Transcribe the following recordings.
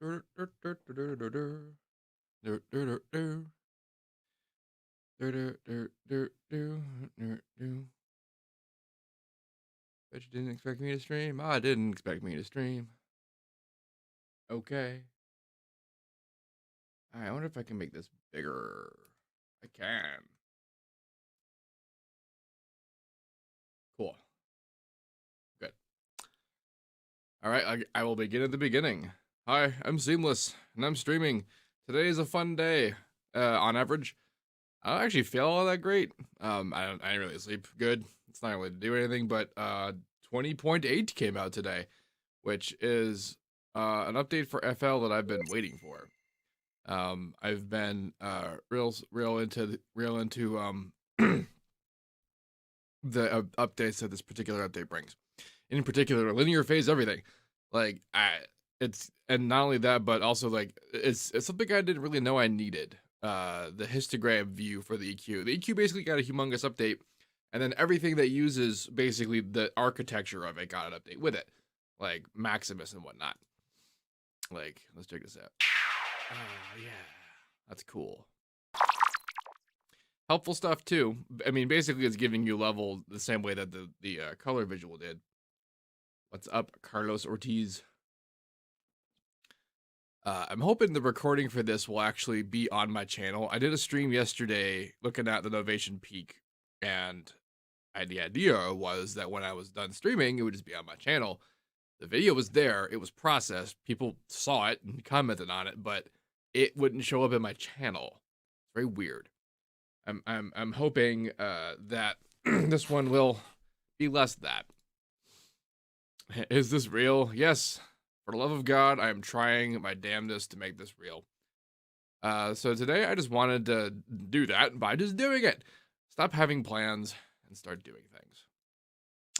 Bet you didn't expect me to stream. I didn't expect me to stream. Okay. Alright, I wonder if I can make this bigger. I can. Cool. Good. Alright, I will begin at the beginning. Hi, I'm Seamless, and I'm streaming. Today is a fun day. On average, I don't actually feel all that great. I didn't really sleep good. It's not really to do anything, but 20.8 came out today, which is an update for FL that I've been waiting for. I've been real into the updates that this particular update brings. In particular, linear phase everything. Like and not only that, but also like it's something I didn't really know I needed. The histogram view for the EQ. The EQ basically got a humongous update, and then everything that uses basically the architecture of it got an update with it, like Maximus and whatnot. Like, let's check this out. Oh yeah, that's cool. Helpful stuff too. I mean, basically, it's giving you level the same way that the color visual did. What's up, Carlos Ortiz? I'm hoping the recording for this will actually be on my channel. I did a stream yesterday looking at the Novation Peak, and the idea was that when I was done streaming, it would just be on my channel. The video was there, it was processed, people saw it and commented on it, but it wouldn't show up in my channel. It's very weird. I'm hoping that this one will be less that. Is this real? Yes. For the love of God, I am trying my damnedest to make this real. So today I just wanted to do that by just doing it. Stop having plans and start doing things.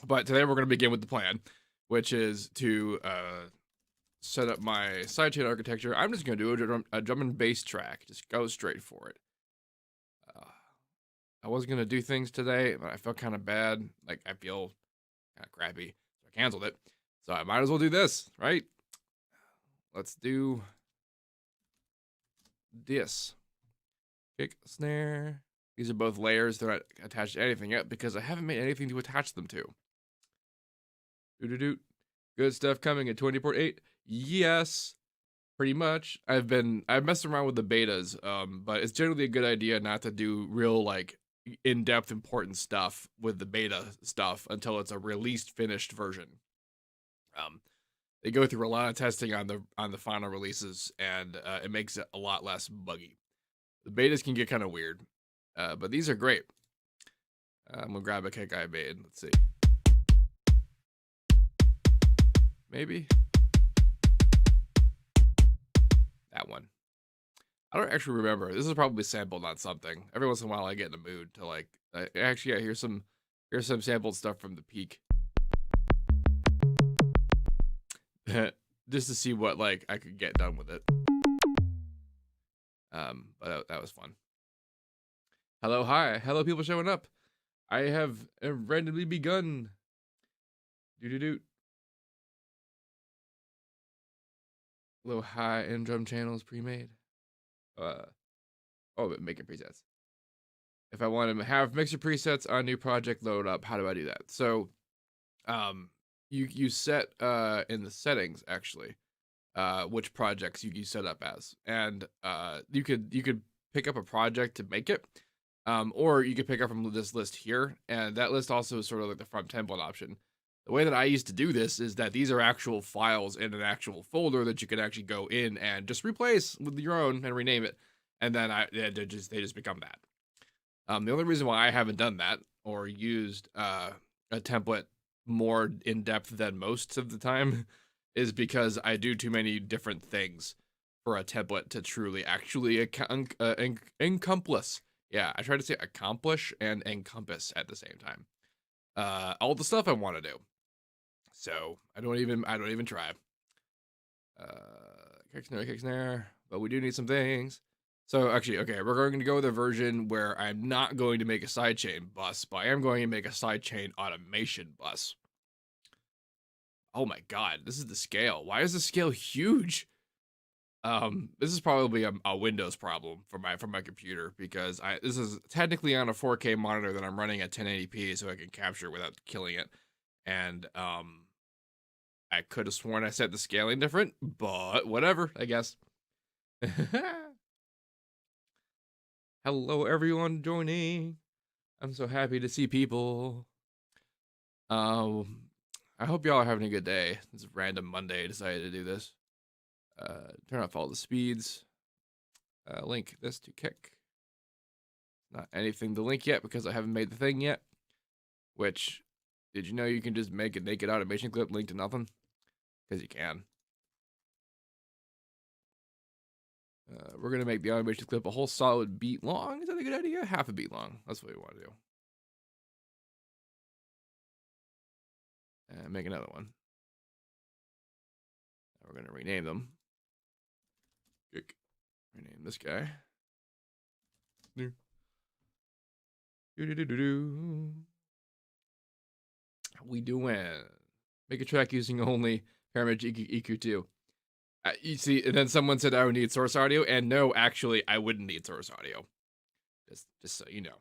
But today we're going to begin with the plan, which is to set up my sidechain architecture. I'm just going to do a drum and bass track. Just go straight for it. I was going to do things today, but I felt kind of bad. Like, I feel kind of crappy. So I canceled it. So I might as well do this, right? Let's do this. Kick, snare. These are both layers. They're not attached to anything yet because I haven't made anything to attach them to. Doo-doo-doo. Good stuff coming at 20.8. Yes, pretty much. I've messed around with the betas, but it's generally a good idea not to do real like in-depth important stuff with the beta stuff until it's a released finished version. They go through a lot of testing on the final releases, and it makes it a lot less buggy. The betas can get kind of weird, but these are great. I'm gonna grab a kick I made. Let's see. Maybe that one. I don't actually remember. This is probably sampled on something. Every once in a while, I get in a mood to like. Actually, yeah, here's some sampled stuff from the peak. Just to see what like I could get done with it. But that was fun. Hello, hi, hello, people showing up. I have randomly begun. Doo-doo-doo. Low high end drum channels pre-made. Making presets. If I want to have mixer presets on new project load up, how do I do that? So, you set in the settings actually, which projects you set up as, and you could pick up a project to make it, or you could pick up from this list here, and that list also is sort of like the from template option. The way that I used to do this is that these are actual files in an actual folder that you can actually go in and just replace with your own and rename it, and then they just become that. The only reason why I haven't done that or used a template more in depth than most of the time is because I do too many different things for a template to truly actually encompass. Yeah, I try to say accomplish and encompass at the same time. All the stuff I want to do. So I don't even try. Kick snare, but we do need some things. So actually, okay, we're going to go with a version where I'm not going to make a sidechain bus, but I am going to make a sidechain automation bus. Oh my god, this is the scale. Why is the scale huge? This is probably a Windows problem for my computer, because this is technically on a 4K monitor that I'm running at 1080p, so I can capture without killing it. And I could have sworn I set the scaling different, but whatever, I guess. Hello, everyone joining. I'm so happy to see people. I hope y'all are having a good day. It's a random Monday. I decided to do this. Turn off all the speeds. Link this to Kick. Not anything to link yet because I haven't made the thing yet. Which, did you know you can just make a naked automation clip link to nothing? Because you can. We're going to make the automation clip a whole solid beat long. Is that a good idea? Half a beat long. That's what we want to do. And make another one. We're going to rename them. Rename this guy. How we doing? Make a track using only Paramage EQ2. You see, and then someone said I would need source audio, and no, actually, I wouldn't need source audio. Just so you know.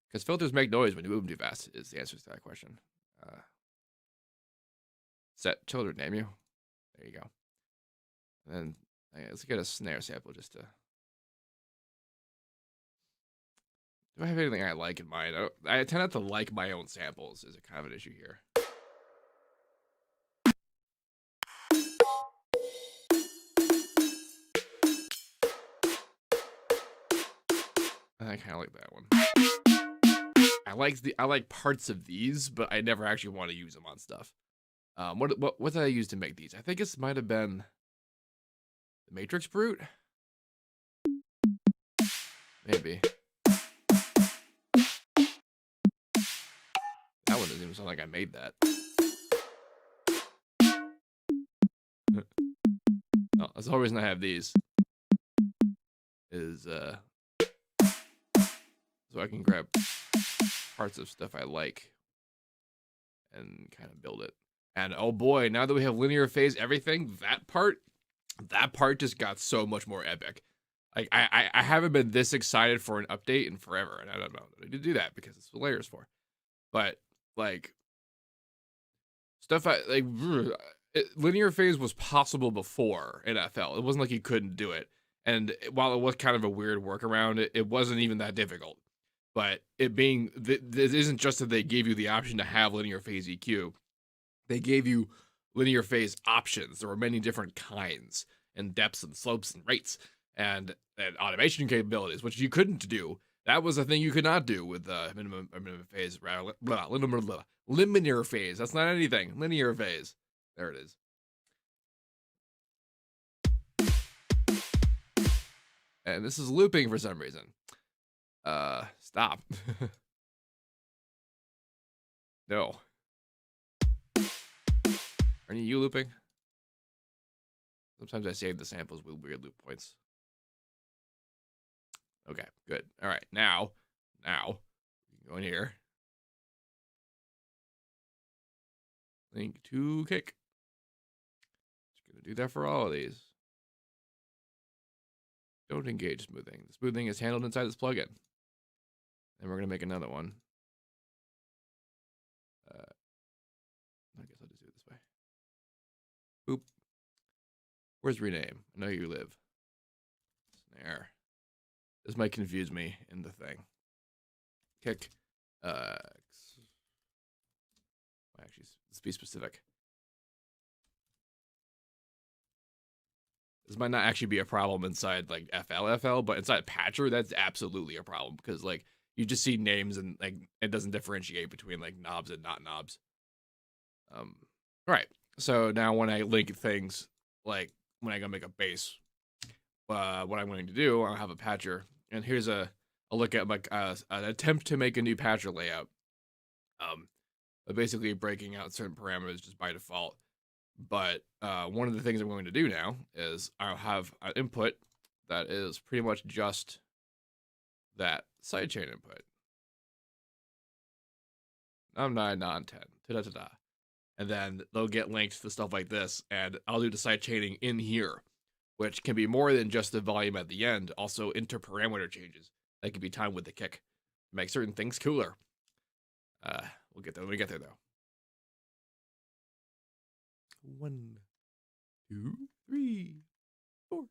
Because filters make noise when you move them too fast is the answer to that question. Set children name you. There you go. And then let's get a snare sample just to. Do I have anything I like in mind? I tend not to like my own samples. Is a kind of an issue here. I kind of like that one. I like parts of these, but I never actually want to use them on stuff. What did I use to make these? I think this might have been the Matrix Brute. Maybe. That one doesn't even sound like I made that. Oh, that's the whole reason I have these. Is so I can grab parts of stuff I like and kind of build it. And oh boy, now that we have linear phase everything, that part just got so much more epic. Like I haven't been this excited for an update in forever, and I don't know that I need to do that because it's what layers for. But like stuff linear phase was possible before in FL. It wasn't like you couldn't do it. And while it was kind of a weird workaround, it wasn't even that difficult. But it being, this isn't just that they gave you the option to have linear phase EQ. They gave you linear phase options. There were many different kinds, and depths and slopes and rates and automation capabilities, which you couldn't do. That was a thing you could not do with minimum phase, linear phase. That's not anything. Linear phase. There it is. And this is looping for some reason. Stop. No. Are you looping? Sometimes I save the samples with weird loop points. Okay, good. All right, now, we can go in here. Link to Kick. Just gonna do that for all of these. Don't engage smoothing. The smoothing is handled inside this plugin. And we're gonna make another one. I guess I'll just do it this way. Boop. Where's rename? I know you live. Snare. This might confuse me in the thing. Kick. Actually, let's be specific. This might not actually be a problem inside like FL, but inside Patcher, that's absolutely a problem because like you just see names and like it doesn't differentiate between like knobs and not knobs. All right. So now when I link things, like when I go make a bass, what I'm going to do, I'll have a patcher, and here's a look at like an attempt to make a new patcher layout. Basically breaking out certain parameters just by default. But one of the things I'm going to do now is I'll have an input that is pretty much just that sidechain input. I'm 9, non 10. Ta-da-ta-da. And then they'll get linked to stuff like this, and I'll do the sidechaining in here, which can be more than just the volume at the end, also interparameter changes that can be timed with the kick. Make certain things cooler. We'll get there when we get there, though. 1, 2, 3, 4.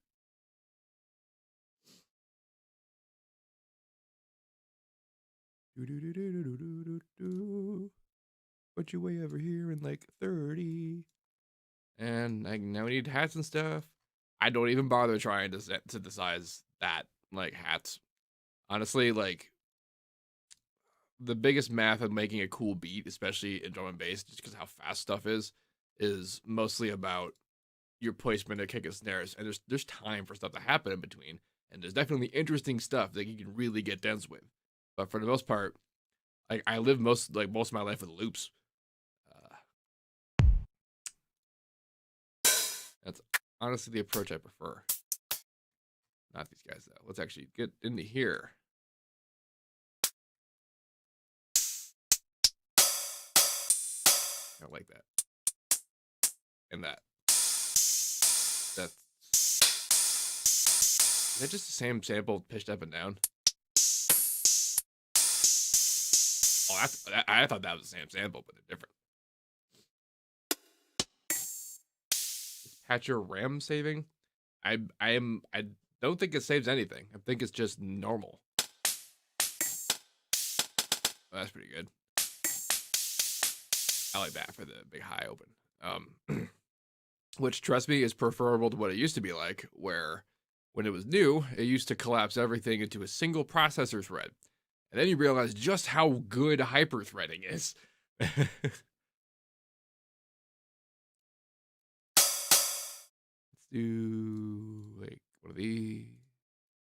Put you way over here in like 30. And now we need hats and stuff. I don't even bother trying to synthesize that, like, hats. Honestly, like, the biggest math of making a cool beat, especially in drum and bass, just because how fast stuff is mostly about your placement of kick and snares. And there's time for stuff to happen in between. And there's definitely interesting stuff that you can really get dense with. But for the most part, like, I live most of my life with loops. That's honestly the approach I prefer. Not these guys, though. Let's actually get into here. I like that. And that. Is that just the same sample pitched up and down? Oh, I thought that was the same sample, but they're different. Patch your RAM saving? I don't think it saves anything. I think it's just normal. Well, that's pretty good. I like that for the big high open. Which, trust me, is preferable to what it used to be like, where when it was new, it used to collapse everything into a single processor thread. And then you realize just how good hyper-threading is. Let's do, like, one of these.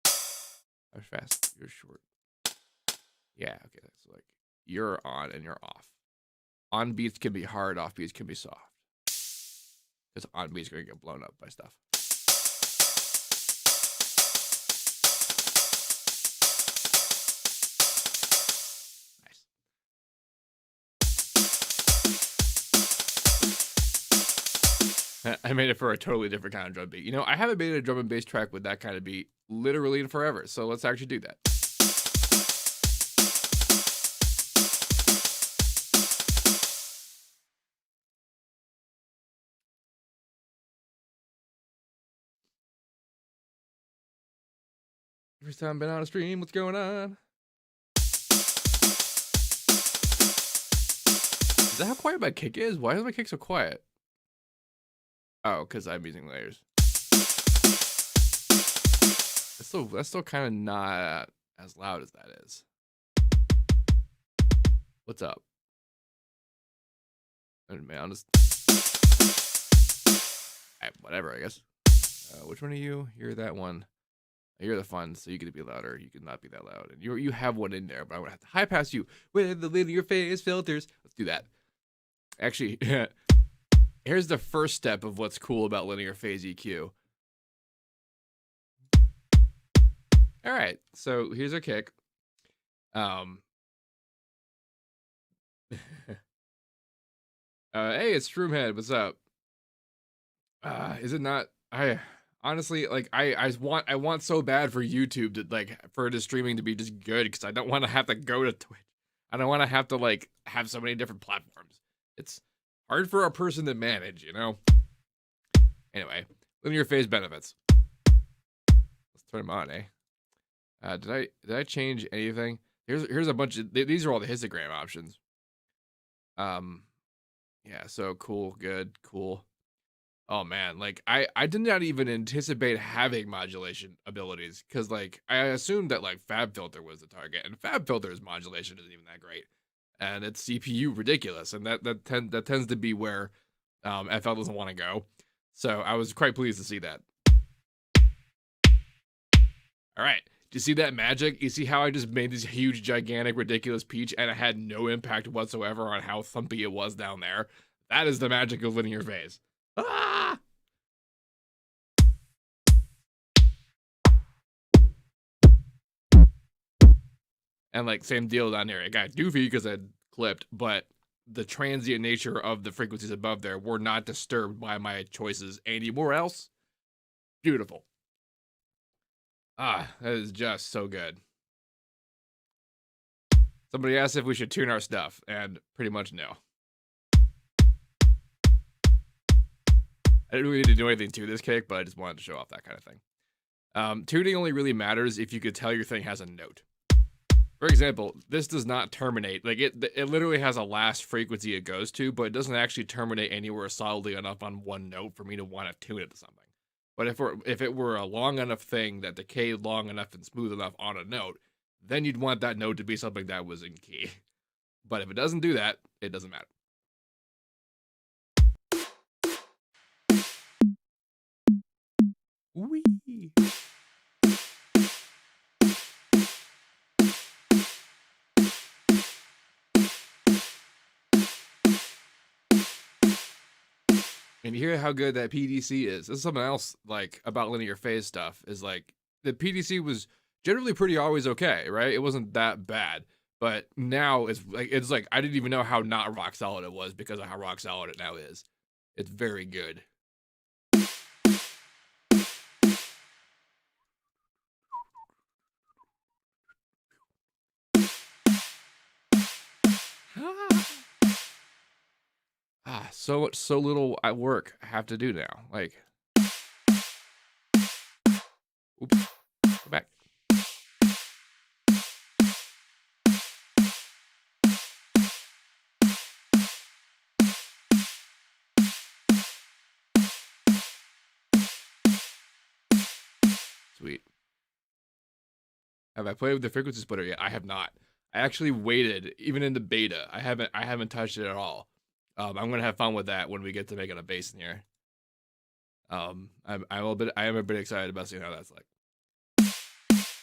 How fast? You're short. Yeah, okay. So, like, you're on and you're off. On beats can be hard, off beats can be soft. Because on beats are going to get blown up by stuff. Nice. I made it for a totally different kind of drum beat. You know, I haven't made a drum and bass track with that kind of beat literally in forever. So let's actually do that. First time I've been on a stream, what's going on? Is that how quiet my kick is? Why is my kick so quiet? Oh, because I'm using layers. That's still kind of not as loud as that is. What's up? Man, I'll just... whatever, I guess. Which one are you? You're that one. You're the fun, so you get to be louder. You can not be that loud. And you have one in there, but I'm going to have to high pass you with the linear phase filters. Let's do that. Actually, here's the first step of what's cool about linear phase EQ. All right, so here's our kick. Hey, it's Shroomhead. What's up? Is it not? Honestly, like, I want so bad for YouTube to, like, for the streaming to be just good, because I don't want to have to go to Twitch. I don't want to have to, like, have so many different platforms. It's hard for a person to manage, you know? Anyway, linear phase benefits. Let's turn them on, eh? Did I change anything? Here's a bunch of, these are all the histogram options. Yeah, so cool, good, cool. Oh man, like, I did not even anticipate having modulation abilities, because, like, I assumed that, like, FabFilter was the target, and FabFilter's modulation isn't even that great, and its CPU ridiculous, and that tends to be where FL doesn't want to go. So I was quite pleased to see that. All right, do you see that magic? You see how I just made this huge, gigantic, ridiculous peach, and it had no impact whatsoever on how thumpy it was down there? That is the magic of linear phase. Ah! And, like, same deal down here. It got goofy because I clipped, but the transient nature of the frequencies above there were not disturbed by my choices anywhere else. Beautiful. Ah, that is just so good. Somebody asked if we should tune our stuff, and pretty much no. I didn't really need to do anything to this cake, but I just wanted to show off that kind of thing. Tuning only really matters if you could tell your thing has a note. For example, this does not terminate. Like it literally has a last frequency it goes to, but it doesn't actually terminate anywhere solidly enough on one note for me to want to tune it to something. But if it were a long enough thing that decayed long enough and smooth enough on a note, then you'd want that note to be something that was in key. But if it doesn't do that, it doesn't matter. Wee. And you hear how good that PDC is. This is something else like about linear phase stuff is like the PDC was generally pretty always okay, right? It wasn't that bad. But now it's like I didn't even know how not rock solid it was because of how rock solid it now is. It's very good. So little at work I have to do now. Like, oops, go back. Sweet. Have I played with the frequency splitter yet? I have not. I actually waited, even in the beta. I haven't touched it at all. I'm gonna have fun with that when we get to making a bass in here. I am a bit excited about seeing how that's like.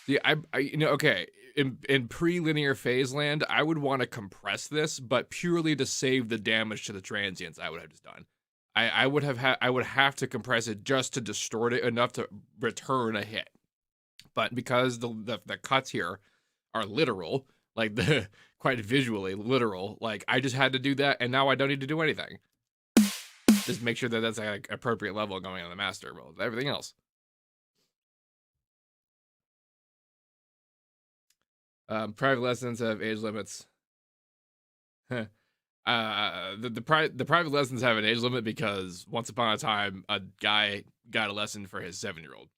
See, okay, in pre-linear phase land, I would want to compress this, but purely to save the damage to the transients I would have just done. I would have to compress it just to distort it enough to return a hit. But because the cuts here are literal, like the quite visually literal, like I just had to do that, and now I don't need to do anything. Just make sure that that's like appropriate level going on the master. Well, everything else. Private lessons have age limits. The private lessons have an age limit because once upon a time a guy got a lesson for his 7-year-old.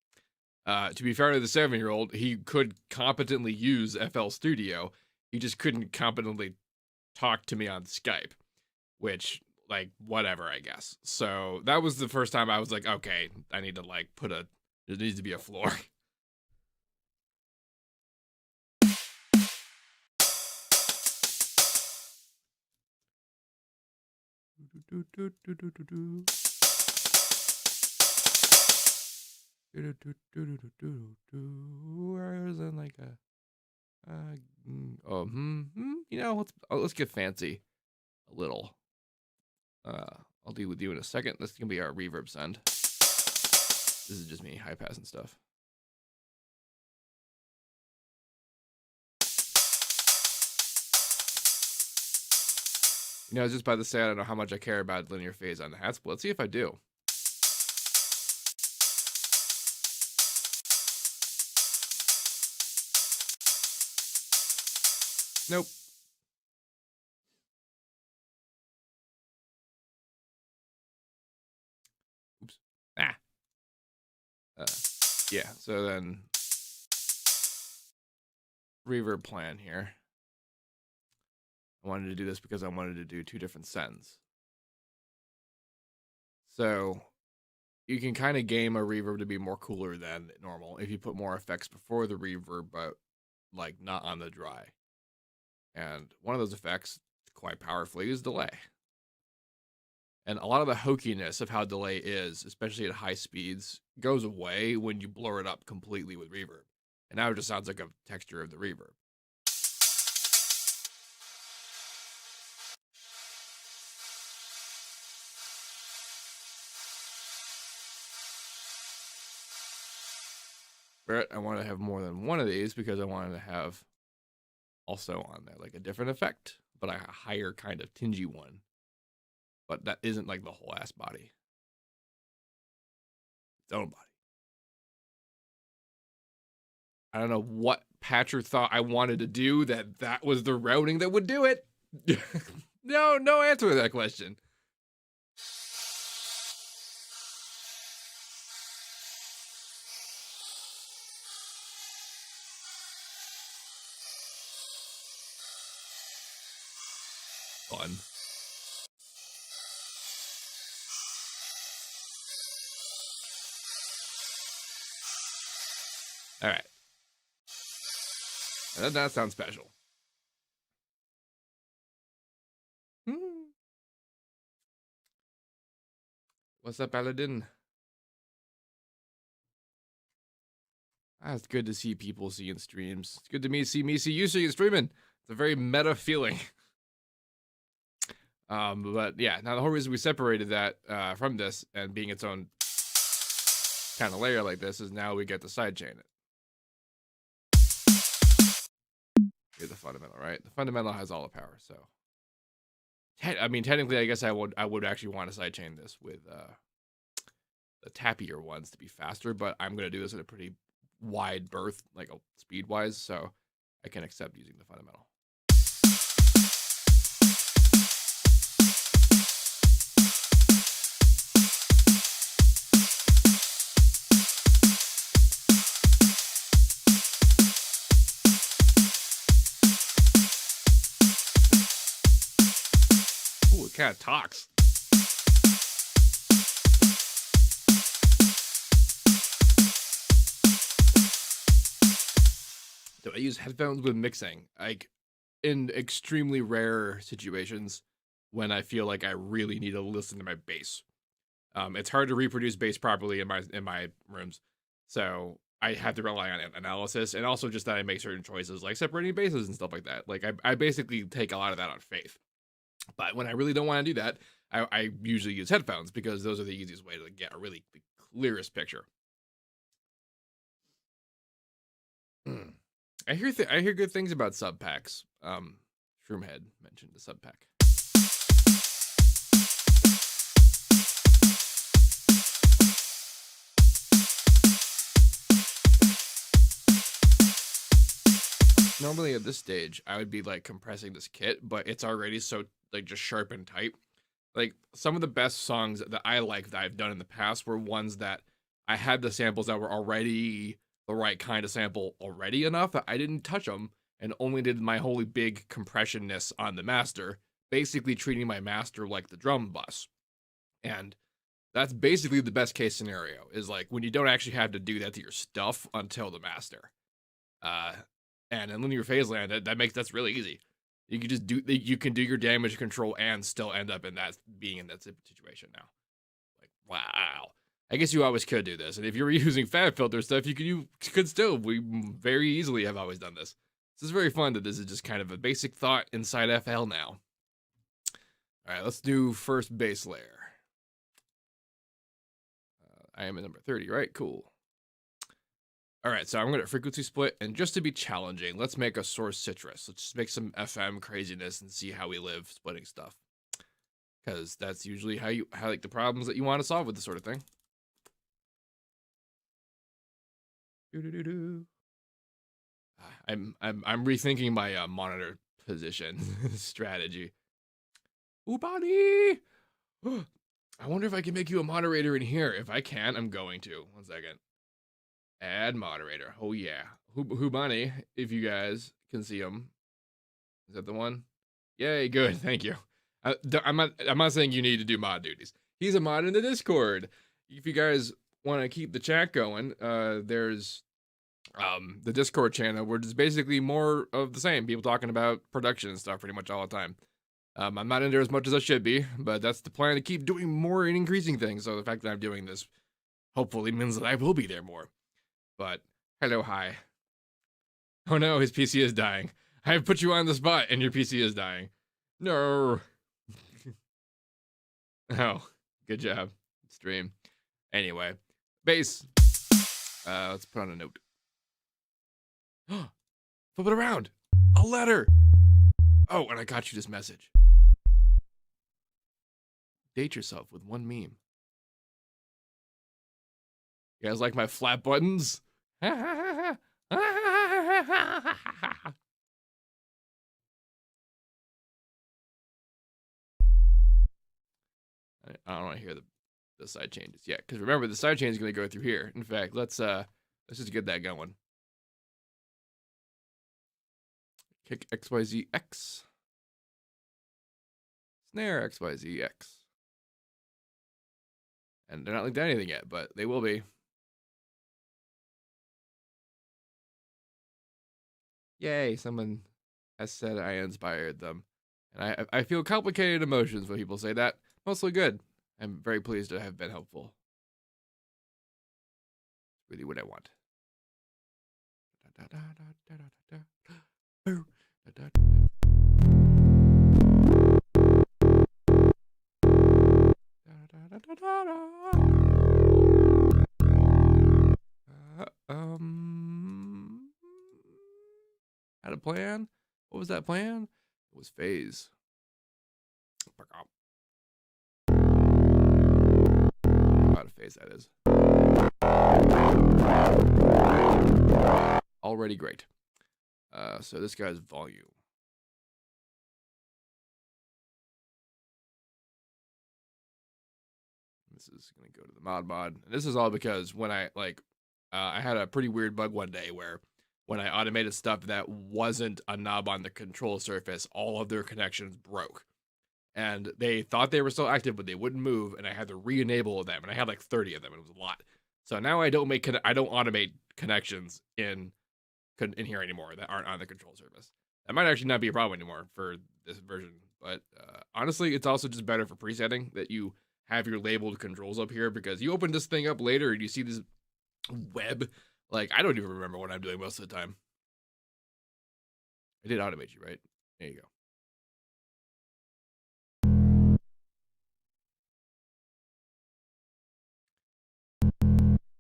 To be fair to the 7-year-old, he could competently use FL Studio. He just couldn't competently talk to me on Skype, which, like, whatever, I guess. So that was the first time I was like, okay, I need to, like, there needs to be a floor. Where's in like a you know, let's get fancy a little. I'll deal with you in a second. This can be our reverb send. This is just me high passing stuff. You know, just by the say, I don't know how much I care about linear phase on the hat split. Let's see if I do. Nope. Oops. Yeah, so then reverb plan here. I wanted to do this because I wanted to do 2 different sends. So you can kind of game a reverb to be more cooler than normal if you put more effects before the reverb, but like not on the dry. And one of those effects, quite powerfully, is delay. And a lot of the hokiness of how delay is, especially at high speeds, goes away when you blur it up completely with reverb. And now it just sounds like a texture of the reverb. But I want to have more than one of these because I wanted to have also on there like a different effect, but a higher kind of tingy one. But that isn't like the whole ass body. Its own body. I don't know what Patcher thought I wanted to do, that was the routing that would do it. No answer to that question. Fun. All right. That sounds special. What's up, Paladin? It's good to see people seeing streams. It's good to see you seeing streaming. It's a very meta feeling. But yeah, now the whole reason we separated that from this and being its own kind of layer like this is now we get to sidechain it. Here's the fundamental, right? The fundamental has all the power, so I mean, technically, I guess I would actually want to sidechain this with the tappier ones to be faster, but I'm gonna do this at a pretty wide berth, like speed wise, so I can accept using the fundamental. Ooh, it kind of talks. Do I use headphones with mixing? Like, in extremely rare situations when I feel like I really need to listen to my bass. It's hard to reproduce bass properly in my rooms, so I have to rely on analysis, and also just that I make certain choices like separating basses and stuff like that. Like I basically take a lot of that on faith. But when I really don't want to do that, I usually use headphones because those are the easiest way to get a really the clearest picture. I hear good things about sub packs. Shroomhead mentioned the sub pack. Normally at this stage, I would be like compressing this kit, but it's already so like just sharp and tight. Like some of the best songs that I like that I've done in the past were ones that I had the samples that were already the right kind of sample already enough that I didn't touch them and only did my holy big compressionness on the master, basically treating my master like the drum bus. And that's basically the best case scenario, is like when you don't actually have to do that to your stuff until the master. And in linear phase land, that's really easy. You can just you can do your damage control and still end up in being in that situation now. Like, wow. I guess you always could do this, and if you're using fab filter stuff, you could still. We very easily have always done this. This is very fun that this is just kind of a basic thought inside FL now. All right, let's do first bass layer. I am at number 30, right? Cool. All right, so I'm going to frequency split, and just to be challenging, let's make a source citrus. Let's just make some FM craziness and see how we live splitting stuff. Because that's usually how like the problems that you want to solve with this sort of thing. I'm rethinking my monitor position strategy. Ooh, Bonnie! I wonder if I can make you a moderator in here. If I can, I'm going to. 1 second. Add moderator. Oh yeah. Hubani, if you guys can see him. Is that the one? Yay, good. Thank you. I'm not saying you need to do mod duties. He's a mod in the Discord. If you guys want to keep the chat going, there's the Discord channel where it's basically more of the same. People talking about production and stuff pretty much all the time. I'm not in there as much as I should be, but that's the plan, to keep doing more and increasing things. So the fact that I'm doing this hopefully means that I will be there more. But hello, hi. Oh no, his PC is dying. I have put you on the spot and your PC is dying. No. Oh, good job. Stream. Anyway, bass. Let's put on a note. Flip it around. A letter. Oh, and I got you this message. Date yourself with one meme. You guys like my flat buttons? I don't want to hear the side changes yet, because remember the side chain is going to go through here. In fact, let's just get that going. Kick XYZ X. Snare XYZ X. And they're not linked to anything yet, but they will be. Yay, someone has said I inspired them. And I feel complicated emotions when people say that. Mostly good. I'm very pleased to have been helpful. Really what I want. Had a plan? What was that plan? It was phase. Out of phase, that is. Already great. So this guy's volume. This is going to go to the mod. And this is all because when I had a pretty weird bug one day where when I automated stuff that wasn't a knob on the control surface, all of their connections broke. And they thought they were still active, but they wouldn't move, and I had to re-enable them, and I had like 30 of them, and it was a lot. So now I don't automate connections in here anymore that aren't on the control surface. That might actually not be a problem anymore for this version, but honestly, it's also just better for presetting that you have your labeled controls up here, because you open this thing up later and you see this web. Like, I don't even remember what I'm doing most of the time. I did automate you, right? There you go.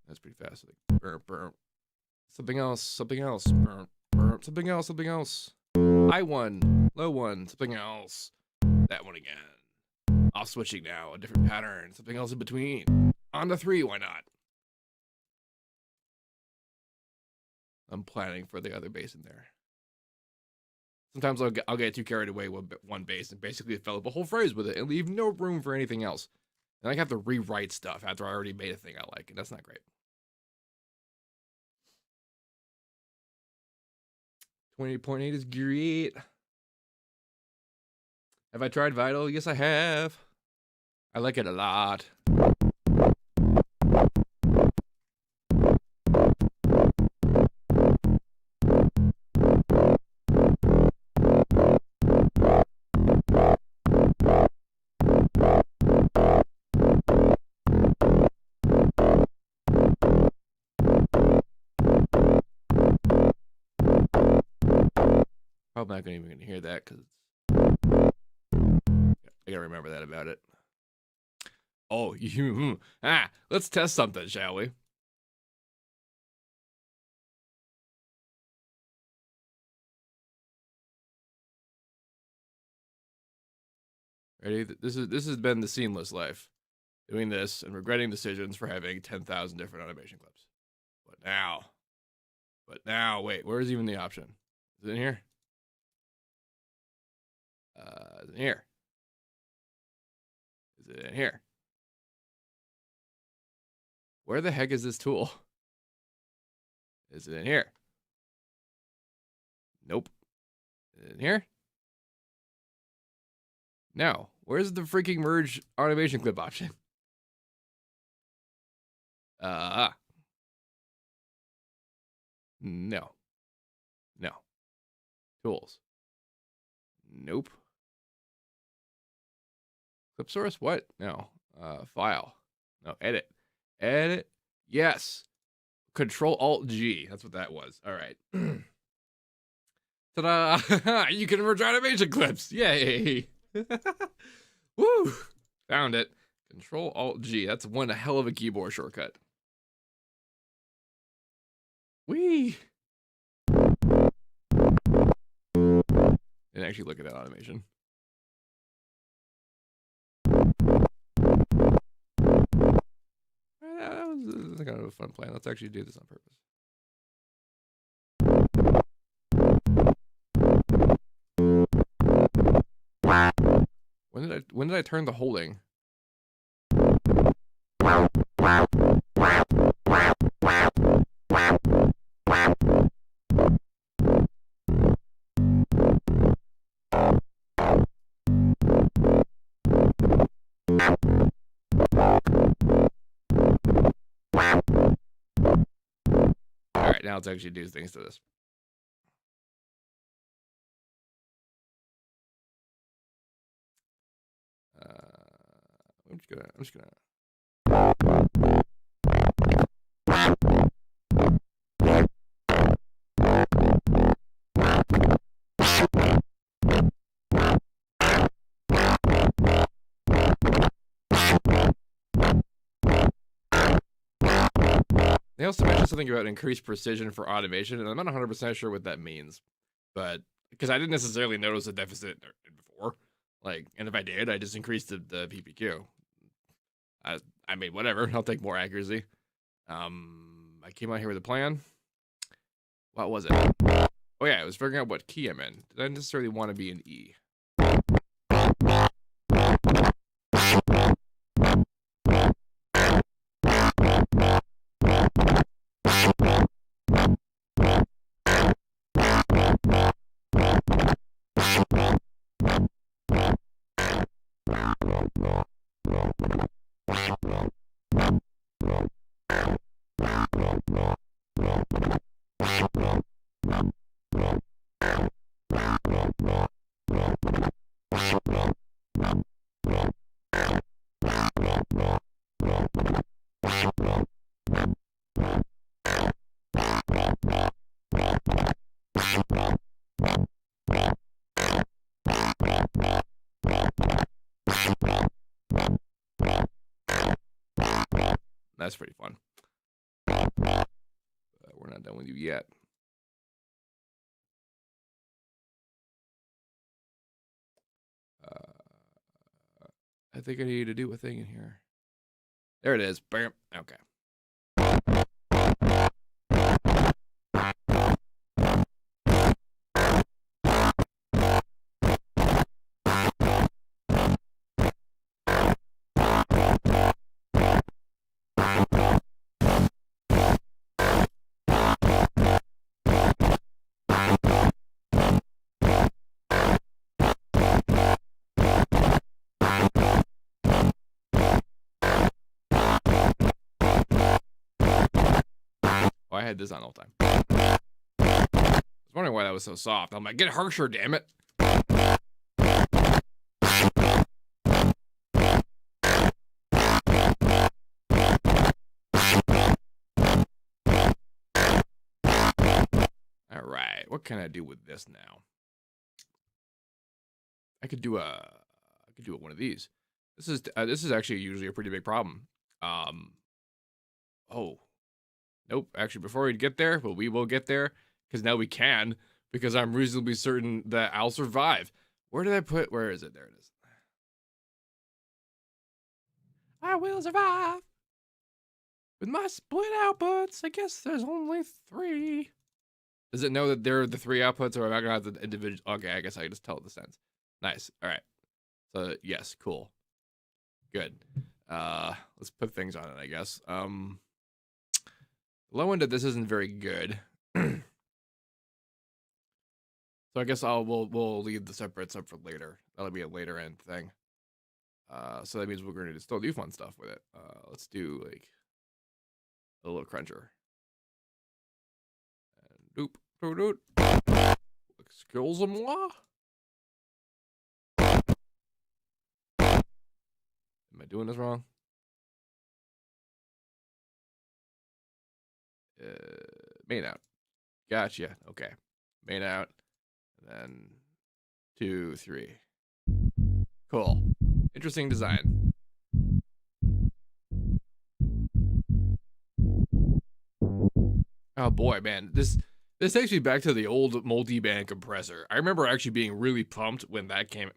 That's pretty fast. Like, burp, burp. Something else. Burp, burp. Something else. High one, low one, something else. That one again. Off switching now, a different pattern, something else in between. On to 3, why not? I'm planning for the other bass in there. Sometimes I'll get too carried away with one bass and basically fill up a whole phrase with it and leave no room for anything else. And I have to rewrite stuff after I already made a thing I like, and that's not great. 28.8 is great. Have I tried Vital? Yes, I have. I like it a lot. Probably not even gonna hear that because I gotta remember that about it. Oh, let's test something, shall we? Ready? This has been the seamless life, doing this and regretting decisions for having 10,000 different automation clips. But now, wait, where's even the option? Is it in here? Is it in here? Is it in here? Where the heck is this tool? Is it in here? Nope. Is it in here? No. Where's the freaking merge automation clip option? No. Tools. Nope. Clip source? What? No. File. No. Edit. Yes. Control Alt G. That's what that was. All right. Ta-da! You can merge automation clips. Yay! Woo! Found it. Control Alt G. That's one hell of a keyboard shortcut. Whee! and actually look at that automation. That was kind of a fun plan. Let's actually do this on purpose. When did I turn the holding? Alright, now let's actually do things to this. I'm just gonna. They also mentioned something about increased precision for automation, and I'm not 100% sure what that means, but because I didn't necessarily notice a deficit before, like, and if I did, I just increased the PPQ. I mean, whatever. I'll take more accuracy. I came out here with a plan. What was it? Oh yeah, I was figuring out what key I'm in. Did I necessarily want to be in E? That's pretty fun. We're not done with you yet. I think I need to do a thing in here. There it is. Bam. Okay. Oh, I had this on all the time. I was wondering why that was so soft. I'm like, get harsher, damn it. All right, what can I do with this now? I could do one of these. This is actually usually a pretty big problem. Oh, nope. Actually, before we get there, but we will get there because now we can, because I'm reasonably certain that I'll survive. Where did I put? Where is it? There it is. I will survive with my split outputs. I guess there's only 3. Does it know that there are the 3 outputs, or am I gonna have the individual? Okay, I guess I can just tell it the sense. Nice. All right. So yes, cool. Good. Let's put things on it, I guess. Low end of this isn't very good. So I guess we'll leave the separates up for later. That'll be a later end thing. So that means we're going to still do fun stuff with it. Let's do like a little cruncher. And doop doop doop. Excusez-moi. Am I doing this wrong? Main out. Gotcha. Okay. Main out. And then 2, 3. Cool. Interesting design. Oh boy, man. This This takes me back to the old multi-band compressor. I remember actually being really pumped when that came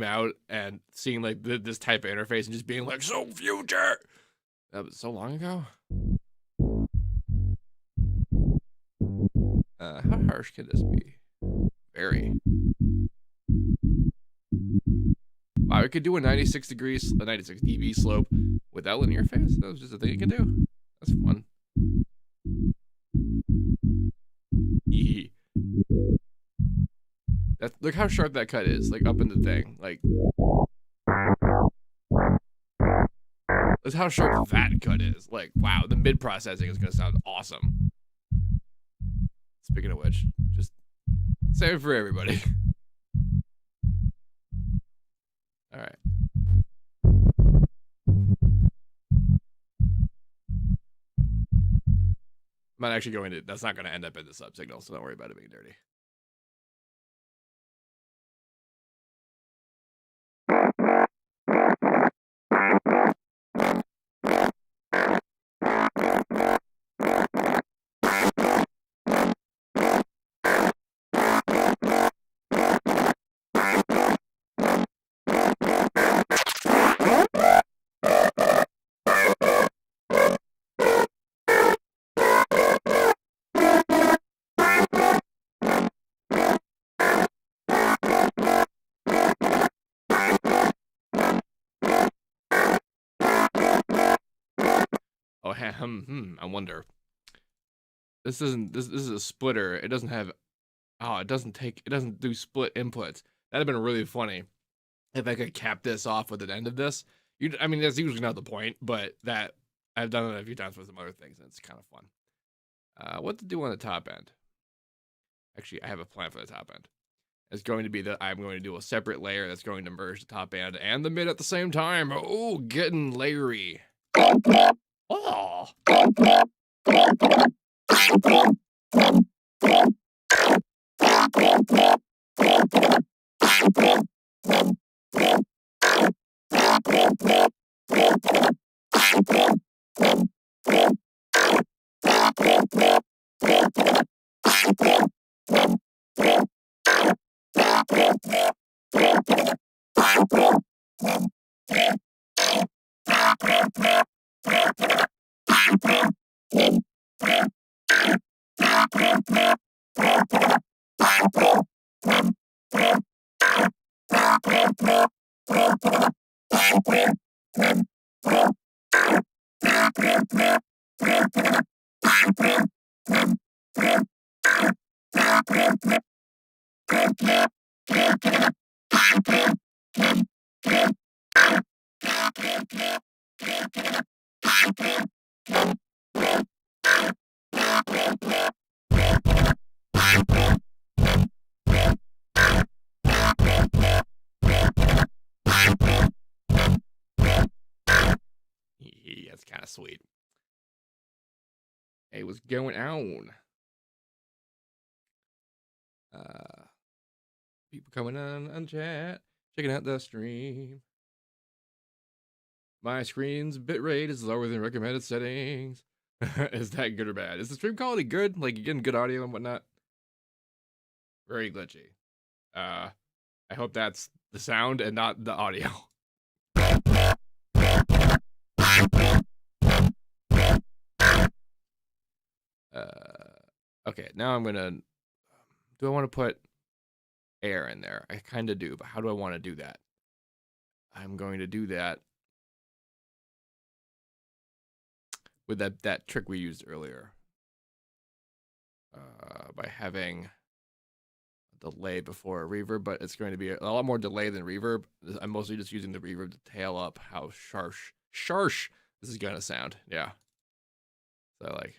out and seeing like this type of interface and just being like, so future. That was so long ago. How harsh can this be? Very. Wow, we could do a 96 dB slope without linear phase. That was just a thing you can do. That's fun. Look how sharp that cut is, like up in the thing. Like, that's how sharp that cut is. Like, wow, the mid processing is gonna sound awesome. Speaking of which, just save it for everybody. All right. I'm not actually going to. That's not going to end up in the sub signal, so don't worry about it being dirty. Oh, I wonder. This is a splitter. It doesn't have. Oh, it doesn't do split inputs. That'd have been really funny if I could cap this off with an end of this. I mean, that's usually not the point, but that I've done it a few times with some other things, and it's kind of fun. What to do on the top end? Actually, I have a plan for the top end. It's going to be that I'm going to do a separate layer that's going to merge the top end and the mid at the same time. Oh, getting layery. Oh. That's kind of sweet. Hey, what's going on? People coming on chat, checking out the stream. My screen's bitrate is lower than recommended settings. Is that good or bad? Is the stream quality good? Like, you getting good audio and whatnot? Very glitchy. I hope that's the sound and not the audio. Okay, now I'm gonna. Do I want to put air in there? I kind of do, but how do I want to do that? I'm going to do that with that trick we used earlier, by having a delay before a reverb, but it's going to be a lot more delay than reverb. I'm mostly just using the reverb to tail up how sharsh this is gonna sound. Yeah. So like.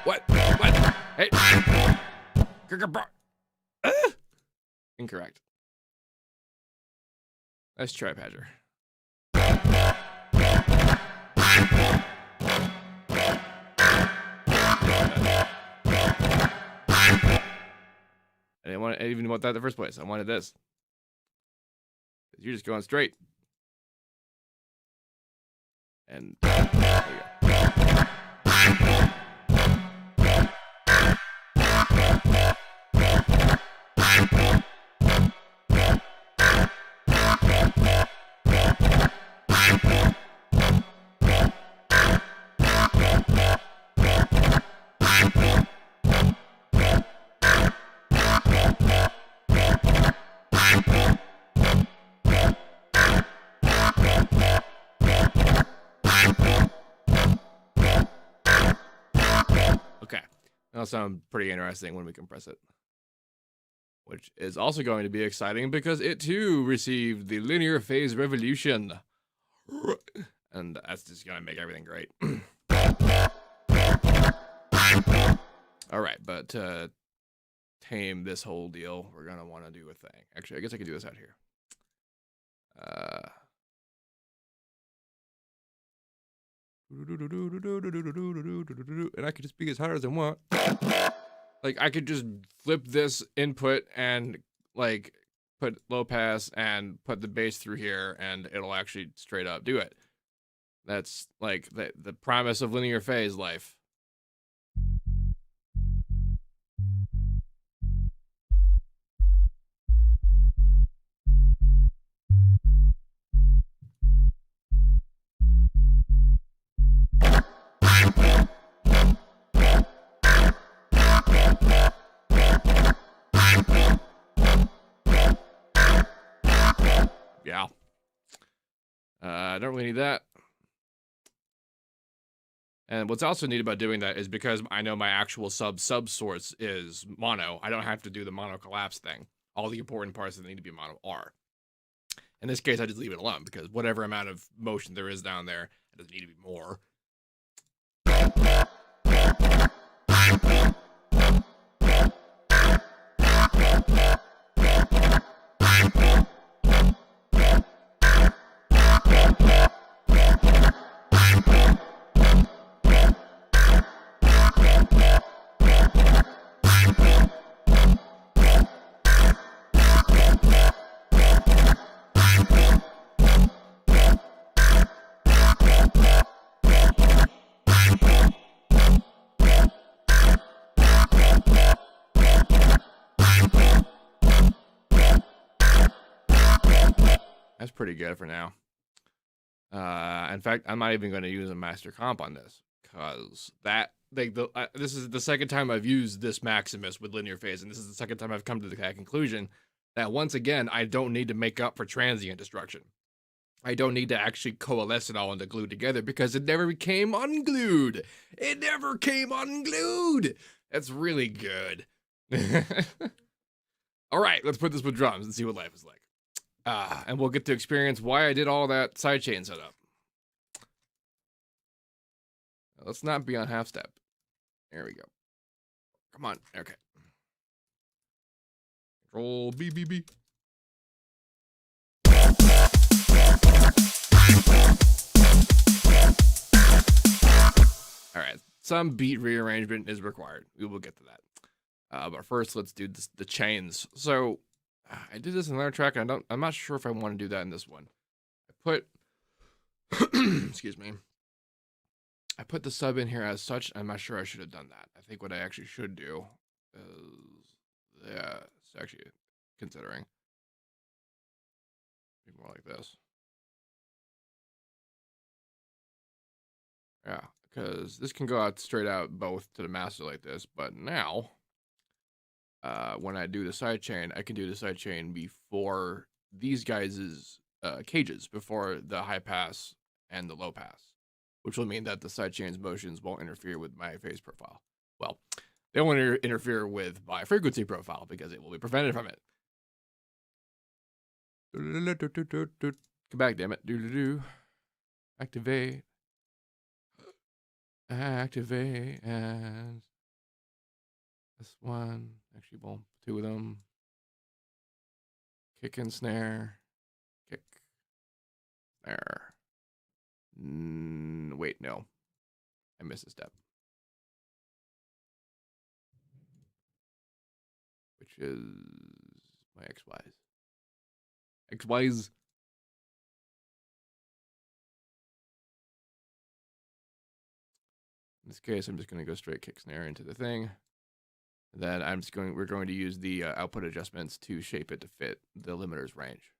What? Incorrect. Let's try Padger. I didn't even want that in the first place. I wanted this. You're just going straight. And there you go. Okay, that'll sound pretty interesting when we compress it. Which is also going to be exciting because it too received the linear phase revolution. And that's just gonna make everything great. Alright, but to tame this whole deal, we're gonna want to do a thing. Actually, I guess I could do this out here. And I could just be as hard as I want. Like, I could just flip this input and, like, put low pass and put the bass through here, and it'll actually straight up do it. That's, like, the promise of linear phase life. Yeah. I don't really need that. And what's also neat about doing that is because I know my actual sub source is mono, I don't have to do the mono collapse thing. All the important parts that need to be mono are. In this case, I just leave it alone because whatever amount of motion there is down there, it doesn't need to be more. That's pretty good for now. In fact, I'm not even going to use a master comp on this because that this is the second time I've used this Maximus with linear phase, and this is the second time I've come to the conclusion that once again I don't need to make up for transient destruction. I don't need to actually coalesce it all and glue together because it never came unglued. It never came unglued. That's really good. All right, let's put this with drums and see what life is like. And we'll get to experience why I did all that sidechain setup. Let's not be on half step. There we go. Come on. Okay. Control B, B, B. All right. Some beat rearrangement is required. We will get to that. But first, let's do the chains. So I did this in another track. And I'm not sure if I want to do that in this one. I put, excuse me. I put the sub in here as such. I'm not sure I should have done that. I think what I actually should do is, yeah, it's actually considering more like this. Yeah, because this can go out straight out both to the master like this. But now, when I do the sidechain, I can do the sidechain before these guys' cages, before the high pass and the low pass, which will mean that the sidechain's motions won't interfere with my phase profile. Well, they won't interfere with my frequency profile because it will be prevented from it. Come back, damn it. Activate. Activate and This one, actually, well, two of them. Kick and snare, kick, snare. Wait, no, I missed a step. Which is my XYs. XYs. In this case, I'm just going to go straight kick snare into the thing. Then we're going to use the output adjustments to shape it to fit the limiter's range.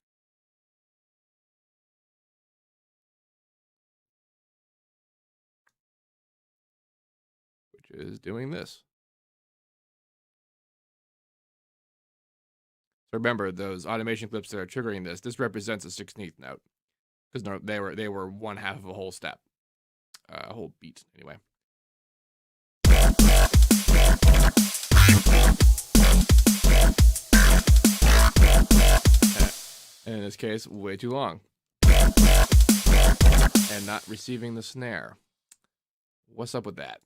Which is doing this. So remember, those automation clips that are triggering this represents a 16th note. Because they were one half of a whole step. A whole beat, anyway. And in this case, way too long. And not receiving the snare. What's up with that?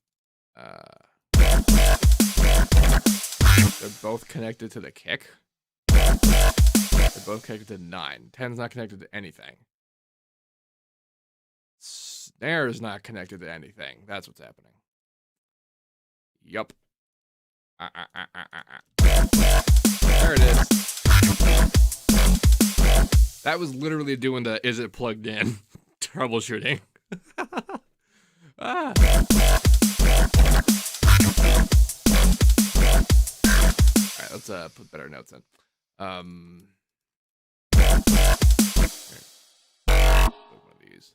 They're both connected to the kick. They're both connected to 9. 10's not connected to anything. Snare is not connected to anything. That's what's happening. Yup. There it is. That was literally doing the is it plugged in troubleshooting. Alright, let's put better notes in. One of these.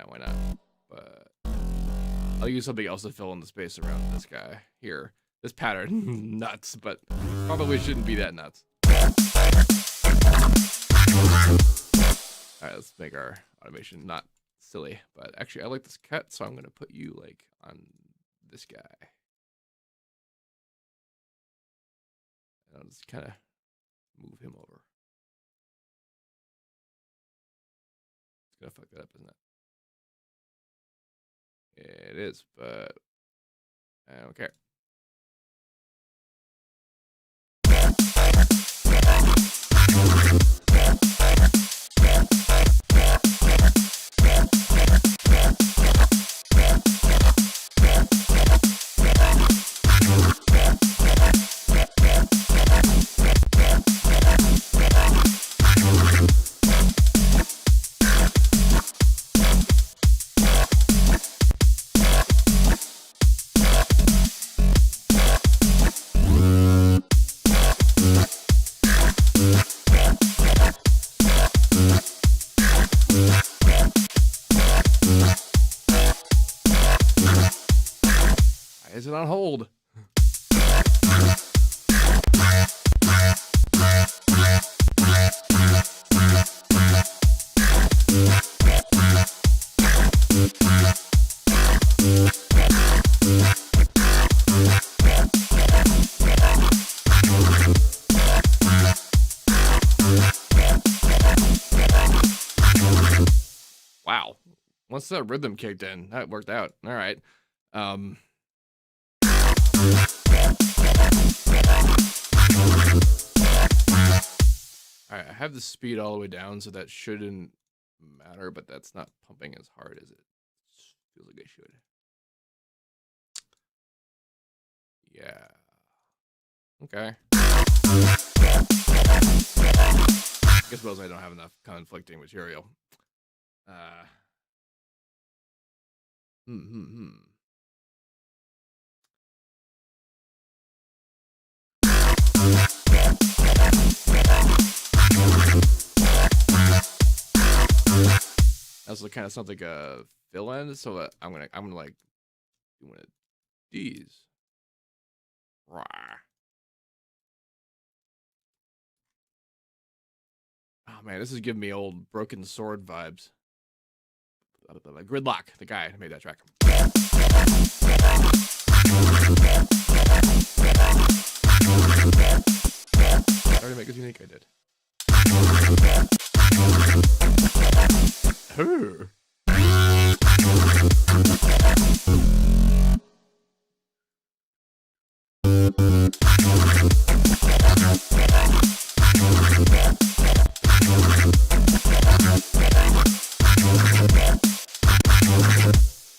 Why not? But I'll use something else to fill in the space around this guy here. This pattern, nuts, but probably shouldn't be that nuts. All right, let's make our automation not silly, but actually I like this cut, so I'm gonna put you like on this guy. And I'll just kind of move him over. It's gonna fuck that up, isn't it? It is, but I don't care. Is it on hold? Wow. Once that rhythm kicked in, that worked out. All right. Alright, I have the speed all the way down, so that shouldn't matter, but that's not pumping as hard as it feels like it should. Yeah. Okay. I guess I don't have enough conflicting material. Also kind of sounds like a fill in, so I'm gonna like do one of these. Rawr. Oh man, this is giving me old Broken Sword vibes. Gridlock, the guy who made that track. Sorry to make it unique, I did.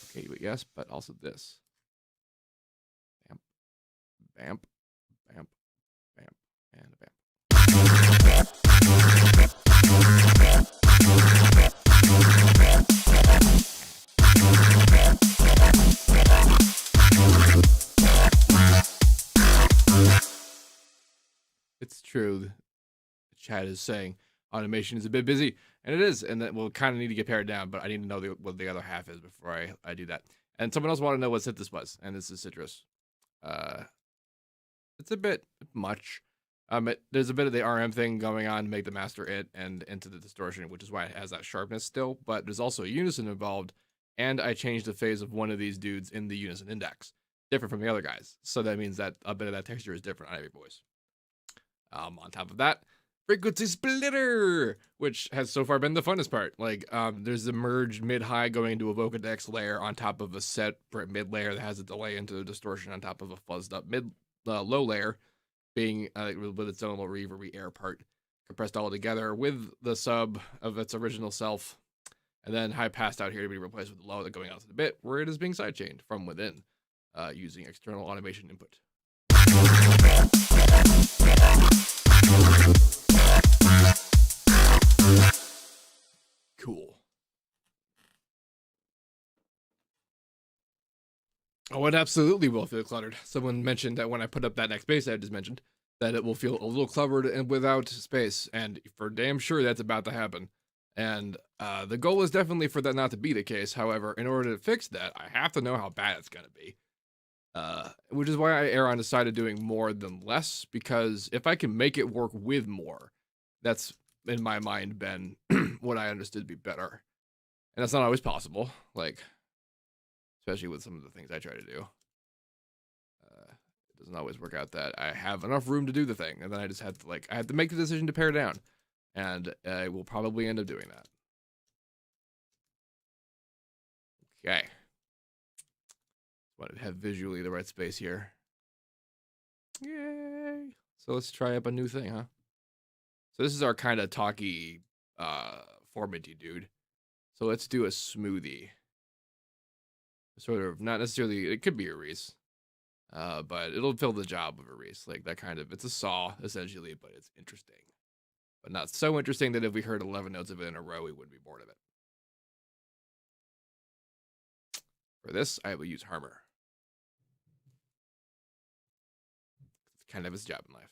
Okay, but yes, but also this. Bamp, bamp, bamp, bamp, and bamp. It's true. The chat is saying automation is a bit busy, and it is, and that we'll kind of need to get pared down, but I need to know what the other half is before I do that. And someone else wanted to know what Synth this was, and this is Citrus. It's a bit much. There's a bit of the RM thing going on to make the master it and into the distortion, which is why it has that sharpness still, but there's also a unison involved, and I changed the phase of one of these dudes in the unison index, different from the other guys. So that means that a bit of that texture is different on every voice. On top of that, frequency splitter, which has so far been the funnest part. Like, there's a merged mid-high going into a Vocodex layer on top of a set mid layer that has a delay into the distortion on top of a fuzzed up low layer, being with its own little reverb air part compressed all together with the sub of its original self, and then high passed out here to be replaced with the low that going out to the bit where it is being sidechained from within using external automation input. Cool. Oh, it absolutely will feel cluttered. Someone mentioned that when I put up that next bass I just mentioned, that it will feel a little cluttered and without space, and for damn sure that's about to happen. And the goal is definitely for that not to be the case. However, in order to fix that, I have to know how bad it's going to be. Which is why I err on the side of doing more than less, because if I can make it work with more, that's, in my mind, been what I understood to be better. And that's not always possible, like, especially with some of the things I try to do. It doesn't always work out that I have enough room to do the thing, and then I just have to, I have to make the decision to pare down, and I will probably end up doing that. Okay. Want to have visually the right space here. Yay! So let's try up a new thing, huh? So this is our kind of talky, formaty dude. So let's do a smoothie. Sort of, not necessarily, it could be a Reese. But it'll fill the job of a Reese. Like that kind of, it's a saw, essentially, but it's interesting. But not so interesting that if we heard 11 notes of it in a row, we wouldn't be bored of it. For this, I will use Harmer. It's kind of his job in life.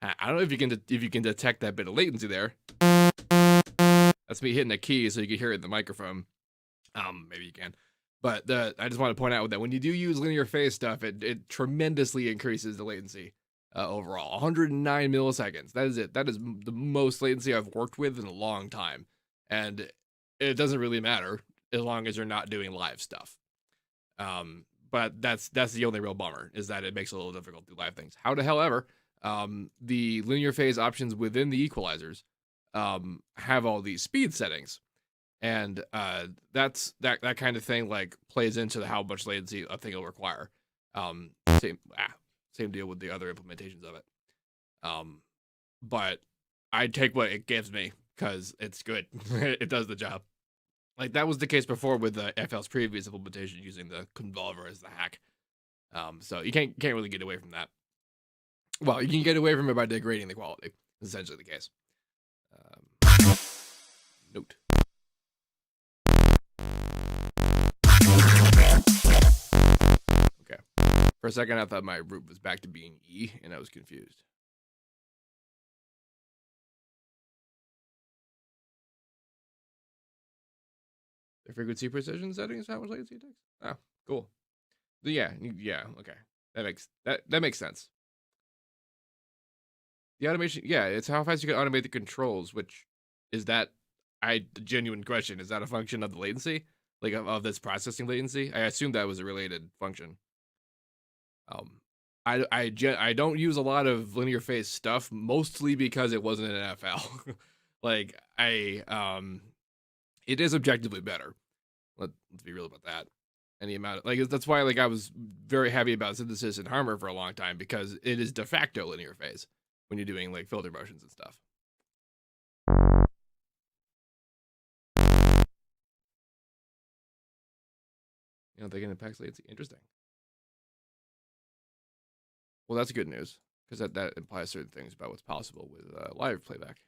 I don't know if you can detect that bit of latency there. That's me hitting a key so you can hear it in the microphone. Maybe you can. But I just want to point out that when you do use linear phase stuff, it tremendously increases the latency overall. 109 milliseconds. That is it. That is the most latency I've worked with in a long time. And it doesn't really matter as long as you're not doing live stuff. But that's the only real bummer, is that it makes it a little difficult to do live things. However, the linear phase options within the equalizers have all these speed settings, and that's that kind of thing like plays into how much latency a thing will require. Same deal with the other implementations of it. But I take what it gives me because it's good. It does the job. Like that was the case before with the FL's previous implementation using the convolver as the hack. So you can't really get away from that. Well, you can get away from it by degrading the quality. Is essentially the case. Note. Okay. For a second, I thought my root was back to being E, and I was confused. The frequency precision settings, how much latency it takes? Oh, cool. Yeah, okay. That makes sense. The automation, yeah, it's how fast you can automate the controls, which is that the genuine question, is that a function of the latency? Like of this processing latency? I assume that was a related function. I don't use a lot of linear phase stuff, mostly because it wasn't an FL. Like it is objectively better. Let's be real about that. Any amount of, like, that's why like I was very heavy about synthesis and Harmor for a long time, because it is de facto linear phase when you're doing like filter motions and stuff. You know, they can impact latency. Interesting. Well, that's good news, because that implies certain things about what's possible with live playback.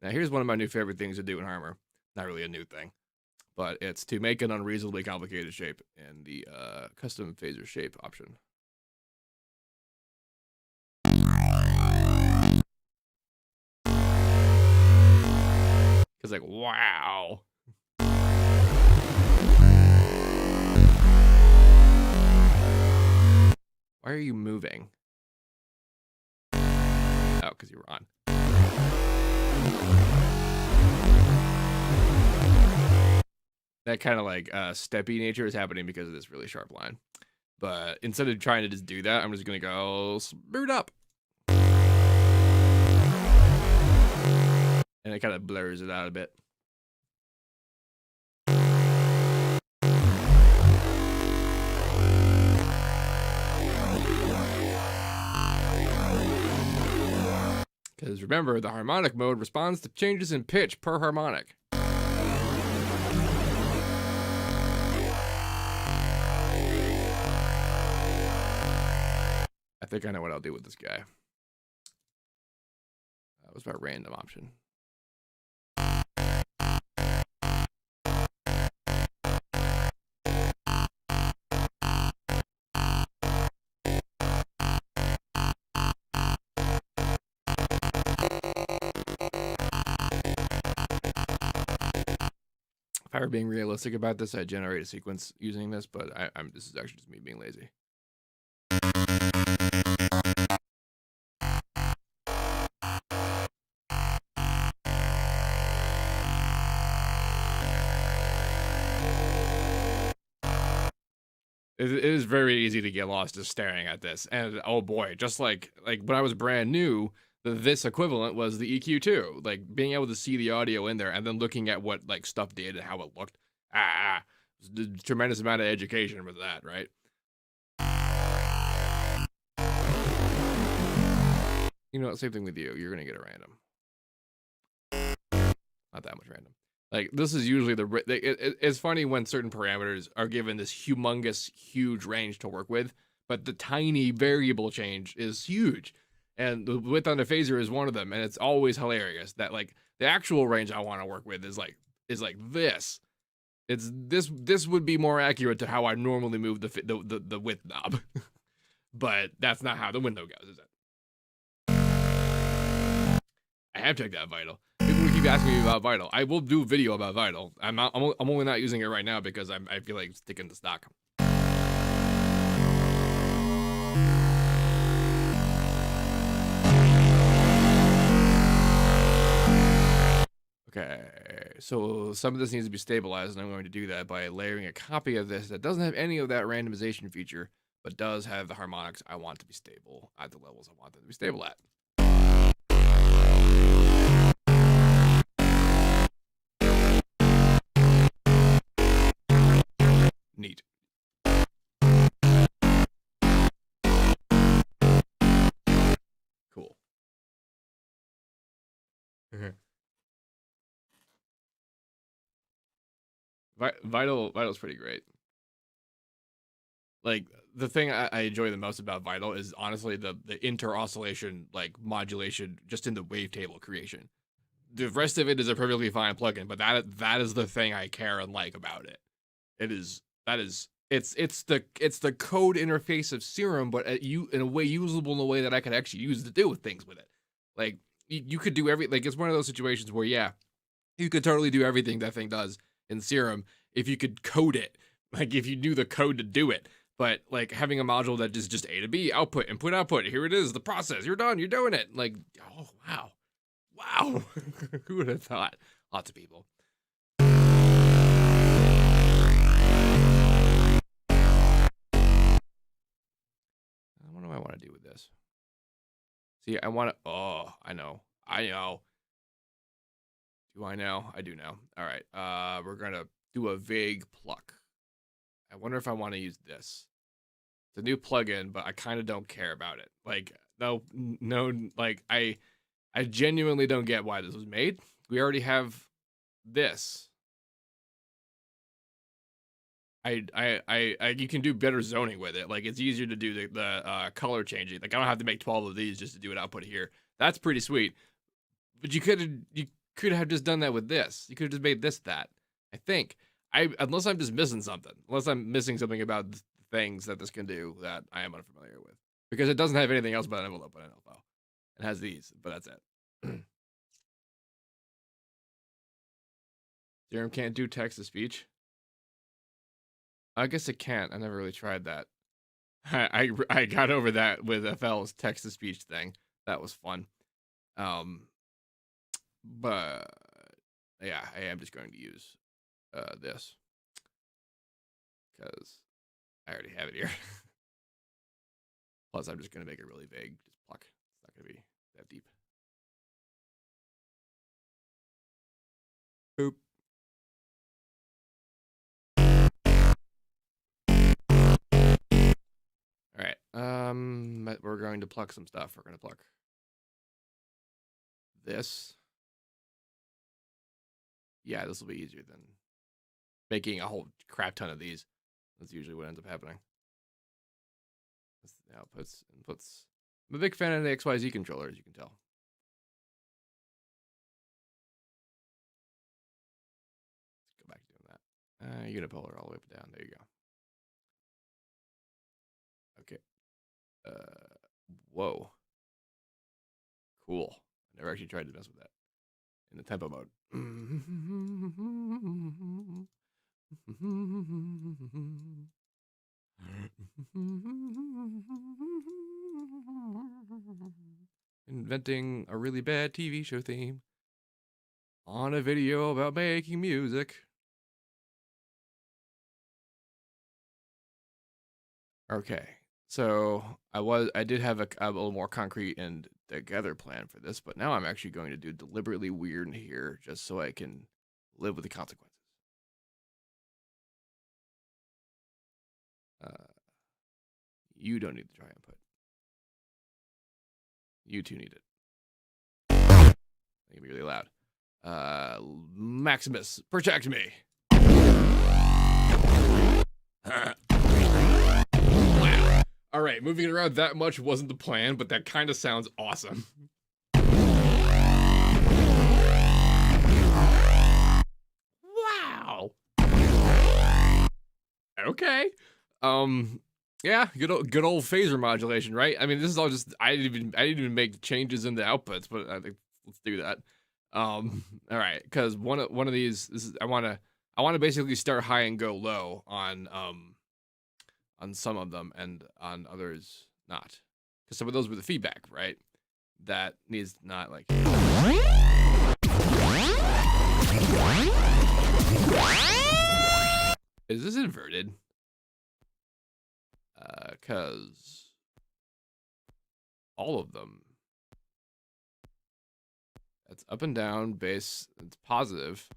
Now, here's one of my new favorite things to do in Harmor. Not really a new thing, but it's to make an unreasonably complicated shape in the custom phaser shape option. Because, like, wow. Why are you moving? Oh, because you were on. That kind of like steppy nature is happening because of this really sharp line. But instead of trying to just do that, I'm just going to go smooth up. And it kind of blurs it out a bit. Because remember, the harmonic mode responds to changes in pitch per harmonic. I think I know what I'll do with this guy. That was my random option. If I were being realistic about this, I'd generate a sequence using this, but this is actually just me being lazy. It is very easy to get lost just staring at this. And oh boy, just like when I was brand new, this equivalent was the EQ2. Like being able to see the audio in there and then looking at what like stuff did and how it looked. Tremendous amount of education with that, right? You know, same thing with you. You're gonna get a random. Not that much random. Like this is usually it's funny when certain parameters are given this humongous, huge range to work with, but the tiny variable change is huge. And the width on the phaser is one of them, and it's always hilarious that like the actual range I want to work with is like this. It's this would be more accurate to how I normally move the width knob, but that's not how the window goes, is it? I have checked out Vital. People keep asking me about Vital. I will do a video about Vital. I'm only not using it right now because I feel like sticking to stock. Okay, so some of this needs to be stabilized, and I'm going to do that by layering a copy of this that doesn't have any of that randomization feature, but does have the harmonics I want to be stable at the levels I want them to be stable at. Neat. Cool. Vital's pretty great. Like the thing I enjoy the most about Vital is honestly the inter-oscillation like modulation just in the wavetable creation. The rest of it is a perfectly fine plugin, but that is the thing I care and like about it. It's the code interface of Serum, but in a way usable in a way that I could actually use to do with things with it. Like you could do like it's one of those situations where yeah, You could totally do everything that thing does in Serum if you could code it, like if you knew the code to do it. But like having a module that is just A to B, output, input, output, here it is, the process, you're done, you're doing it. Like, oh, wow. Wow. Who would have thought? Lots of people. What do I want to do with this? See, I want to, oh, I know. Do I know? I do know. All right. We're going to do a vague pluck. I wonder if I want to use this. It's a new plugin, but I kind of don't care about it. Like, no, like I genuinely don't get why this was made. We already have this. You can do better zoning with it. Like, it's easier to do the color changing. Like, I don't have to make 12 of these just to do an output here. That's pretty sweet. But you could have just done that with this. You could have just made this that. I think. Unless I'm just missing something. Unless I'm missing something about the things that this can do that I am unfamiliar with. Because it doesn't have anything else but an envelope and an elbow. It has these, but that's it. Serum can't do text to speech. I guess it can't. I never really tried that. I got over that with FL's text to speech thing. That was fun. But yeah, I am just going to use this because I already have it here. Plus, I'm just going to make it really vague. Just pluck. It's not going to be that deep. Boop. All right. We're going to pluck some stuff. We're going to pluck this. Yeah, this will be easier than making a whole crap ton of these. That's usually what ends up happening. That's the outputs, inputs. I'm a big fan of the XYZ controller, as you can tell. Let's go back to doing that. Unipolar all the way up and down. There you go. Okay. Whoa. Cool. I never actually tried to mess with that in the tempo mode. Inventing a really bad TV show theme on a video about making music. Okay, so I did have a little more concrete and together plan for this, but now I'm actually going to do deliberately weird here just so I can live with the consequences. You don't need the dry input. You two need it. It can be really loud. Maximus, protect me. Wow. All right, moving it around that much wasn't the plan, but that kind of sounds awesome. Wow. Okay. Yeah, good old phaser modulation, right? I mean, this is all just I didn't even make changes in the outputs, but I think let's do that. All right, because one of these I want to basically start high and go low on some of them and on others not, because some of those were the feedback, right? That needs not like. Is this inverted? Because all of them. That's up and down, bass, it's positive.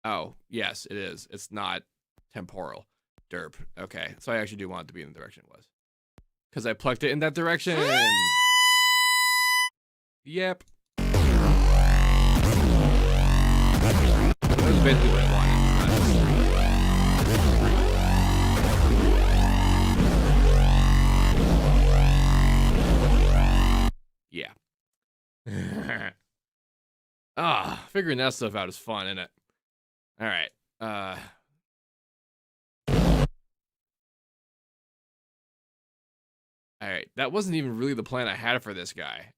Oh, yes, it is. It's not temporal. Derp. Okay, so I actually do want it to be in the direction it was. Because I plucked it in that direction. Yep. That was basically what I wanted. Yeah. Figuring that stuff out is fun, isn't it? All right. All right, that wasn't even really the plan I had for this guy.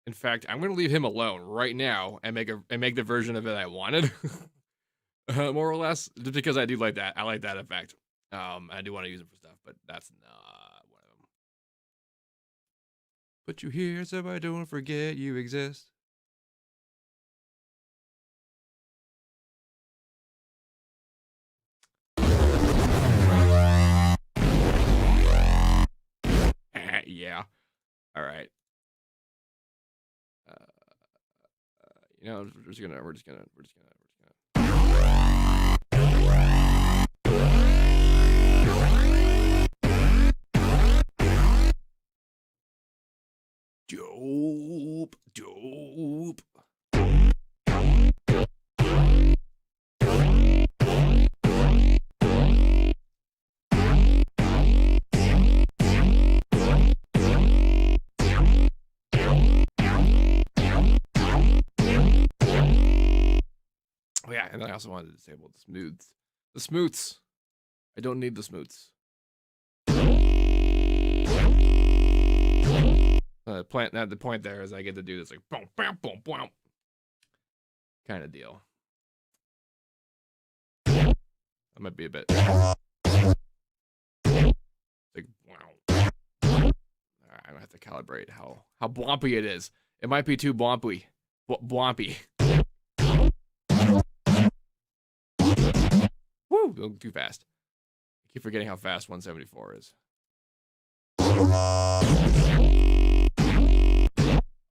In fact, I'm gonna leave him alone right now and make the version of it I wanted, more or less, just because I do like that. I like that effect. I do want to use it for stuff, but that's not one of them. Put you here so I don't forget you exist. Yeah. All right. You know, we're just gonna. Dope. Oh yeah, and then I also wanted to disable the smooths. The smooths. I don't need the smooths. The point there is I get to do this like boom, boom, boom, boom kind of deal. That might be a bit like wow. I have to calibrate how blompy it is. It might be too blompy. Blompy. Woo! Going too fast. I keep forgetting how fast 174 is.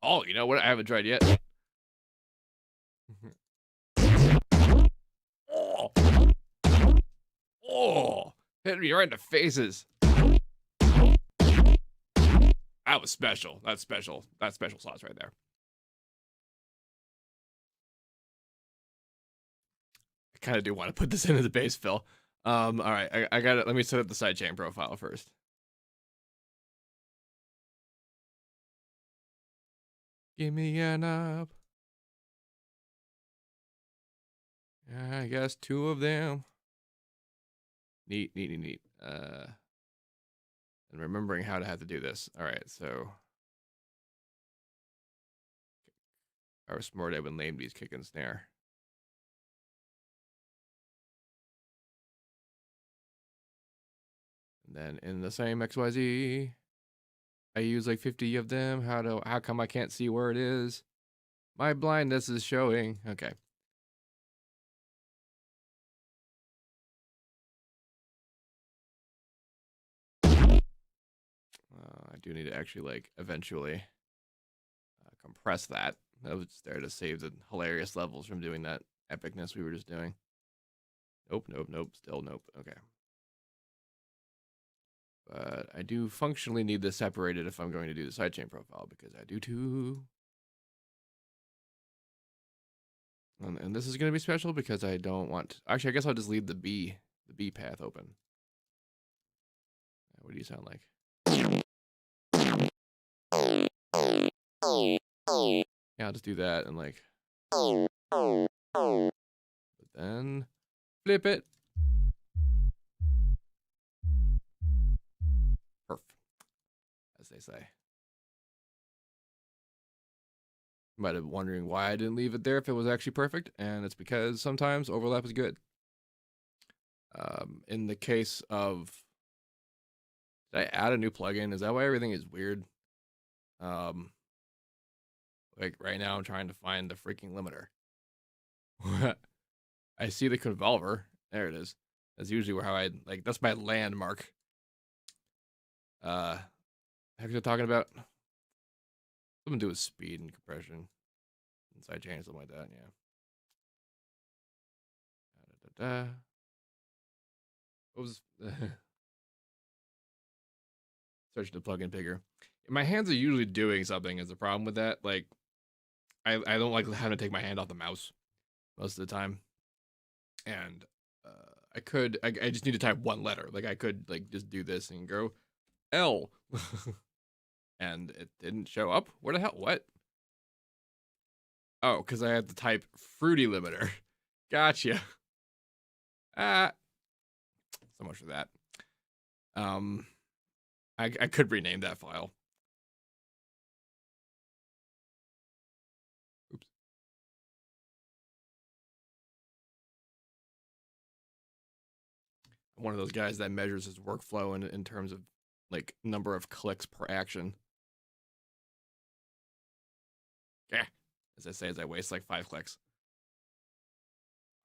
Oh, you know what? I haven't tried yet. Oh, hit me right in the faces. That was special. That's special. That's special sauce right there. I kind of do want to put this into the bass fill. All right, I got it. Let me set up the sidechain profile first. Give me an up. I guess 2 of them. Neat. And remembering how to have to do this. All right, so I was smart. I would name these kick and snare. And then in the same XYZ, I use like 50 of them. How come I can't see where it is? My blindness is showing. Okay. I do need to actually like eventually compress that. That was there to save the hilarious levels from doing that epicness we were just doing. Nope. Still nope. Okay. But I do functionally need this separated if I'm going to do the sidechain profile, because I do too. And this is going to be special because I don't want... Actually, I guess I'll just leave the B path open. What do you sound like? Yeah, I'll just do that and like... But then... Flip it. Perf. As they say. You might have been wondering why I didn't leave it there if it was actually perfect, and it's because sometimes overlap is good. In the case of... Did I add a new plugin? Is that why everything is weird? Like right now I'm trying to find the freaking limiter. I see the convolver. There it is. That's usually how I like, that's my landmark. Heck, you're talking about something to do with speed and compression, inside chain, something like that. Yeah. What was searching the plugin picker? My hands are usually doing something. Is the problem with that? Like, I don't like having to take my hand off the mouse most of the time, and I just need to type one letter. Like I could like just do this and go L, and it didn't show up. Where the hell? What? Oh, because I had to type fruity limiter. Gotcha. So much for that. I could rename that file. Oops. I'm one of those guys that measures his workflow in terms of like number of clicks per action. Yeah. As I say, as I waste like 5 clicks.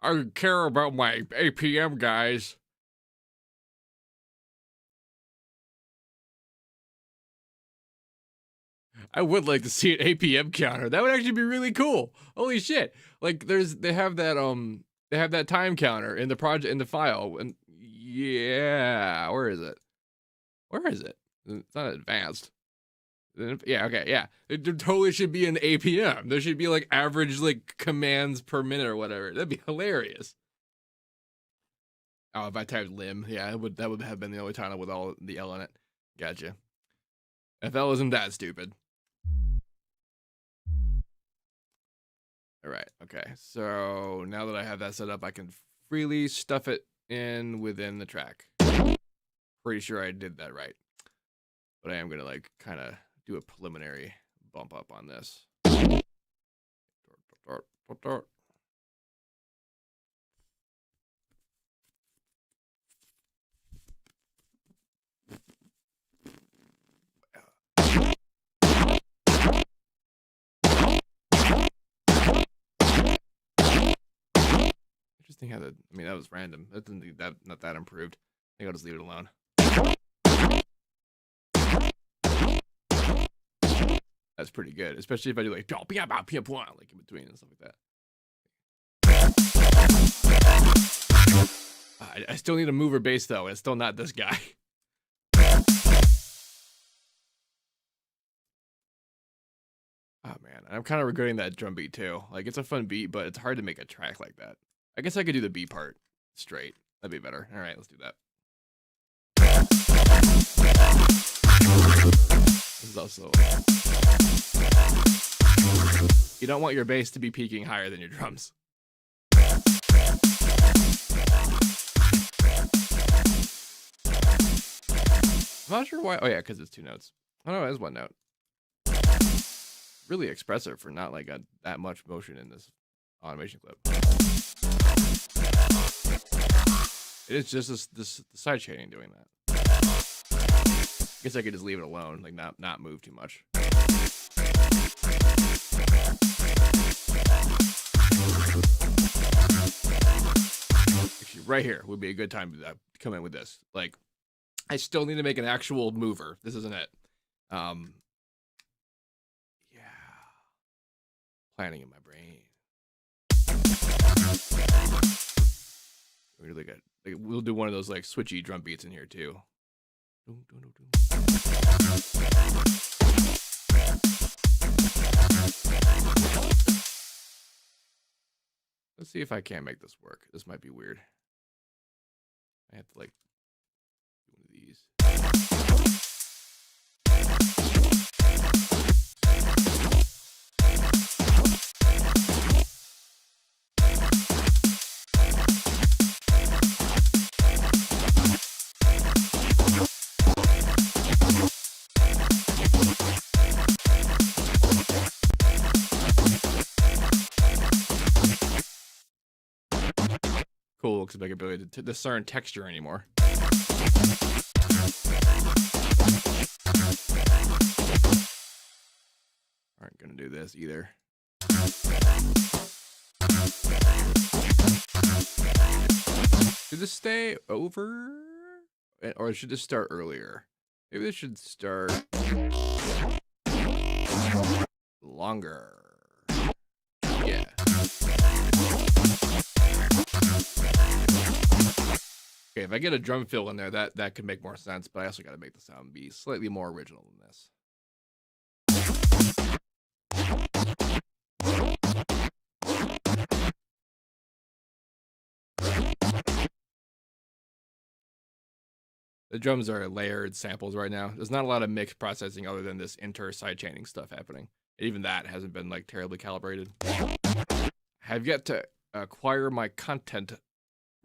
I care about my APM, guys. I would like to see an APM counter. That would actually be really cool. Holy shit. Like they have that time counter in the project in the file. And yeah, where is it? Where is it? It's not advanced. Yeah, okay, yeah. It totally should be an APM. There should be like average like commands per minute or whatever. That'd be hilarious. Oh, if I typed lim, yeah, that would have been the only title with all the L in it. Gotcha. If that wasn't that stupid. All right, okay. So now that I have that set up, I can freely stuff it in within the track. Pretty sure I did that right. But I am gonna like kind of do a preliminary bump up on this. Interesting how that. I mean, that was random. That didn't that not that improved. I think I'll just leave it alone. That's pretty good, especially if I do like like in between and stuff like that. I still need a mover bass though. It's still not this guy. Oh man, I'm kind of regretting that drum beat too. Like it's a fun beat, but it's hard to make a track like that. I guess I could do the B part straight. That'd be better. All right, let's do that. This is also. You don't want your bass to be peaking higher than your drums. I'm not sure why. Oh yeah, because it's 2 notes. Oh no, it is 1 note. Really expressive for not like that much motion in this automation clip. It is just this sidechaining doing that. I guess I could just leave it alone, like not move too much. Actually, right here would be a good time to come in with this. Like, I still need to make an actual mover. This isn't it. Yeah. Planning in my brain. Really good. Like, we'll do one of those like switchy drum beats in here too. Let's see if I can make this work. This might be weird. I have to like do one of these. Cool, because I can ability to discern texture anymore. Aren't gonna do this either. Should this stay over? Or should this start earlier? Maybe this should start longer. Yeah. Okay, if I get a drum fill in there, that could make more sense, but I also got to make the sound be slightly more original than this. The drums are layered samples right now. There's not a lot of mix processing other than this sidechaining stuff happening. Even that hasn't been like terribly calibrated. Have yet to acquire my content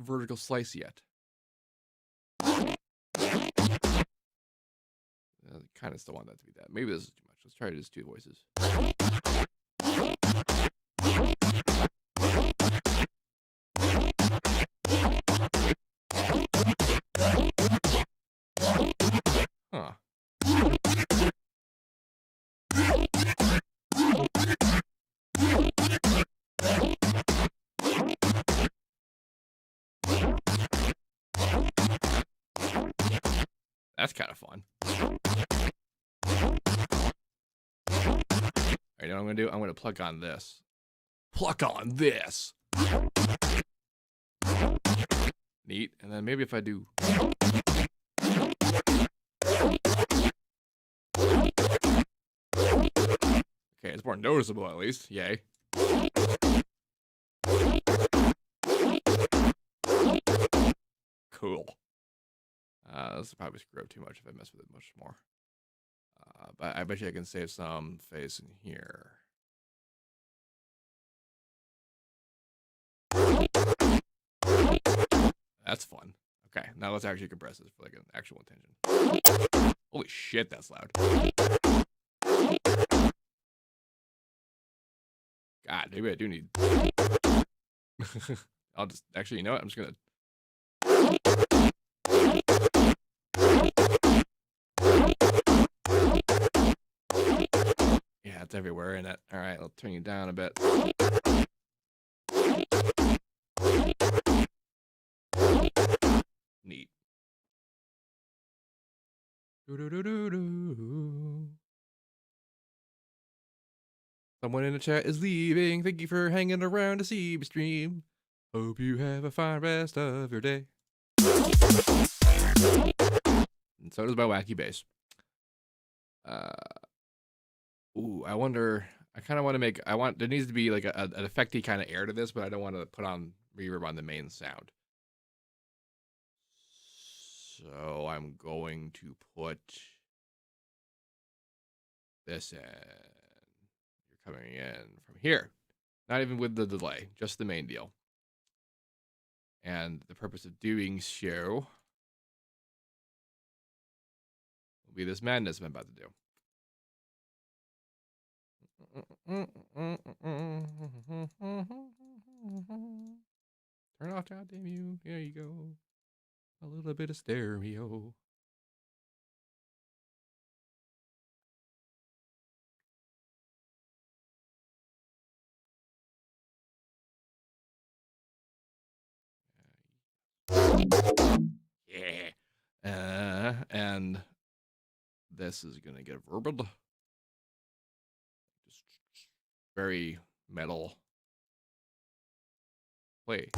vertical slice yet. kind of still want that to be that. Maybe this is too much. Let's try to just 2 voices. Huh. That's kind of fun. All right, you know what I'm going to do? I'm going to pluck on this. Pluck on this. Neat. And then maybe if I do... Okay, it's more noticeable at least. Yay. Cool. This will probably screw up too much if I mess with it much more. But I bet you I can save some face in here. That's fun. Okay, now let's actually compress this for like an actual intention. Holy shit, that's loud. God, maybe I do need... I'll just... Actually, you know what? I'm just gonna... Yeah, it's everywhere in it. Alright, I'll turn you down a bit. Neat. Someone in the chat is leaving. Thank you for hanging around to see me stream. Hope you have a fine rest of your day. And so does my wacky bass. Ooh, I wonder. I kind of want to make. There needs to be like an effecty kind of air to this, but I don't want to put on reverb on the main sound. So I'm going to put this in. You're coming in from here. Not even with the delay, just the main deal. And the purpose of doing so will be this madness I'm about to do. Turn off, goddamn you. There you go. A little bit of stereo. Yeah. And this is gonna get verbed. Just very metal. Play.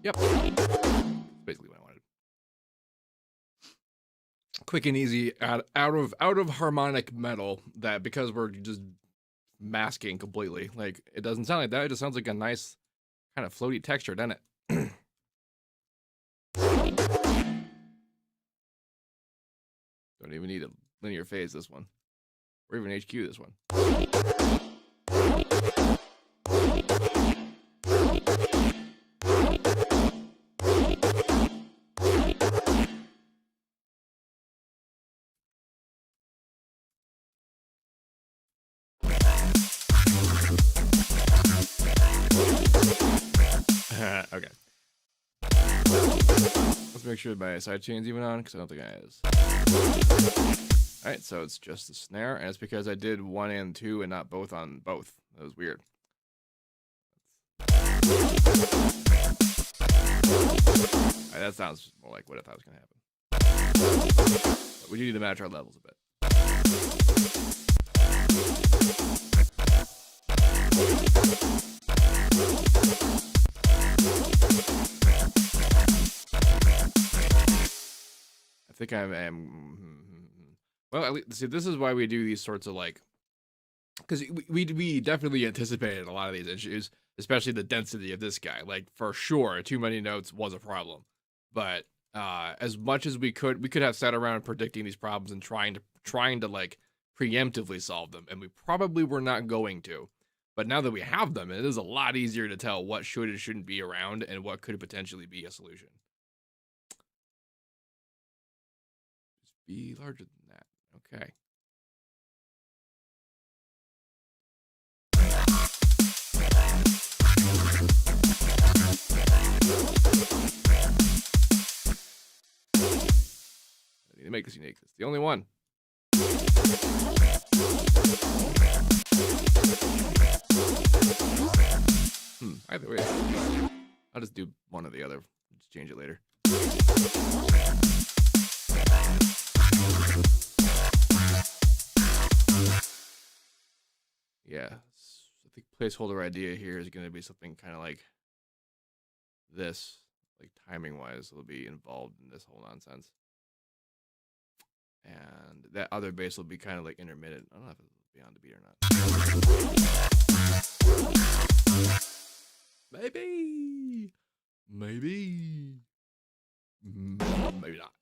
Yep. That's basically what I wanted. Quick and easy out of harmonic metal that because we're just masking completely. Like it doesn't sound like that, it just sounds like a nice kind of floaty texture, doesn't it? Don't even need a linear phase this one. Or even HQ this one. Okay. Let's make sure my sidechain's even on, because I don't think I is. Alright, so it's just the snare, and it's because I did 1 and 2 and not both on both. That was weird. Alright, that sounds more like what I thought was going to happen. But we do need to match our levels a bit. I think I am. Well, at least, see, this is why we do these sorts of like, because we definitely anticipated a lot of these issues, especially the density of this guy. Like for sure, too many notes was a problem, but as much as we could have sat around predicting these problems and trying to like preemptively solve them, and we probably were not going to. But now that we have them, it is a lot easier to tell what should and shouldn't be around and what could potentially be a solution. Just be larger than that. Okay. I need to make this unique. It's the only one. Either way, I'll just do one or the other. Just change it later. Yeah, I think placeholder idea here is going to be something kind of like this, like timing wise. It'll be involved in this whole nonsense. And that other bass will be kind of like intermittent. I don't know if it'll be on the beat or not. Maybe. Maybe. Maybe not.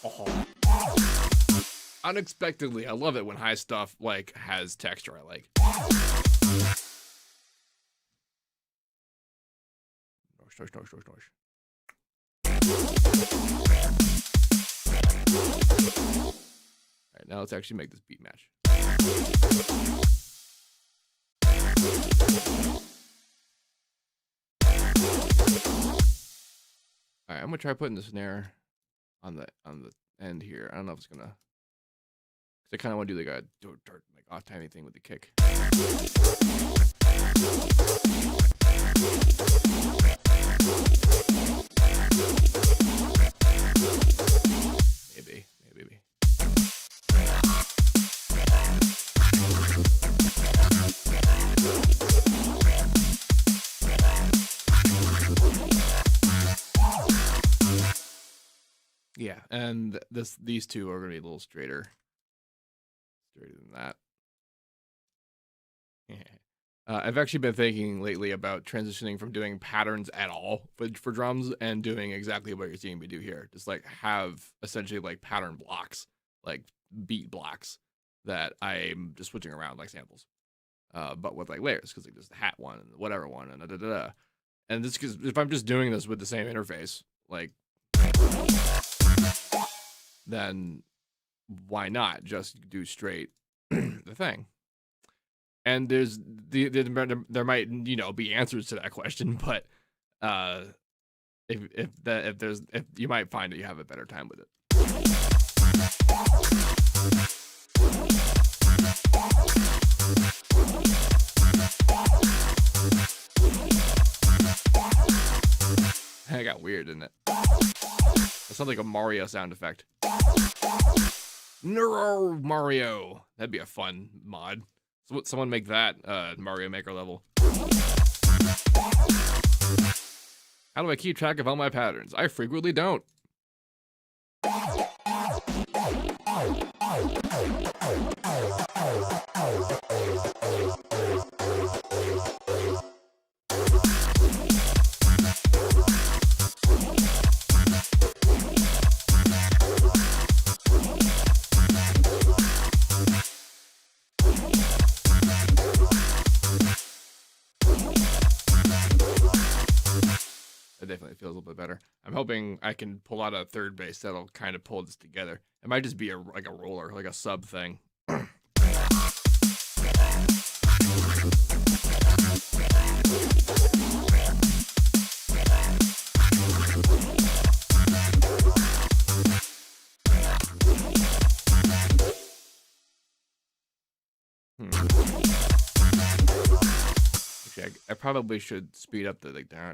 Oh. Unexpectedly, I love it when high stuff like has texture I like. Noise. Alright, now let's actually make this beat match. Alright, I'm gonna try putting the snare on the end here. I don't know if it's gonna, I kind of want to do like a like off-timey thing with the kick. Maybe. Yeah, and these two are gonna be a little straighter than that. I've actually been thinking lately about transitioning from doing patterns at all for drums and doing exactly what you're seeing me do here. Just like have essentially like pattern blocks, like beat blocks that I'm just switching around like samples, but with like layers, because like there's the hat one and whatever one and da. And this, because if I'm just doing this with the same interface, like, then why not just do straight the thing? And there's there might, you know, be answers to that question, but if you might find that you have a better time with it. That got weird, didn't it? That sounds like a Mario sound effect. Neuro Mario. That'd be a fun mod. So someone make that Mario Maker level. How do I keep track of all my patterns? I frequently don't. Definitely feels a little bit better. I'm hoping I can pull out a third bass that'll kind of pull this together. It might just be like a roller, like a sub thing. I probably should speed up the like. Yeah,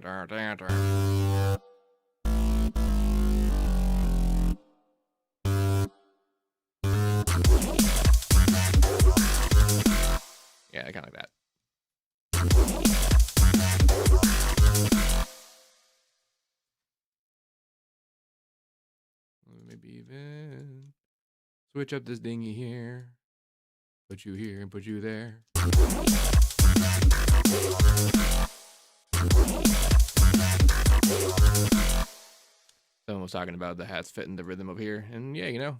kind of like that. Maybe even switch up this dingy here. Put you here and put you there. Someone was talking about the hats fitting the rhythm up here, and yeah, you know,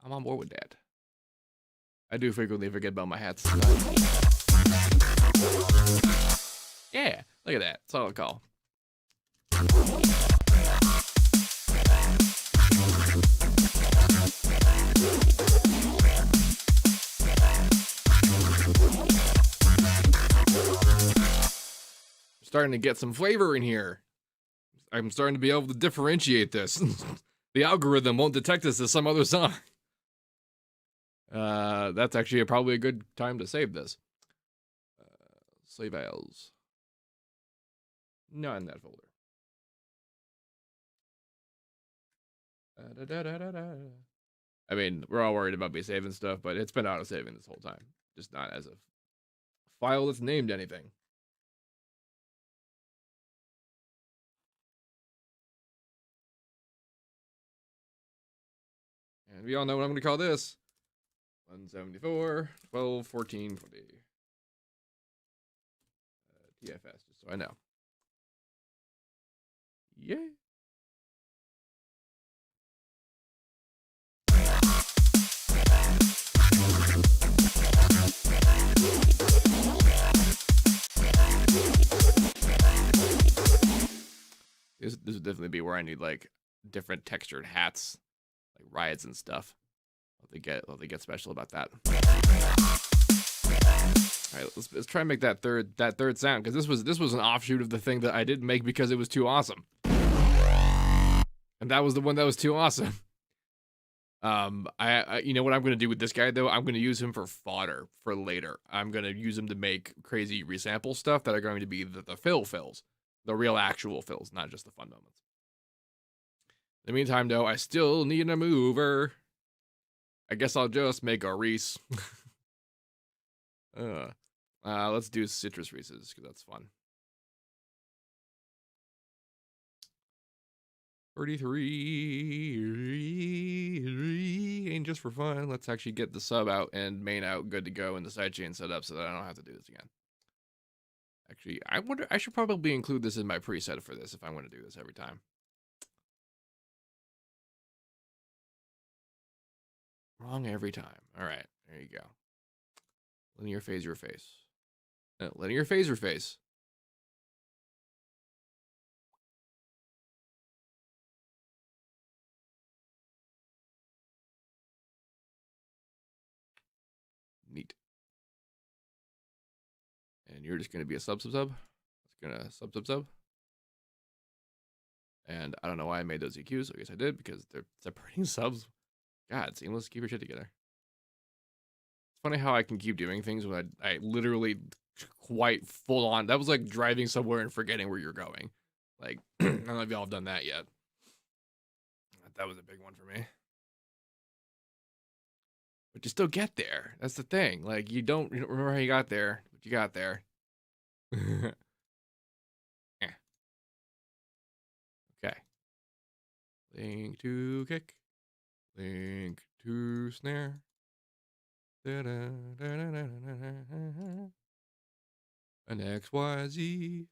I'm on board with that. I do frequently forget about my hats. Yeah, look at that. Solid call. Starting to get some flavor in here. I'm starting to be able to differentiate this. The algorithm won't detect this as some other song. That's actually probably a good time to save this. Save as. Not in that folder. I mean, we're all worried about me saving stuff, but it's been auto-saving this whole time. Just not as a file that's named anything. And we all know what I'm going to call this. 174, 12, 14, 20. TFS, just so I know. Yay. This would definitely be where I need like different textured hats, like riots and stuff. They get special about that. All right, let's try and make that third sound, because this was an offshoot of the thing that I didn't make because it was too awesome, and that was the one that was too awesome. I you know what I'm gonna do with this guy though? I'm gonna use him for fodder for later. I'm gonna use him to make crazy resample stuff that are going to be the fills, the real actual fills, not just the fun moments. In the meantime, though, I still need a mover. I guess I'll just make a Reese. Let's do citrus Reeses, because that's fun. 33, and just for fun, let's actually get the sub out and main out good to go in the sidechain setup so that I don't have to do this again. Actually, I wonder, I should probably include this in my preset for this if I want to do this every time. Wrong every time. All right, there you go. Linear phaser face. Linear phaser face. Neat. And you're just going to be a sub. It's going to sub. And I don't know why I made those EQs. I guess I did because they're separating subs. God, seamless. Keep your shit together. It's funny how I can keep doing things when I literally quite full on. That was like driving somewhere and forgetting where you're going. Like, I don't know if y'all have done that yet. That was a big one for me. But you still get there. That's the thing. Like, you don't remember how you got there, but you got there. Yeah. Okay. Link to kick. Link to snare. An XYZ.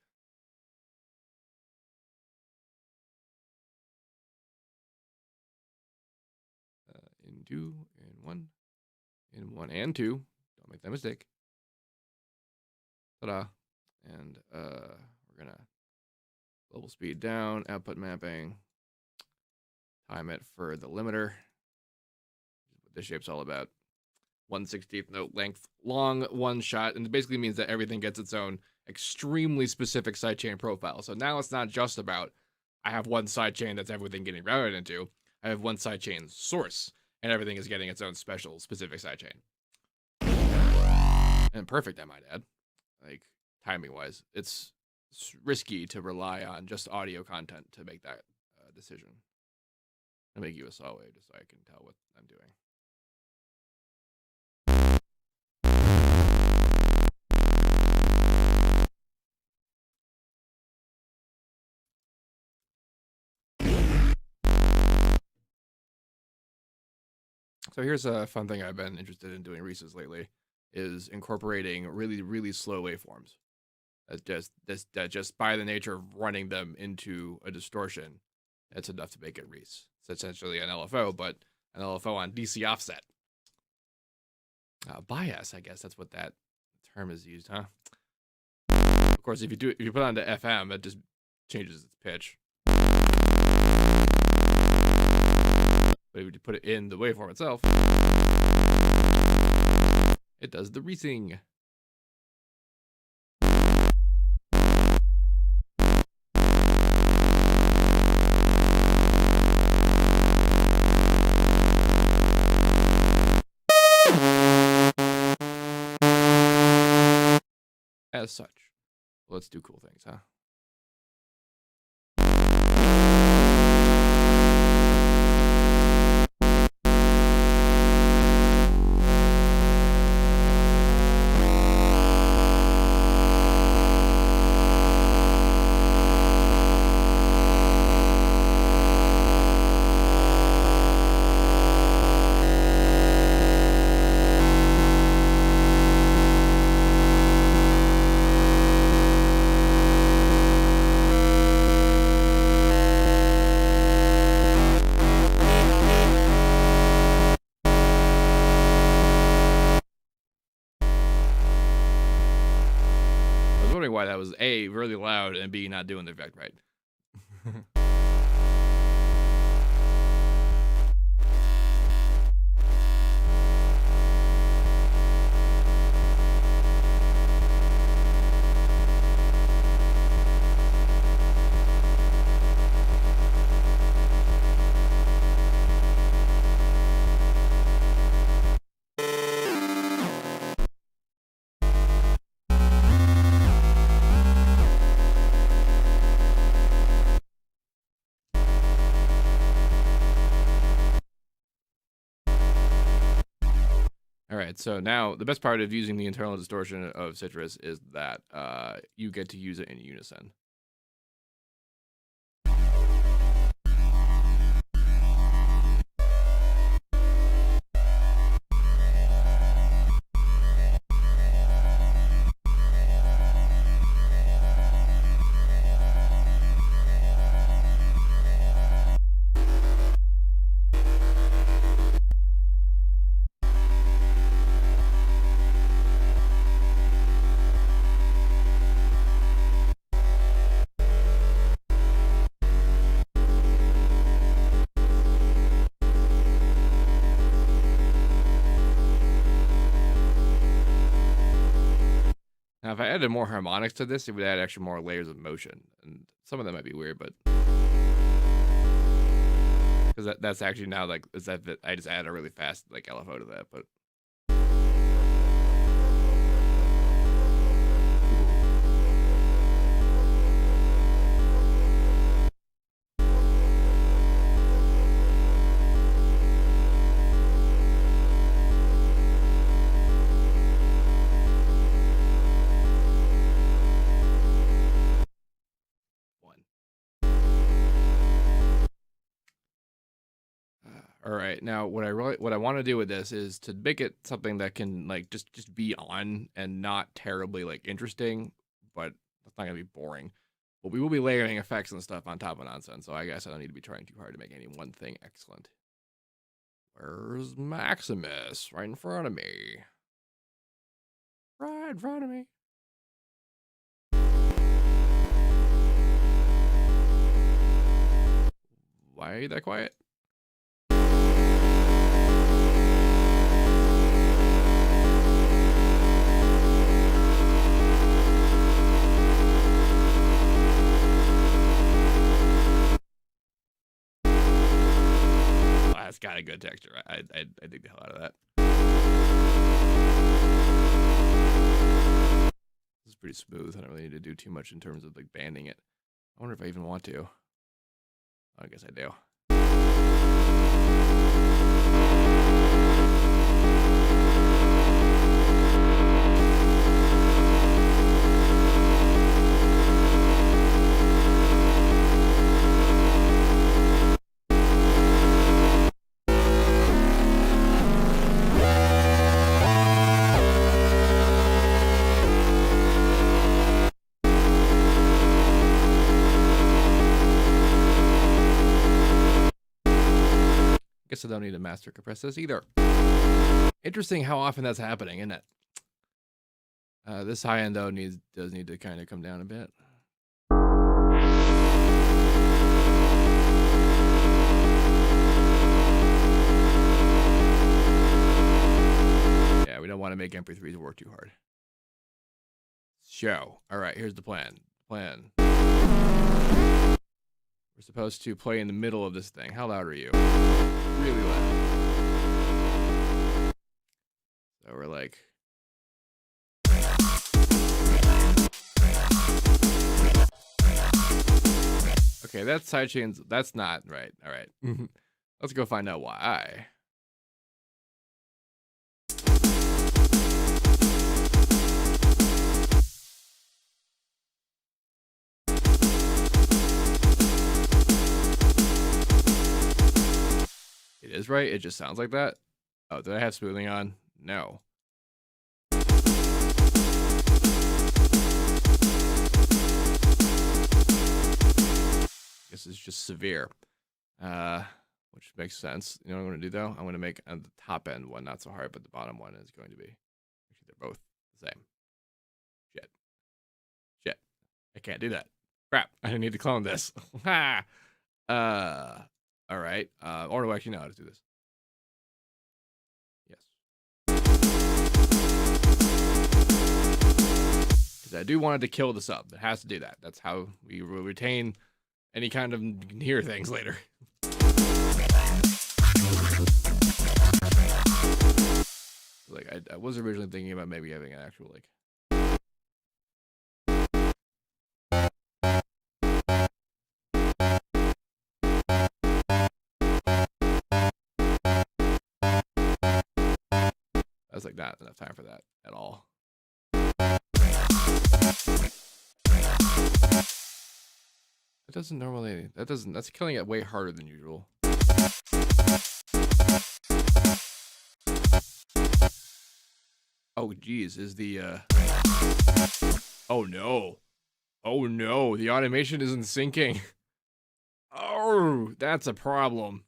In 2, in 1, in 1 and 2. Don't make that mistake. Ta-da. And we're gonna global speed down, output mapping, time it for the limiter. What this shape's all about. 1/16th note length, long one shot, and it basically means that everything gets its own extremely specific sidechain profile. So now it's not just about I have one sidechain that's everything getting routed into. I have one sidechain source, and everything is getting its own special specific sidechain. And perfect, I might add. Like, timing wise, it's risky to rely on just audio content to make that decision. I'll make you a saw wave just so I can tell what I'm doing. So here's a fun thing I've been interested in doing recently lately, is incorporating really, really slow waveforms. That just by the nature of running them into a distortion, that's enough to make it Reese. It's essentially an LFO, but an LFO on DC offset. Bias, I guess that's what that term is used, huh? Of course, if you put it on to FM, it just changes its pitch. But if you put it in the waveform itself, it does the Reesing. As such, let's do cool things, huh? Why that was A, really loud, and B, not doing the effect right. All right, so now the best part of using the internal distortion of Citrus is that you get to use it in unison. Now, if I added more harmonics to this, it would add actually more layers of motion, and some of that might be weird, but because that's actually now like is that I just added a really fast like LFO to that, but. All right, now what I want to do with this is to make it something that can like just be on and not terribly like interesting, but it's not gonna be boring. But we will be layering effects and stuff on top of nonsense, so I guess I don't need to be trying too hard to make any one thing excellent. Where's Maximus? Right in front of me. Right in front of me. Why are you that quiet? That's got a good texture. I dig the hell out of that. This is pretty smooth. I don't really need to do too much in terms of like banding it. I wonder if I even want to. I guess I do. Guess I don't need to master compress this either. Interesting how often that's happening, isn't it? This high end though does need to kind of come down a bit. Yeah, we don't want to make MP3s work too hard. Show. All right, here's the plan. We're supposed to play in the middle of this thing. How loud are you? Really loud. So we're like. Okay, that's sidechains. That's not right. All right. Let's go find out why. It is right. It just sounds like that. Oh, did I have smoothing on? No. This is just severe, which makes sense. You know what I'm going to do though? I'm going to make the top end one not so hard, but the bottom one is going to be. Actually, they're both the same. Shit. I can't do that. Crap. I need to clone this. Ha. All right. Or do I actually know how to do this? Yes. Because I do want it to kill the sub. It has to do that. That's how we will retain any kind of near things later. Like I was originally thinking about maybe having an actual like. I was like, not enough time for that at all. It doesn't normally. That's killing it way harder than usual. Oh geez, is the oh no. Oh no, the automation isn't syncing. Oh, that's a problem.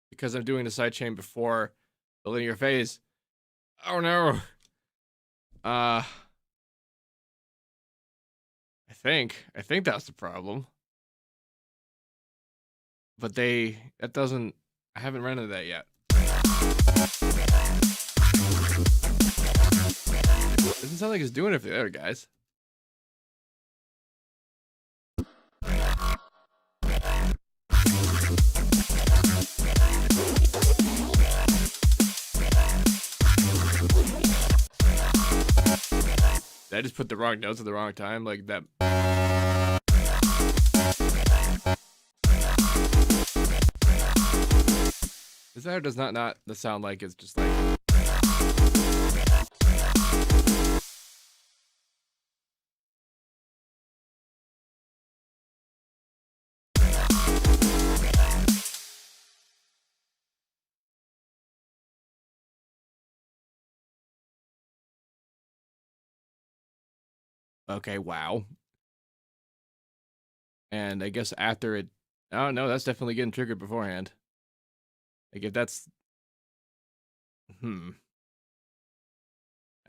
Because I'm doing the sidechain before the linear phase. Oh no. I think that's the problem. But I haven't run into that yet. Doesn't sound like it's doing it for the other guys. Did I just put the wrong notes at the wrong time? Like that. Is that or does not the sound like it's just like. Okay, wow. And I guess after it, oh no, that's definitely getting triggered beforehand. Like if that's, all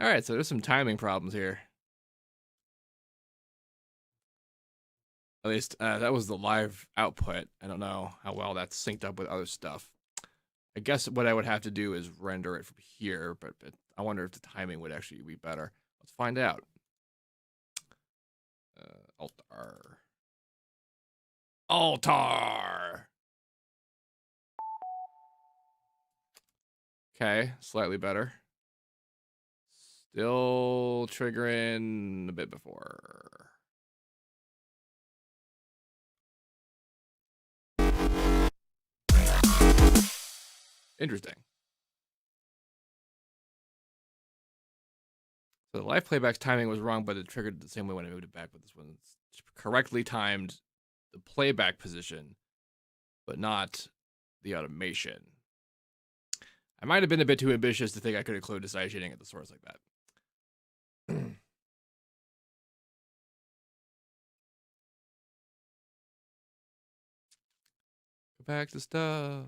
right, so there's some timing problems here. At least that was the live output. I don't know how well that's synced up with other stuff. I guess what I would have to do is render it from here, but I wonder if the timing would actually be better. Let's find out. Altar. Okay, slightly better. Still triggering a bit before. Interesting. So the live playback's timing was wrong, but it triggered the same way when I moved it back. But this one's correctly timed the playback position, but not the automation. I might have been a bit too ambitious to think I could include the sidechaining at the source like that. Back to stuff.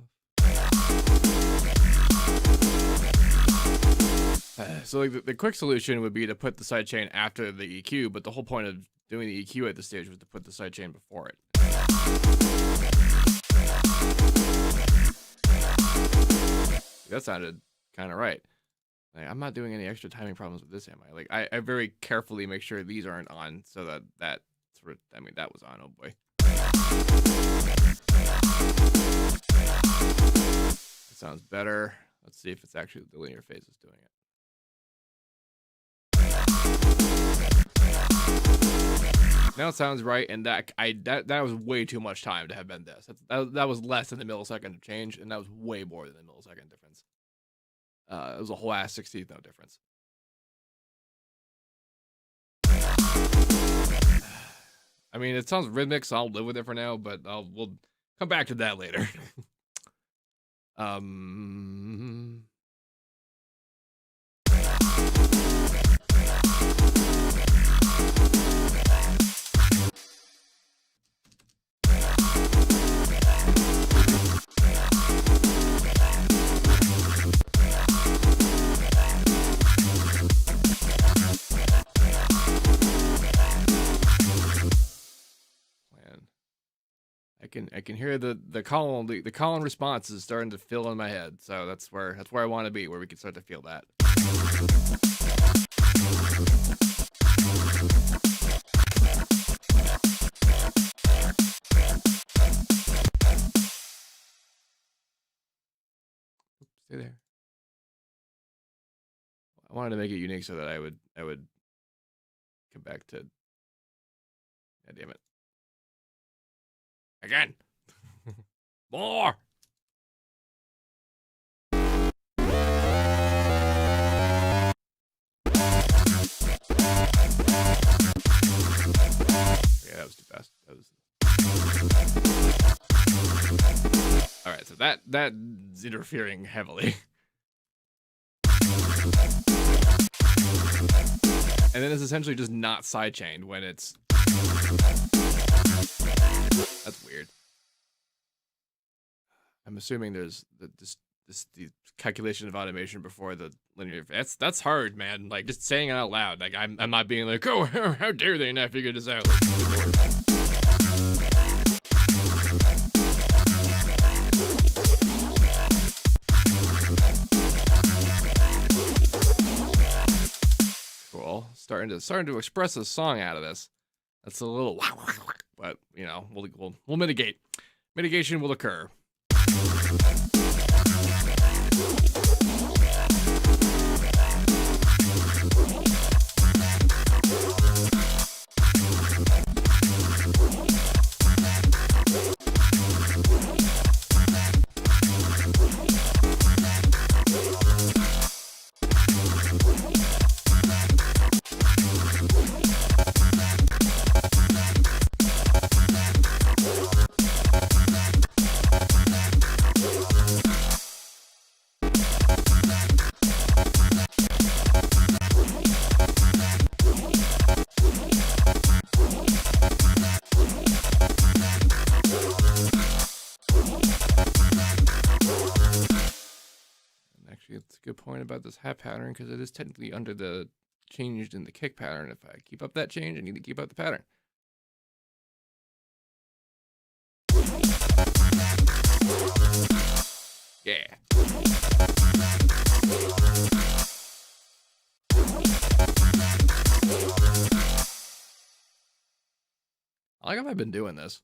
So like the quick solution would be to put the sidechain after the EQ, but the whole point of doing the EQ at this stage was to put the sidechain before it. That sounded kind of right. Like, I'm not doing any extra timing problems with this, am I? Like I very carefully make sure these aren't on, so that sort of, I mean, that was on. Oh boy. That sounds better. Let's see if it's actually the linear phases doing it. Now it sounds right, and that was way too much time to have been this. That was less than a millisecond of change, and that was way more than a millisecond difference. It was a whole ass 16th note difference. I mean, it sounds rhythmic, so I'll live with it for now, but we'll come back to that later. I can hear the column response is starting to fill in my head, so that's where I want to be, where we can start to feel that. Stay there. I wanted to make it unique so that I would come back to. God damn it. Again. More. Yeah, that was too fast. That was. All right, so that's interfering heavily. And then it's essentially just not sidechained when it's. That's weird. I'm assuming there's the calculation of automation before the linear. That's hard, man. Like just saying it out loud. Like I'm not being like, oh, how dare they not figure this out. Cool. Starting to express a song out of this. That's a little, but you know, we'll mitigate. Mitigation will occur. It's a good point about this hat pattern because it is technically under the changed in the kick pattern. If I keep up that change, I need to keep up the pattern. Yeah. How long have I been doing this?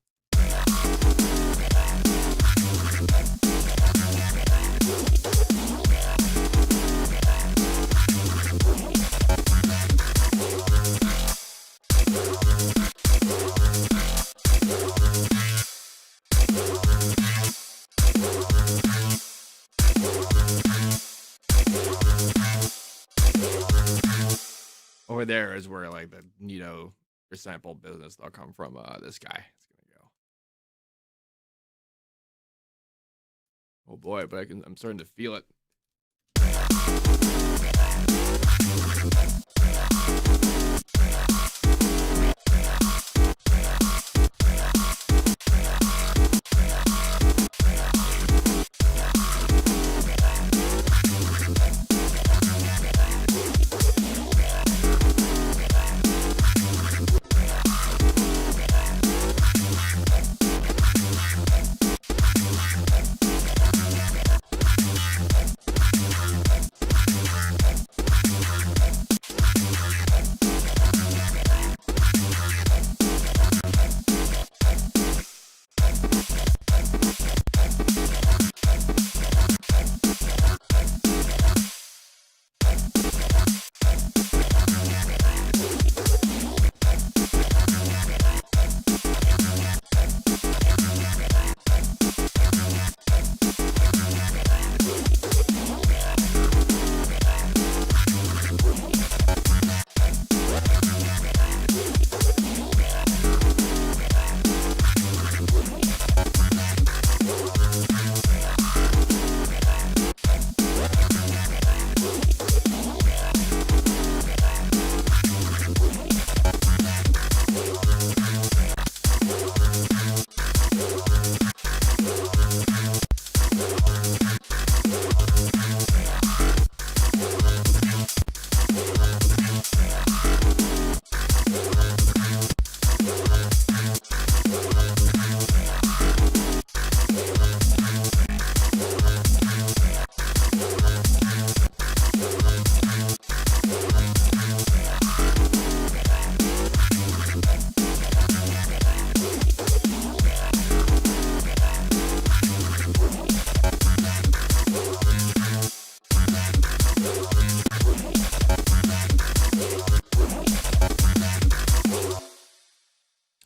Over there is where like the resample business will come from. This guy is gonna go. Oh boy, but I'm starting to feel it.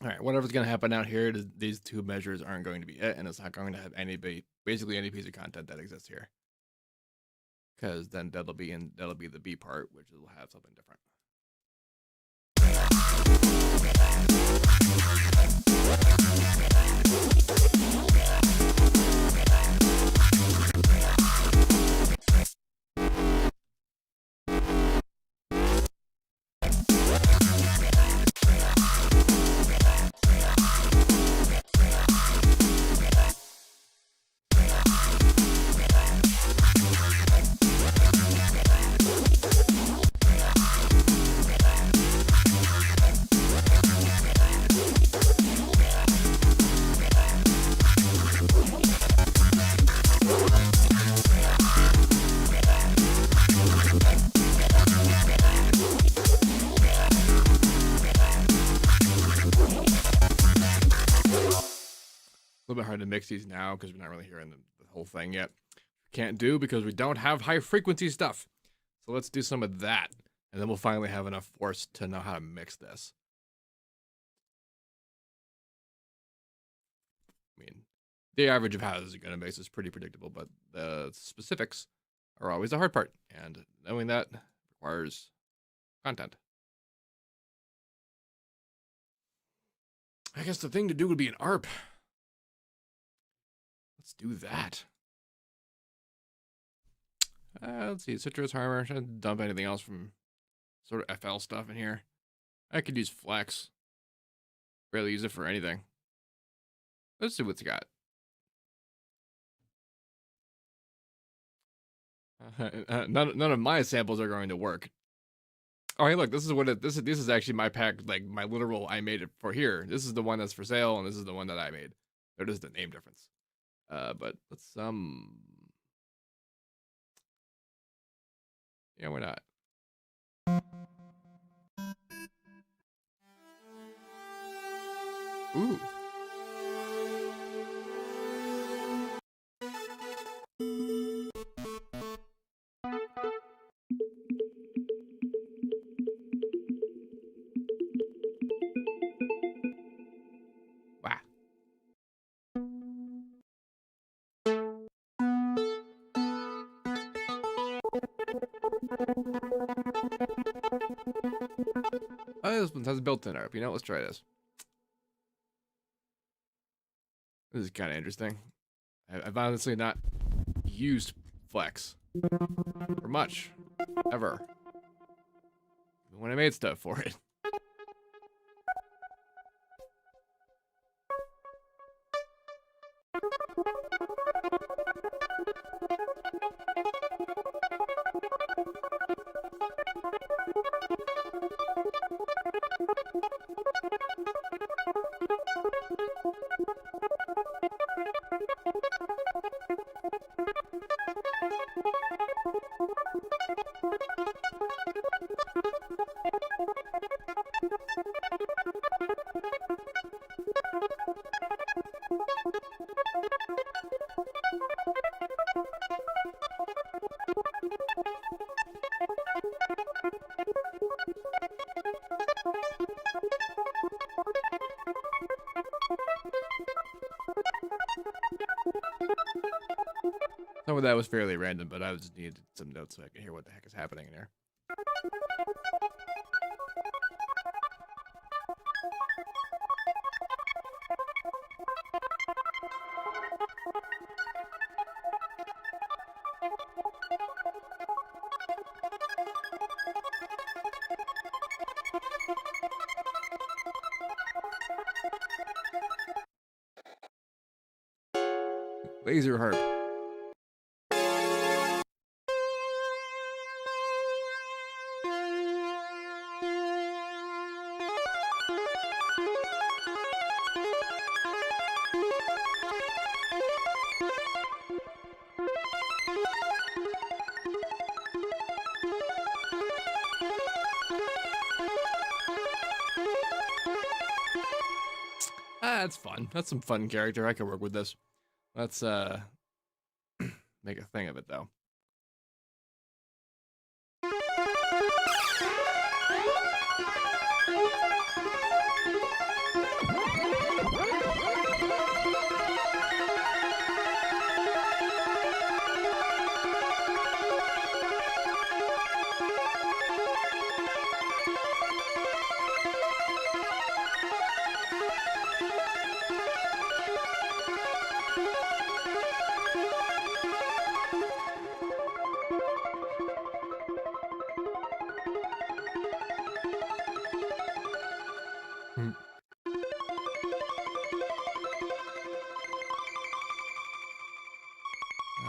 All right, whatever's going to happen out here, these two measures aren't going to be it, and it's not going to have basically any piece of content that exists here, because then that'll be the B part, which will have something different. A little bit hard to mix these now because we're not really hearing the whole thing yet. Can't do because we don't have high frequency stuff. So let's do some of that, and then we'll finally have enough force to know how to mix this. I mean, the average of how this is going to mix is pretty predictable, but the specifics are always the hard part, and knowing that requires content. I guess the thing to do would be an ARP. Let's do that. Let's see, citrus, harmor. Should I dump anything else from sort of FL stuff in here? I could use flex. Barely use it for anything. Let's see what's got. None of my samples are going to work. Oh, hey, look, this is what this is actually my pack, like my literal I made it for here. This is the one that's for sale, and this is the one that I made. There is the name difference. But let's yeah, why not? Ooh. Wow. Oh, this one has a built-in ARP. You know, let's try this. This is kind of interesting. I've honestly not used flex for much, ever. Even when I made stuff for it. Some of that was fairly random, but I just needed some notes so I could hear what the heck is happening in here. Laser harp. That's fun. That's some fun character. I could work with this. Let's make a thing of it though.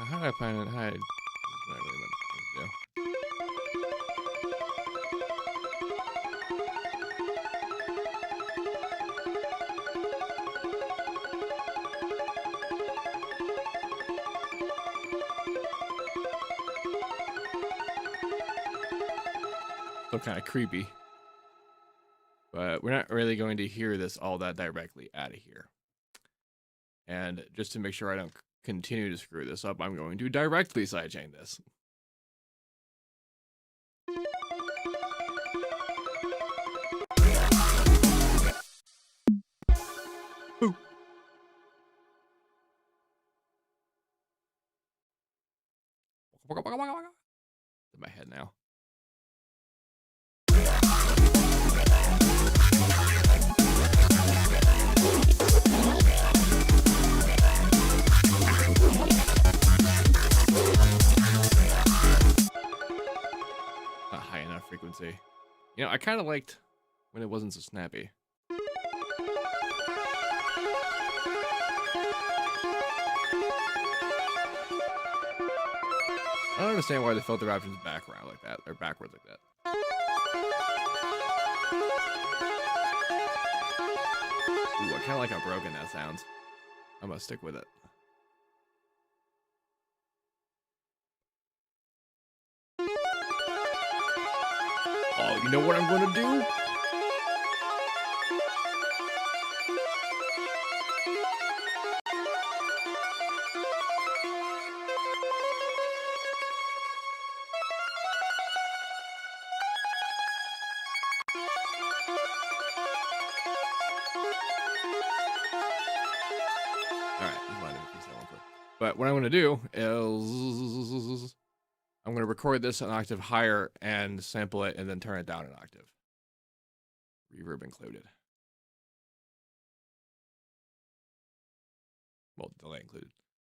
How did I find it? This is what I really meant to do. Still kind of creepy. But we're not really going to hear this all that directly out of here. And just to make sure I don't continue to screw this up, I'm going to directly sidechain this. Ooh. In my head now. Not high enough frequency. You know, I kind of liked when it wasn't so snappy. I don't understand why the filter options background like that, or backwards like that. Ooh, I kind of like how broken that sounds. I'm gonna stick with it. Oh, you know what I'm gonna do? But what I'm going to do is I'm going to record this an octave higher and sample it and then turn it down an octave. Reverb included. Well, delay included.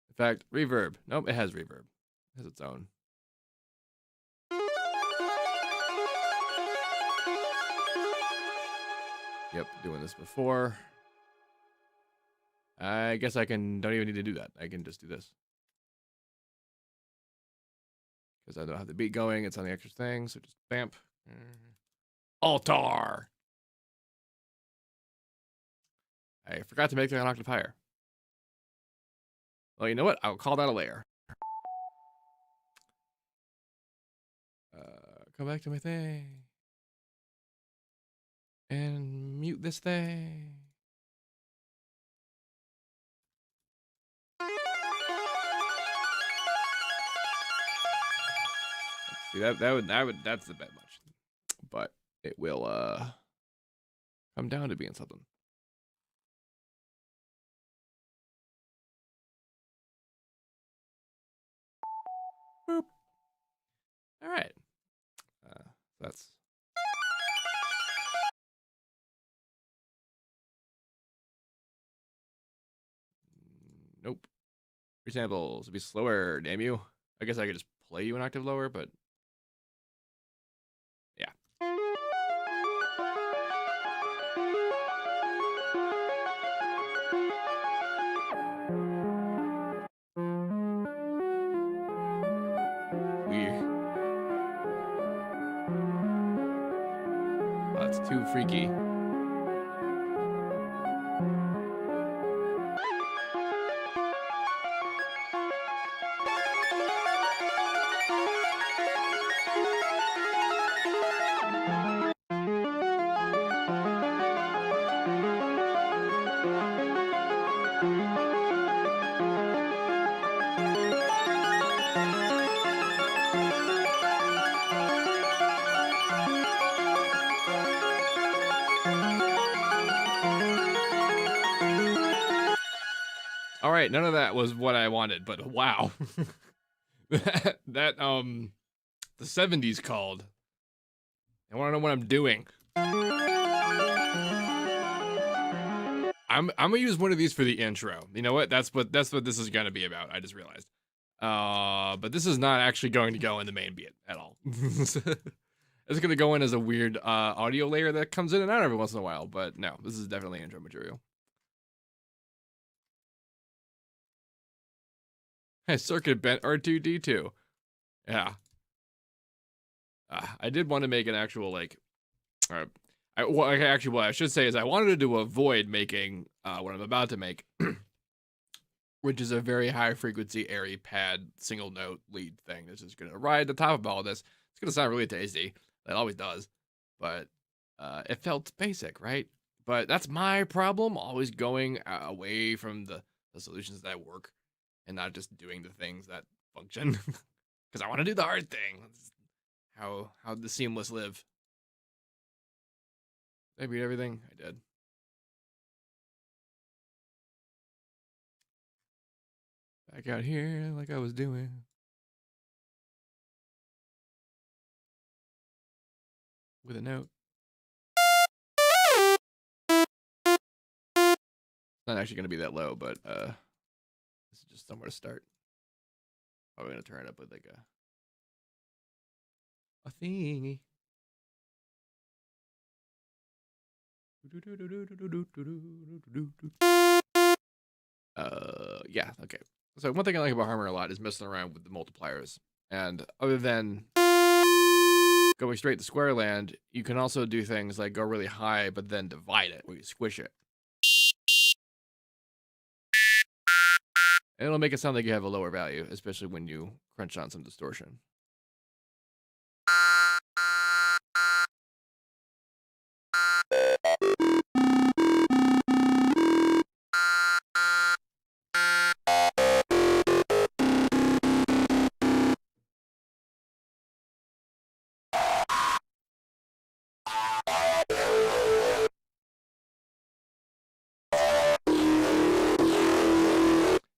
In fact, reverb. Nope, it has reverb. It has its own. Yep, doing this before. I guess I don't even need to do that. I can just do this. Because I don't have the beat going. It's on the extra thing. So just bamp. Altar. I forgot to make it an octave higher. Well, you know what? I'll call that a layer. Come back to my thing. And mute this thing. See, that's a bit much, but it will come down to being something. Boop. All right, that's nope. Resamples will be slower. Damn you! I guess I could just play you an octave lower, but. Yeah. Weird. Oh, that's too freaky. All right, none of that was what I wanted, but wow. that the 70s called. I want to know what I'm doing. I'm gonna use one of these for the intro. You know what? That's what this is gonna be about. I just realized. But this is not actually going to go in the main beat at all. It's gonna go in as a weird audio layer that comes in and out every once in a while, but no, this is definitely intro material. Hey, circuit bent R2D2. Yeah. I did want to make an actual like, actually, what I should say is I wanted to avoid making what I'm about to make, which is a very high frequency airy pad single note lead thing. This is gonna ride the top of all of this. It's gonna sound really tasty. It always does, but it felt basic, right? But that's my problem. Always going away from the solutions that work, and not just doing the things that function. Because I want to do the hard thing. That's how the seamless live. Did I beat everything? I did. Back out here like I was doing. With a note. It's not actually going to be that low, but this is just somewhere to start. Probably going to turn it up with like a thingy. Yeah, okay. So one thing I like about Harmony a lot is messing around with the multipliers. And other than going straight to square land, you can also do things like go really high, but then divide it, where you squish it. And it'll make it sound like you have a lower value, especially when you crunch on some distortion.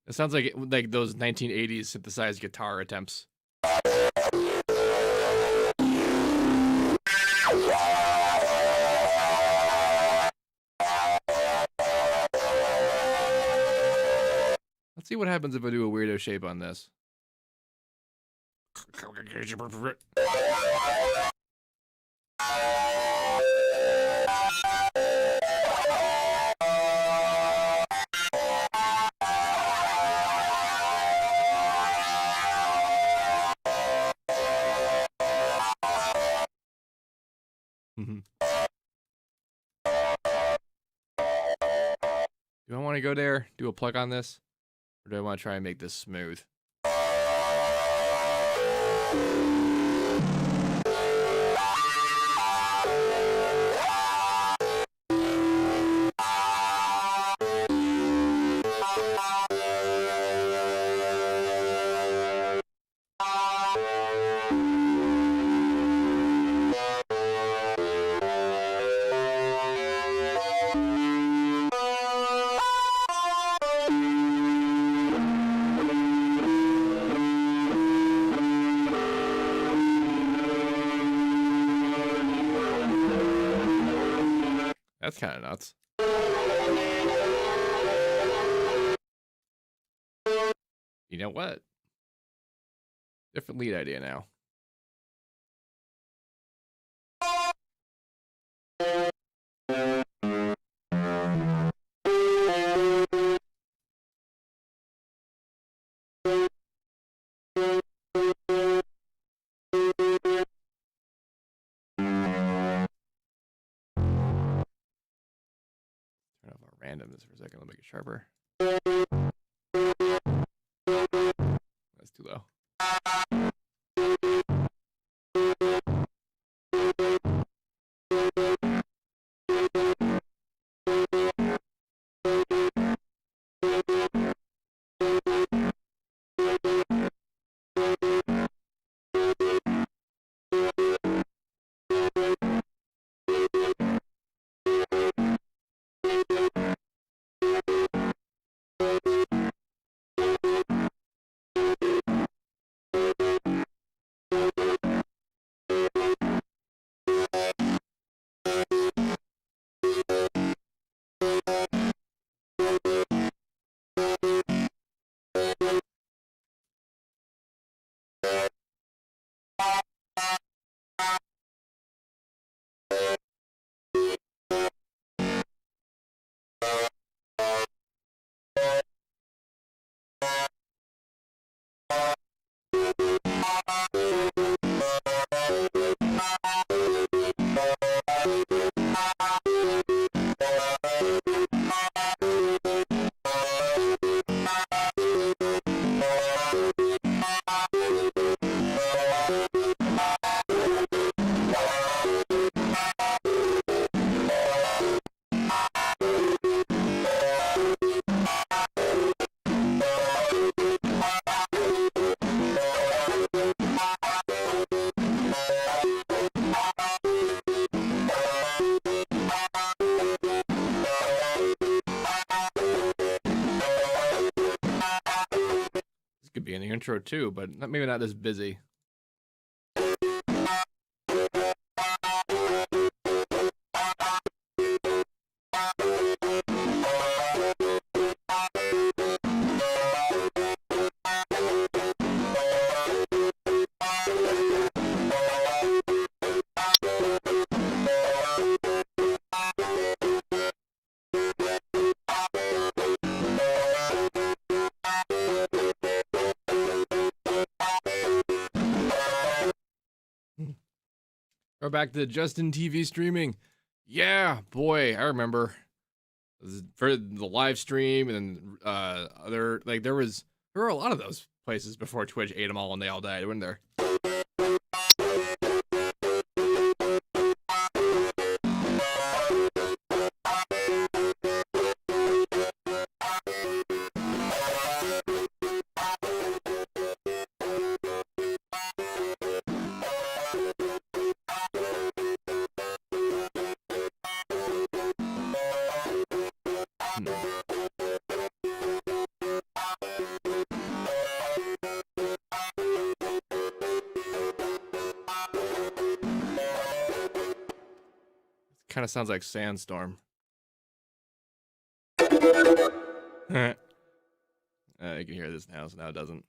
It sounds like those 1980s synthesized guitar attempts. Let's see what happens if I do a weirdo shape on this. Do I want to go there, do a plug on this? Or do I want to try and make this smooth? That's kind of nuts. You know what? Different lead idea now. Turn off our randomness for a second. Let me make it sharper. That's too low. Could be in the intro too, but maybe not this busy. We're back to Justin TV streaming. Yeah, boy, I remember for the live stream and other, like there were a lot of those places before Twitch ate them all and they all died, weren't there? Kind of sounds like Sandstorm. You can hear this now, so now it doesn't.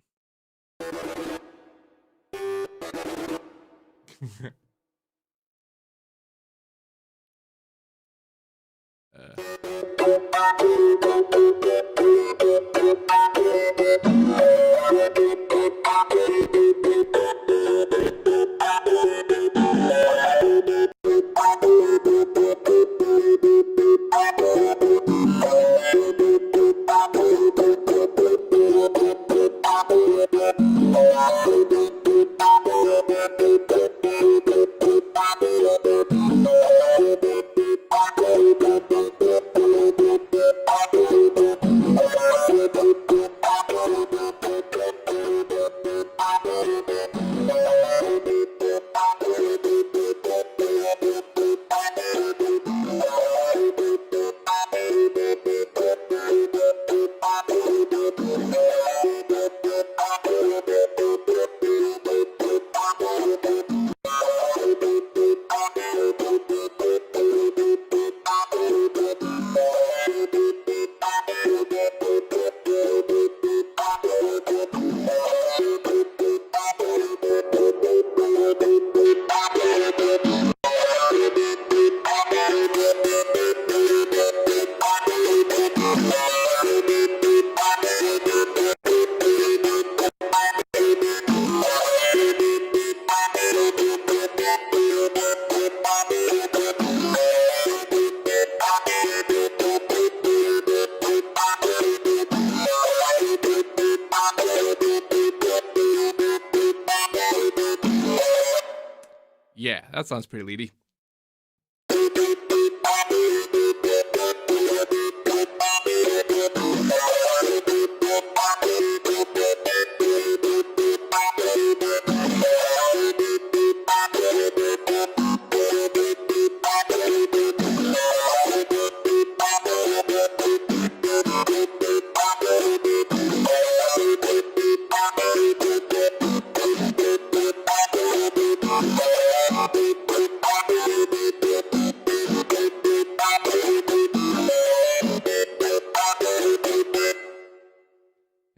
Yeah, that sounds pretty leady.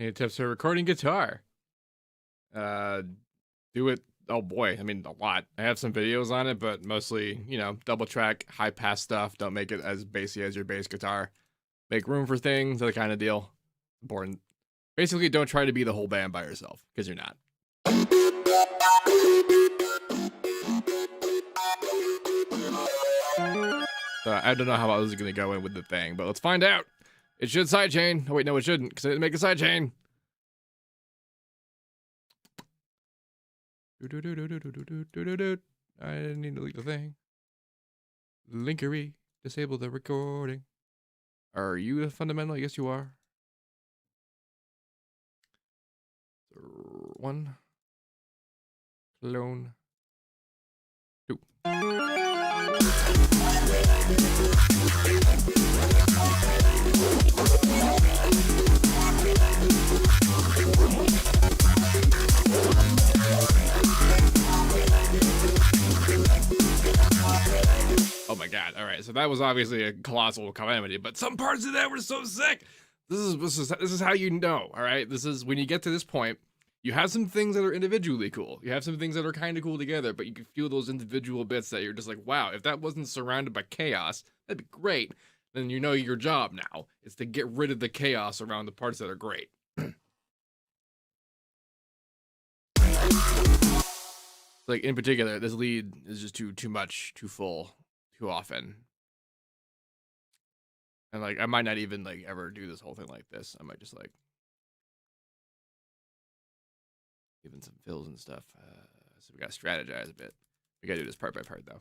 Any tips for recording guitar? Do it. Oh boy, I mean a lot. I have some videos on it, but mostly, you know, double track, high pass stuff. Don't make it as bassy as your bass guitar. Make room for things, that kind of deal. Important. Basically, don't try to be the whole band by yourself, because you're not. So I don't know how I was going to go in with the thing, but let's find out. It should sidechain. Oh, wait, no, it shouldn't, because I didn't make a sidechain. I didn't need to leave the thing. Linkery, disable the recording. Are you a fundamental? Yes, you are. 1. Clone. 2. Oh my god. All right. So that was obviously a colossal calamity, but some parts of that were so sick. This is how you know, all right? This is when you get to this point, you have some things that are individually cool. You have some things that are kind of cool together, but you can feel those individual bits that you're just like, wow, if that wasn't surrounded by chaos, that'd be great. Then you know your job now is to get rid of the chaos around the parts that are great. Like in particular, this lead is just too much, too full, too often. And like I might not even like ever do this whole thing like this. I might just like even some fills and stuff. So we gotta strategize a bit. We gotta do this part by part though.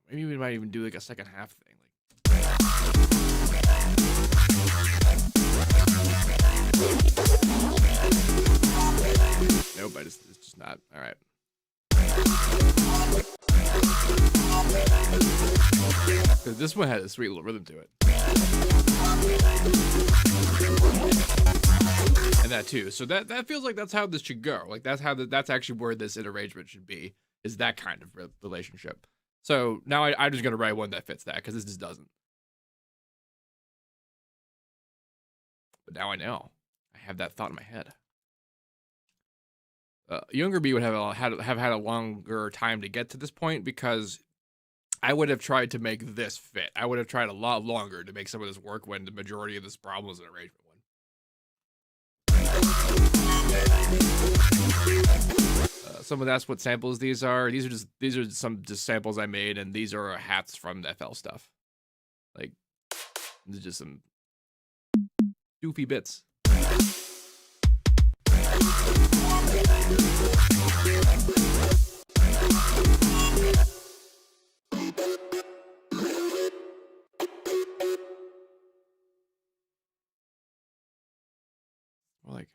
Maybe we might even do like a second half thing. Nope, it's just not. All right. Because this one had a sweet little rhythm to it. And that too. So that feels like that's how this should go. Like that's actually where this arrangement should be, is that kind of relationship. So now I'm just going to write one that fits that, because this just doesn't. But now I know. I have that thought in my head. Younger B would have had a longer time to get to this point, because I would have tried to make this fit. I would have tried a lot longer to make some of this work when the majority of this problem was an arrangement one. Some of that's what samples these are. These are some samples I made, and these are hats from the FL stuff. Like, these are just some doofy bits. More like.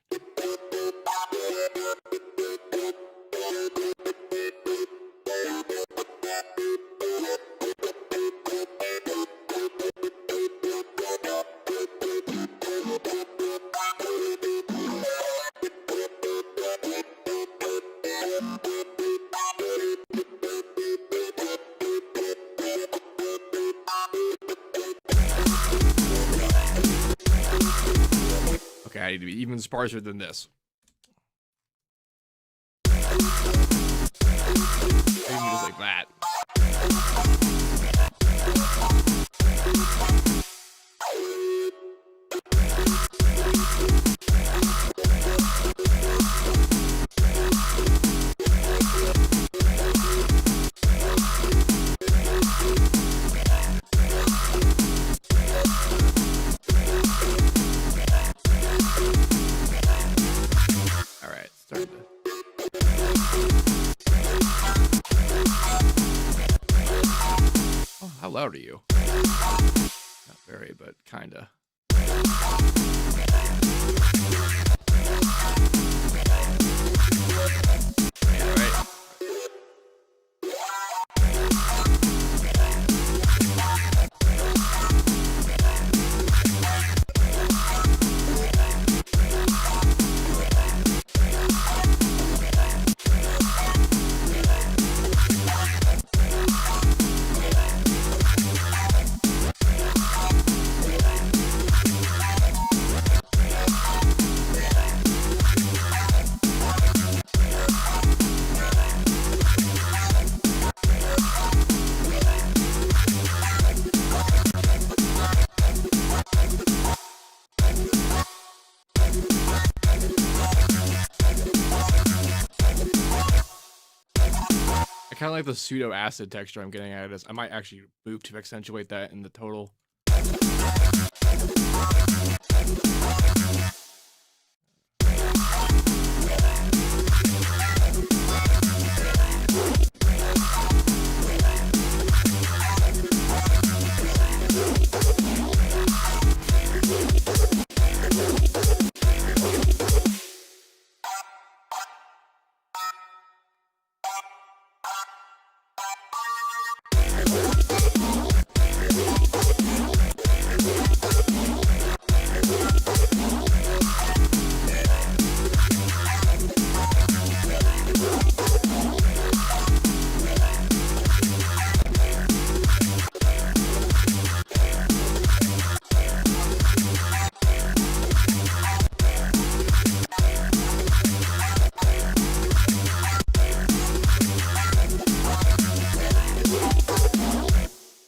I need to be even sparser than this. Maybe just like that. How loud are you? Not very, but kinda. Yeah, right. I kind of like the pseudo acid texture I'm getting out of this. I might actually loop to accentuate that in the total.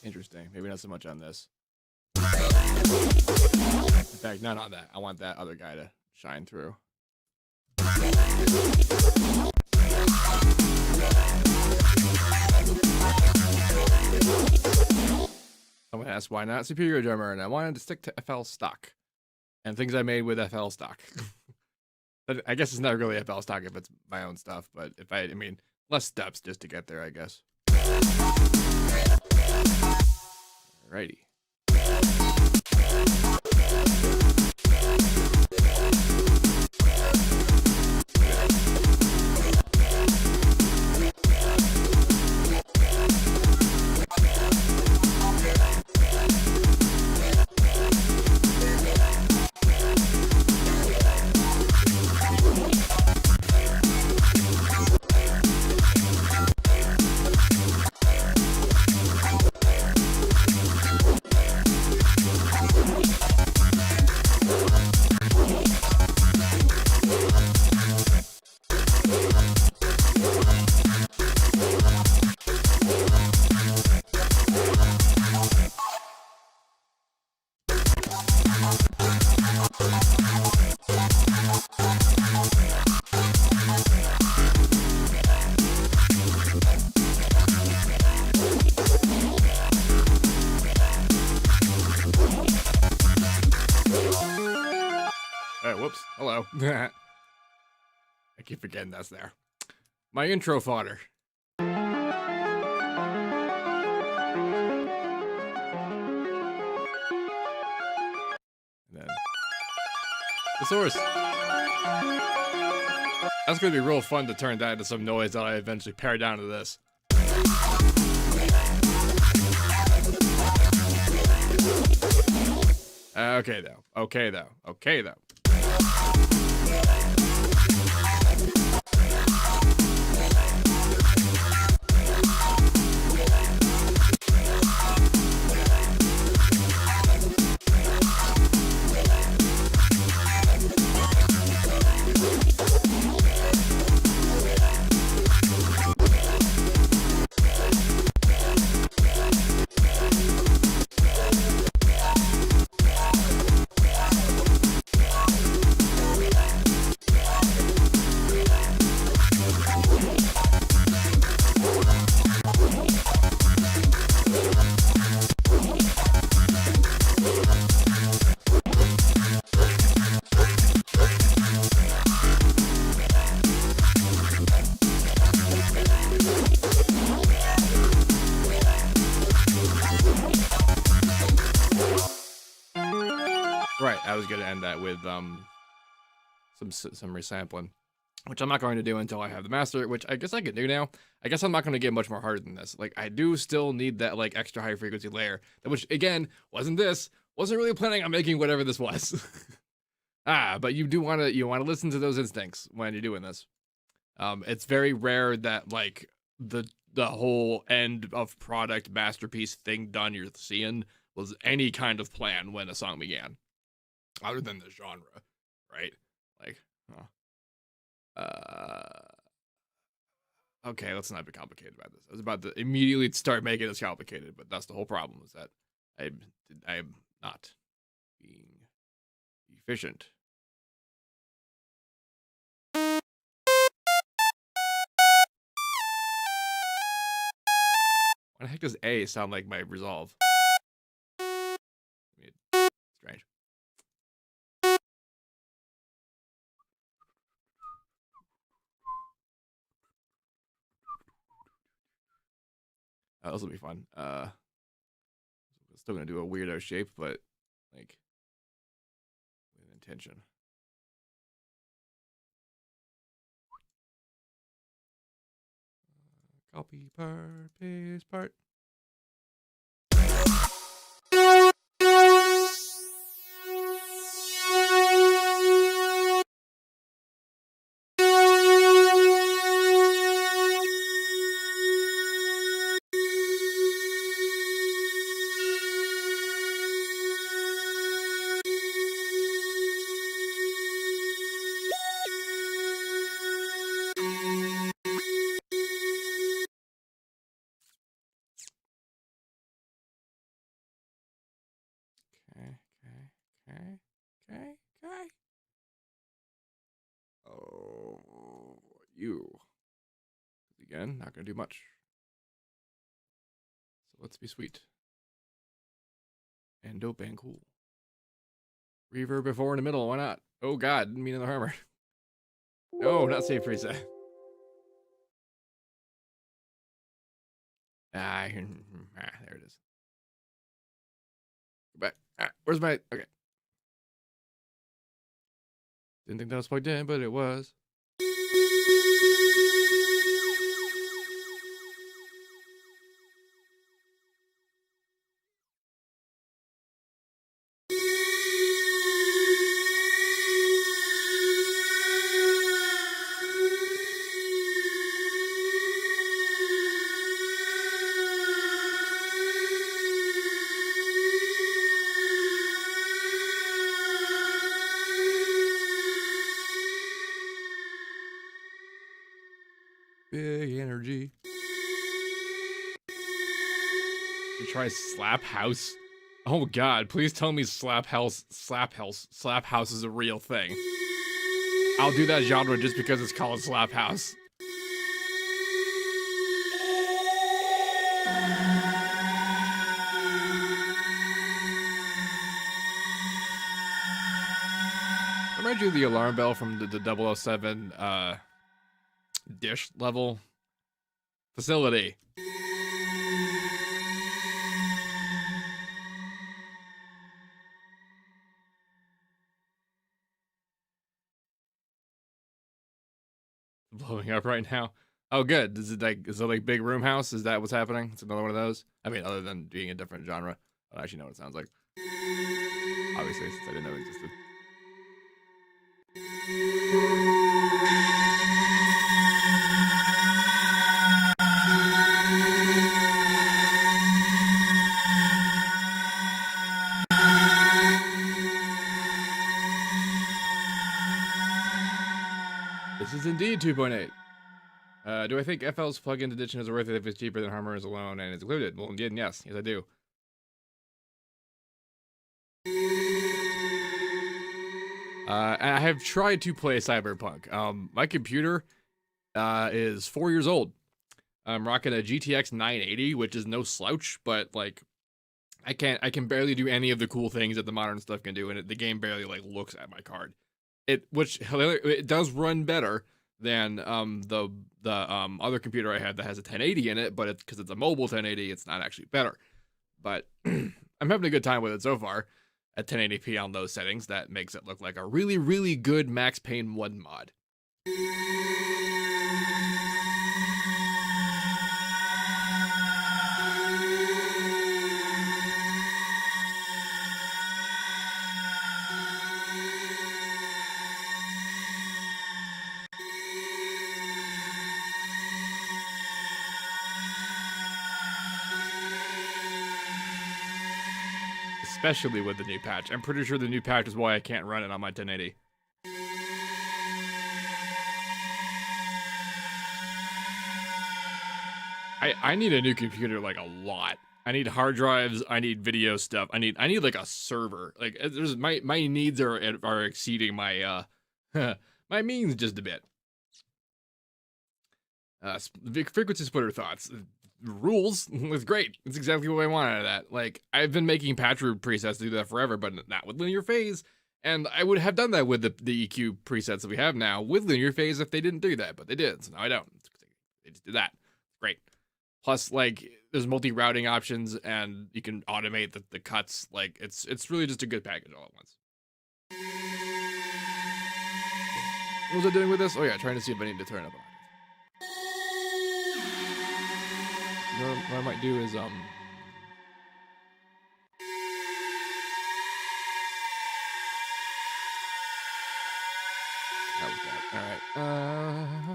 Interesting. Maybe not so much on this. In fact, not on that. I want that other guy to shine through. Someone asked why not Superior Drummer, and I wanted to stick to FL stock and things I made with FL stock. But I guess it's not really FL stock if it's my own stuff, but if I mean, less steps just to get there, I guess. Alrighty. Whoops. Hello. I keep forgetting that's there. My intro fodder. And then the source. That's going to be real fun to turn that into some noise that I eventually pare down to this. Okay, though. Okay, though. Okay, though. Right, I was gonna end that with some resampling, which I'm not going to do until I have the master, which I guess I can do now. I guess I'm not going to get much more harder than this. Like, I do still need that like extra high frequency layer, which again wasn't really planning on making whatever this was. But you do want to listen to those instincts when you're doing this. It's very rare that like the whole end of product masterpiece thing done you're seeing was any kind of plan when a song began, other than the genre, right? Like, okay, let's not be complicated about this. I was about to immediately start making this complicated, but that's the whole problem, is that I am not being efficient. Why the heck does A sound like my resolve? Strange. This will be fun. Still gonna do a weirdo shape, but like with intention. Copy part, paste part. Okay. Oh, you. Again, not gonna do much. So let's be sweet. And dope and cool. Reverb before in the middle, why not? Oh god, didn't mean another hammer. No, not save preset. There it is. Go back. Where's my... Okay. Didn't think that was plugged in, but it was. Big energy. You try Slap House? Oh god, please tell me Slap House is a real thing. I'll do that genre just because it's called Slap House. Remind you of the alarm bell from the 007 dish level facility. Blowing up right now. Oh, good. Is it like Big Room House? Is that what's happening? It's another one of those. I mean, other than being a different genre, I don't actually know what it sounds like. Obviously, since I didn't know it existed. This is indeed 2.8. Do I think FL's plugin addition is worth it if it's cheaper than Harmonize alone and it's included? Well, again, yes. Yes, I do. And I have tried to play Cyberpunk. My computer is 4 years old. I'm rocking a GTX 980, which is no slouch, but like I can barely do any of the cool things that the modern stuff can do, and the game barely like looks at my card. It does run better than the other computer I had that has a 1080 in it, but because it's a mobile 1080, it's not actually better. But I'm having a good time with it so far at 1080p on those settings. That makes it look like a really, really good Max Payne 1 mod. Especially with the new patch. I'm pretty sure the new patch is why I can't run it on my 1080. I need a new computer like a lot. I need hard drives. I need video stuff. I need like a server. Like my needs are exceeding my my means just a bit. Frequency splitter thoughts. rules. It's great. It's exactly what I want out of that. Like, I've been making patch root presets to do that forever, but not with linear phase. And I would have done that with the EQ presets that we have now with linear phase if they didn't do that, but they did. So now I don't. They just did that. Great. Plus, like, there's multi-routing options, and you can automate the cuts. Like, it's really just a good package all at once. What was I doing with this? Oh yeah, trying to see if I need to turn up an octave. What I might do is How was that? All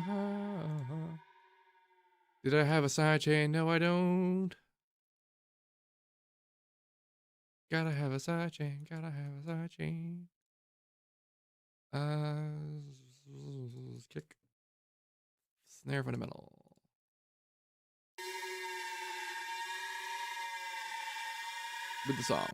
right. Did I have a sidechain? No, I don't. Gotta have a sidechain. Gotta have a sidechain. Kick. Snare fundamental. With the song.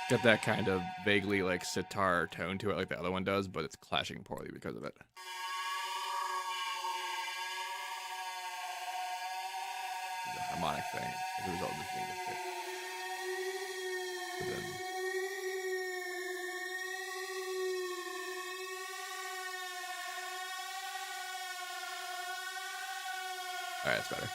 Got that kind of vaguely like sitar tone to it like the other one does, but it's clashing poorly because of it. It's a harmonic thing as a result of this being a fit. But then... Alright, that's better.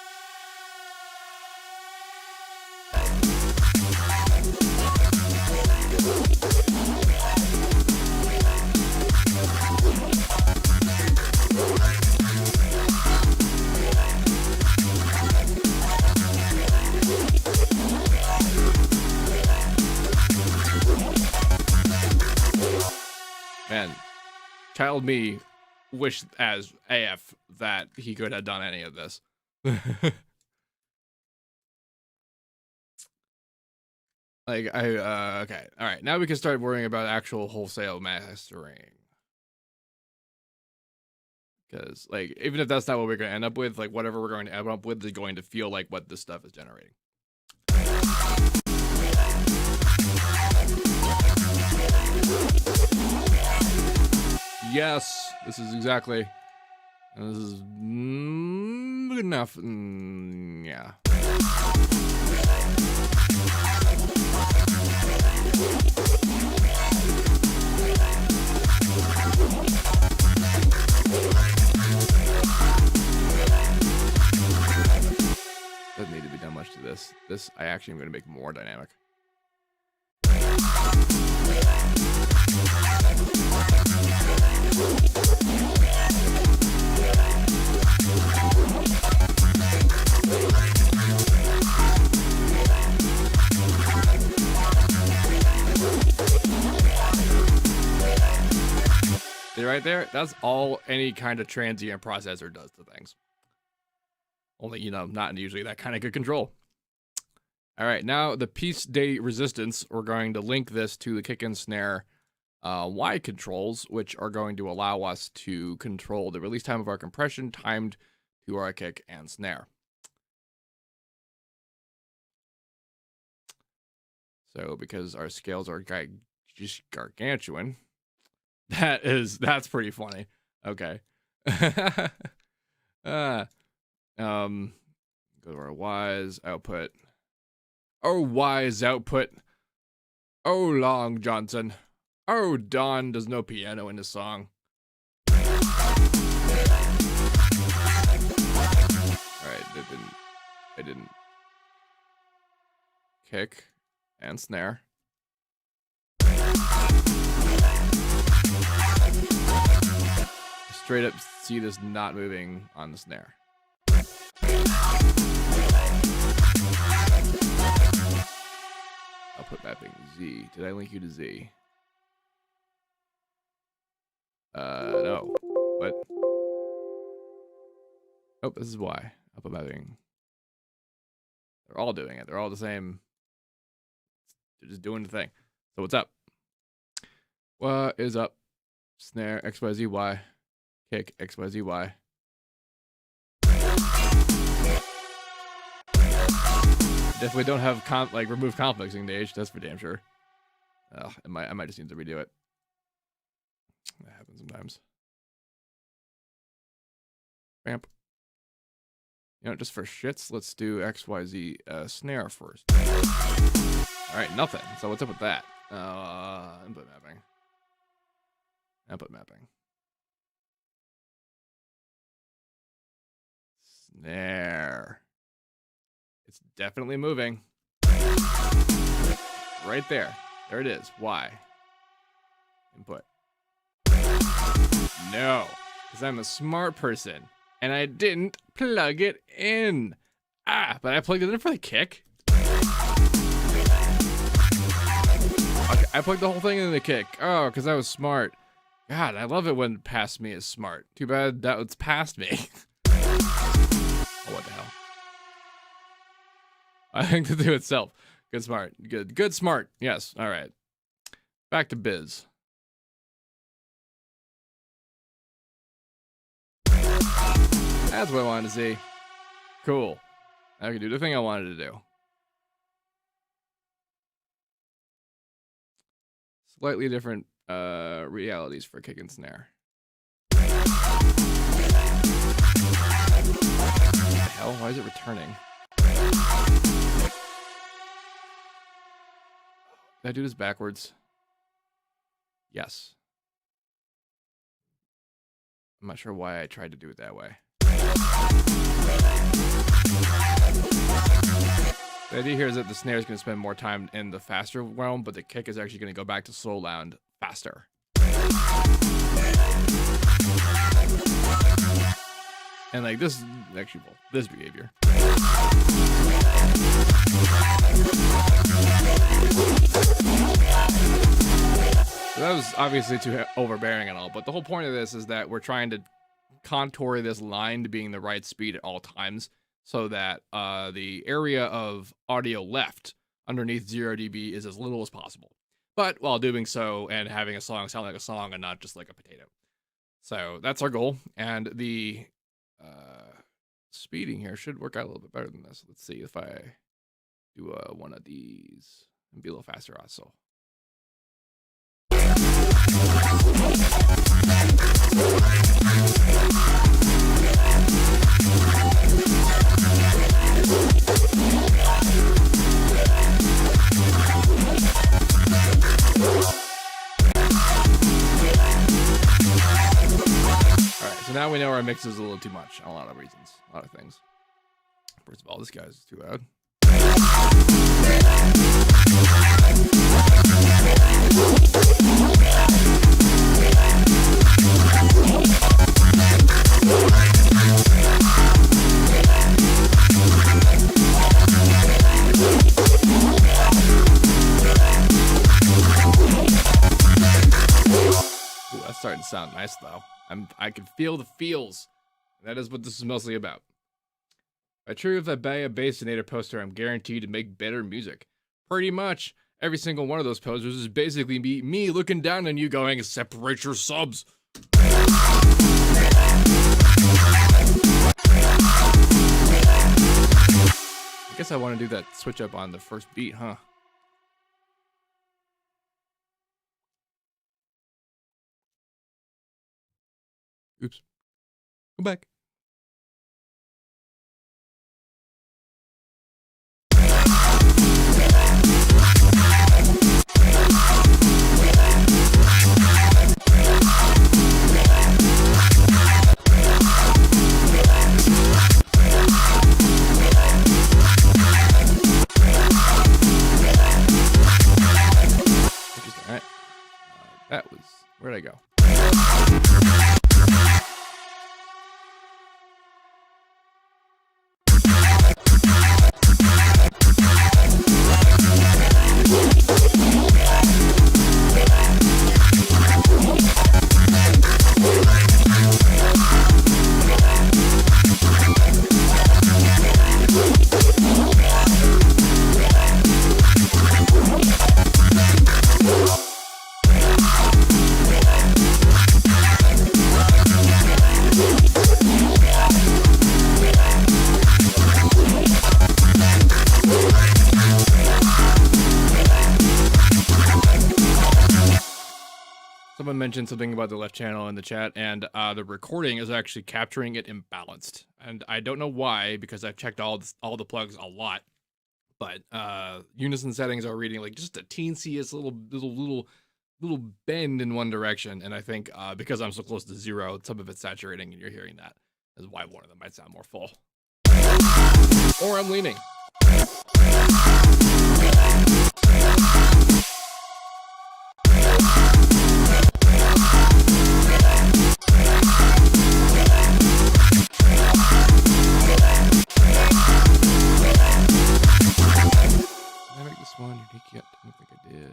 Man, child me wish as AF that he could have done any of this. Like, okay, all right, now we can start worrying about actual wholesale mastering. Because, like, even if that's not what we're going to end up with, like, whatever we're going to end up with is going to feel like what this stuff is generating. Yes, this is exactly. This is good enough. Yeah. Doesn't need to be done much to this. This I actually am going to make more dynamic. See right there? That's all any kind of transient processor does to things. Only, you know, not usually that kind of good control. All right, now the piece de resistance, we're going to link this to the kick and snare Y controls, which are going to allow us to control the release time of our compression timed to our kick and snare. So because our scales are just gargantuan, that's pretty funny. Okay. Go to our Y's output. Oh, Y's output. Oh, Long Johnson. Oh, Don does no piano in the song. Alright, I didn't. Kick and snare. Straight up see this not moving on the snare. Output mapping Z. Did I link you to Z? No. What? Oh, this is why. Up mapping. They're all doing it. They're all the same. They're just doing the thing. So what's up? What is up? Snare XYZY. Kick XYZY. Definitely don't have remove comp mixing stage. That's for damn sure. I might just need to redo it. That happens sometimes. Ramp. You know, just for shits, let's do XYZ snare first. All right, nothing. So what's up with that? Input mapping. Output mapping. Snare. It's definitely moving. Right there. There it is. Why? Input. No. Because I'm a smart person. And I didn't plug it in. But I plugged it in for the kick. Okay, I plugged the whole thing in the kick. Oh, because I was smart. God, I love it when past me is smart. Too bad that was past me. Oh, what the hell? I think to do itself. Good smart. Good smart. Yes. All right. Back to biz. That's what I wanted to see. Cool. I can do the thing I wanted to do. Slightly different realities for kick and snare. What the hell? Why is it returning? Did I do this backwards? Yes. I'm not sure why I tried to do it that way. The idea here is that the snare is going to spend more time in the faster realm, but the kick is actually going to go back to slow loud faster. And like this, actually, well, this behavior. So that was obviously too overbearing and all, but the whole point of this is that we're trying to contour this line to being the right speed at all times, so that the area of audio left underneath 0 dB is as little as possible. But while doing so and having a song sound like a song and not just like a potato. So that's our goal. And the speeding here should work out a little bit better than this. Let's see if I do one of these and be a little faster also. Alright, so now we know our mix is a little too much on a lot of reasons, a lot of things. First of all, this guy's too loud. Ooh, that's starting to sound nice though. I can feel the feels. That is what this is mostly about. By true, if I buy a Bassinator poster, I'm guaranteed to make better music. Pretty much every single one of those posters is basically me looking down on you going, separate your subs. I guess I want to do that switch up on the first beat, huh? Oops. Go back. All right. That was, where'd I go? someone mentioned something about the left channel in the chat, and the recording is actually capturing it imbalanced, and I don't know why, because I've checked all the plugs a lot, but unison settings are reading like just a teensiest little bend in one direction, and I think because I'm so close to 0, some of it's saturating, and you're hearing that. That's why one of them might sound more full. Or I'm leaning. Did I make this one unique yet? I don't think I did.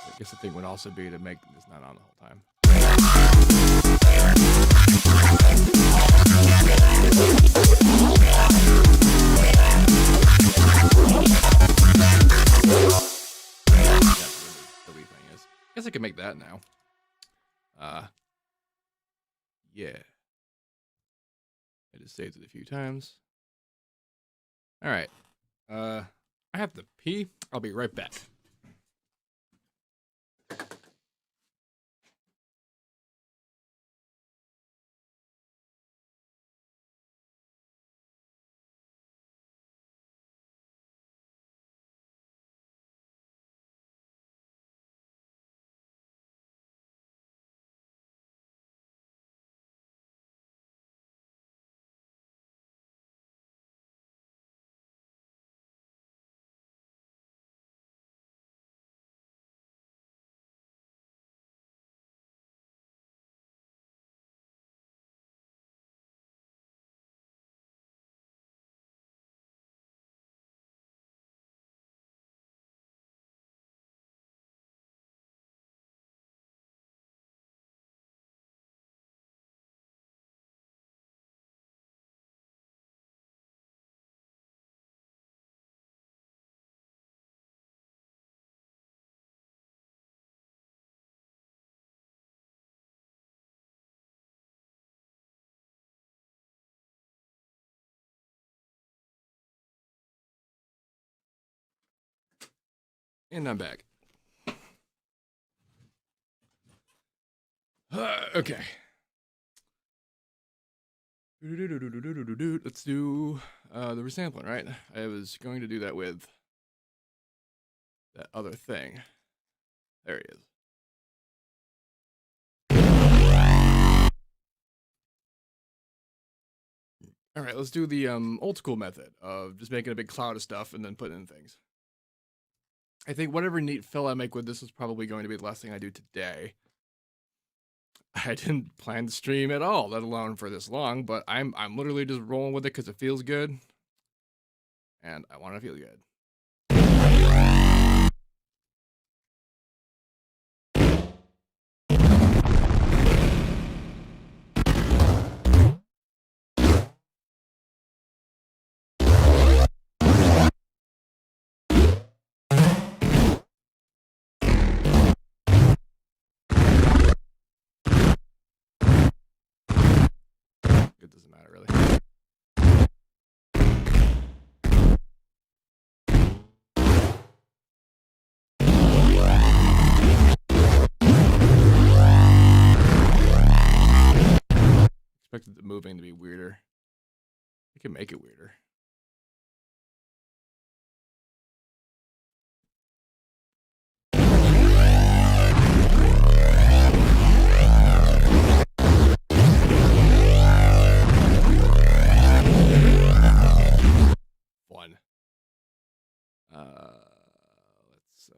I guess the thing would also be to make this not on the whole time. The wee thing is. I guess I can make that now. Yeah. I just saved it a few times. All right. I have to pee. I'll be right back. And I'm back. Okay. Let's do the resampling, right? I was going to do that with that other thing. There he is. All right, let's do the old school method of just making a big cloud of stuff and then putting in things. I think whatever neat fill I make with this is probably going to be the last thing I do today. I didn't plan to stream at all, let alone for this long, but I'm literally just rolling with it because it feels good, and I want to feel good. It doesn't matter really. Expected the moving to be weirder. I can make it weirder. Fun. Let's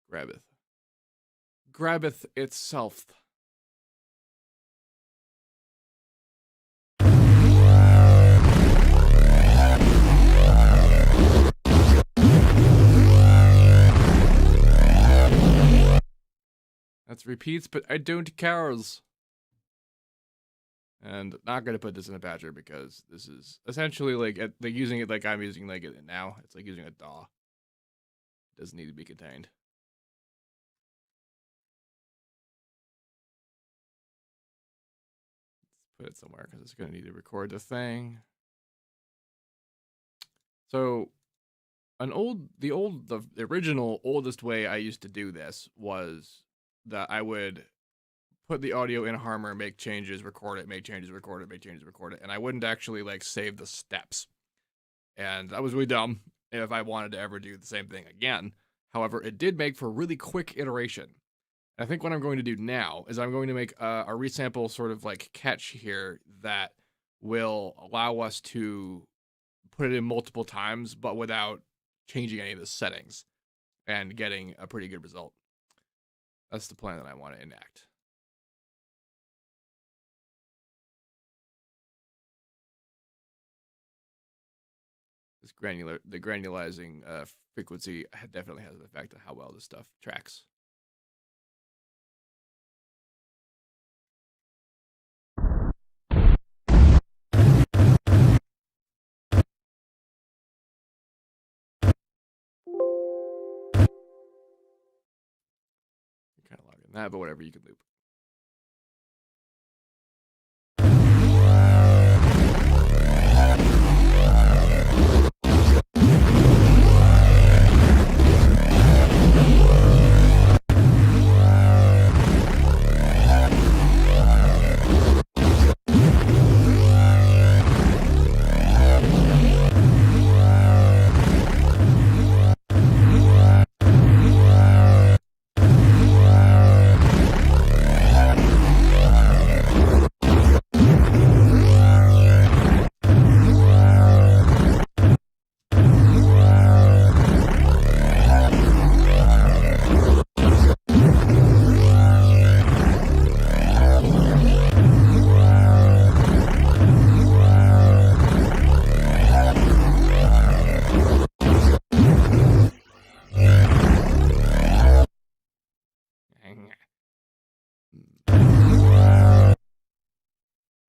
grabbeth. Grabbeth itself. That's repeats, but I don't cares. And not going to put this in a patcher because this is essentially like they're using it like I'm using like it now. It's like using a DAW. It doesn't need to be contained. Let's put it somewhere because it's going to need to record the thing. So the original oldest way I used to do this was that I would put the audio in Harmor, make changes, record it, make changes, record it, make changes, record it, and I wouldn't actually like save the steps. And that was really dumb if I wanted to ever do the same thing again. However, it did make for really quick iteration. I think what I'm going to do now is I'm going to make a resample sort of like catch here that will allow us to put it in multiple times, but without changing any of the settings and getting a pretty good result. That's the plan that I want to enact. This the granulizing frequency definitely has an effect on how well this stuff tracks. You're kind of logging that, but whatever, you can loop.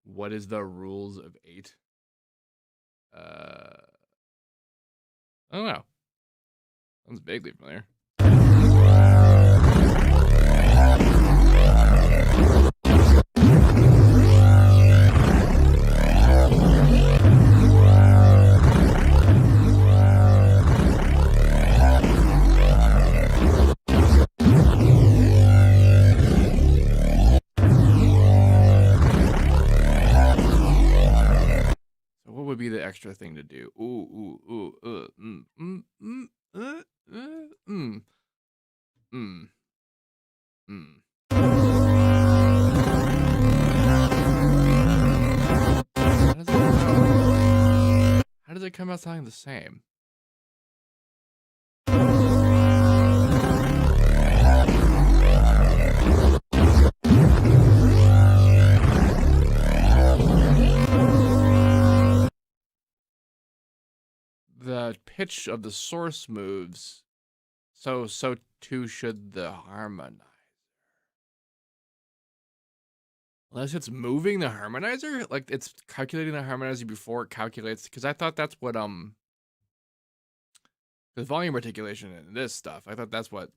What is the rules of 8? I don't know. Sounds vaguely familiar. Would be the extra thing to do. How does it come out sounding the same? The pitch of the source moves, so too should the harmonizer. Unless it's moving the harmonizer? Like it's calculating the harmonizer before it calculates, because I thought that's what the volume articulation in this stuff, I thought that's what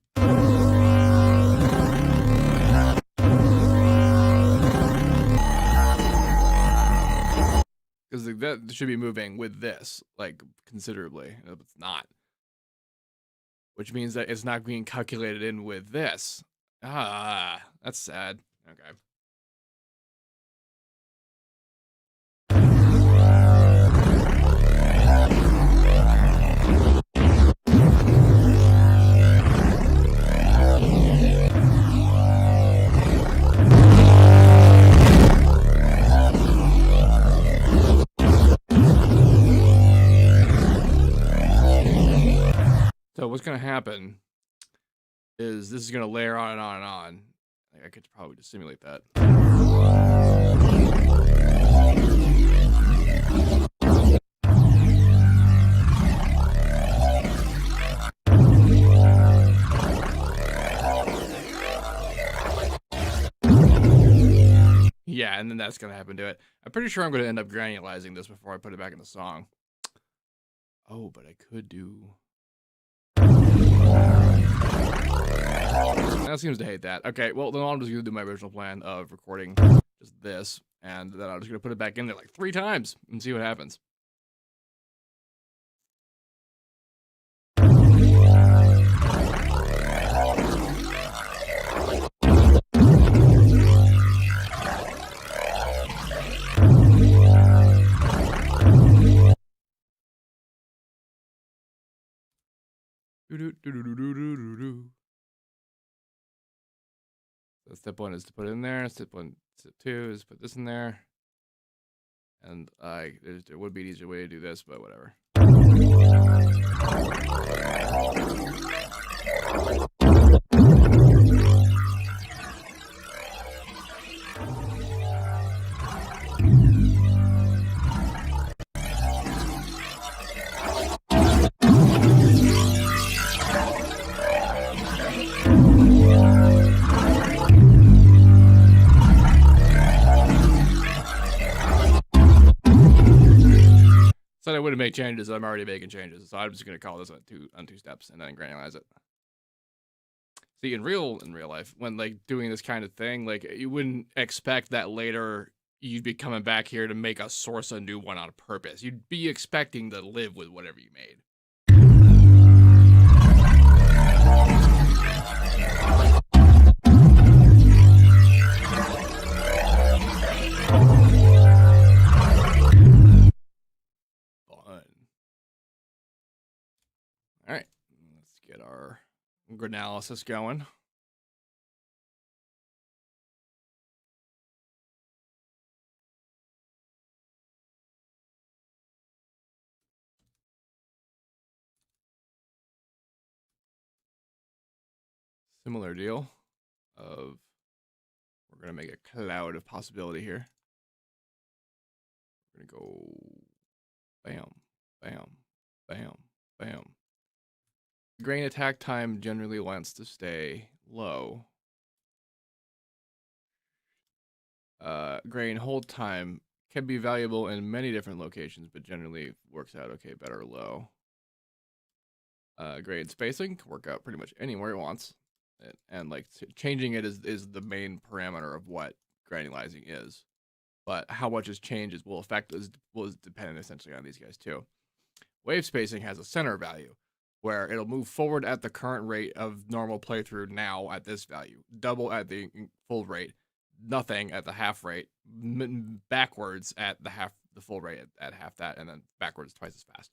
because that should be moving with this, like, considerably. It's not. Which means that it's not being calculated in with this. Ah, that's sad. Okay. So what's going to happen is this is going to layer on and on and on. I could probably just simulate that. Yeah, Yeah, and then that's gonna happen to it. I'm pretty sure I'm gonna end up granulizing this before I put it back in the song. Oh, but I could do. That seems to hate that. Okay, well then I'm just gonna do my original plan of recording just this, and then I'm just gonna put it back in there like 3 times and see what happens. So step 1 is to put it in there. Step 2 is put this in there. And there would be an easier way to do this, but whatever. So I wouldn't make changes. I'm already making changes, so I'm just gonna call this on two steps and then granulize it. See, in real life, when like doing this kind of thing, like you wouldn't expect that later you'd be coming back here to make a source a new one on purpose. You'd be expecting to live with whatever you made. All right, let's get our granalysis going. Similar deal of we're going to make a cloud of possibility here. We're going to go bam, bam, bam, bam. Grain attack time generally wants to stay low. Grain hold time can be valuable in many different locations, but generally works out okay, better low. Grain spacing can work out pretty much anywhere it wants. And like changing it is the main parameter of what granulizing is. But how much is changed will depend essentially on these guys too. Wave spacing has a center value where it'll move forward at the current rate of normal playthrough now at this value, double at the full rate, nothing at the half rate, backwards at the full rate at half that, and then backwards twice as fast.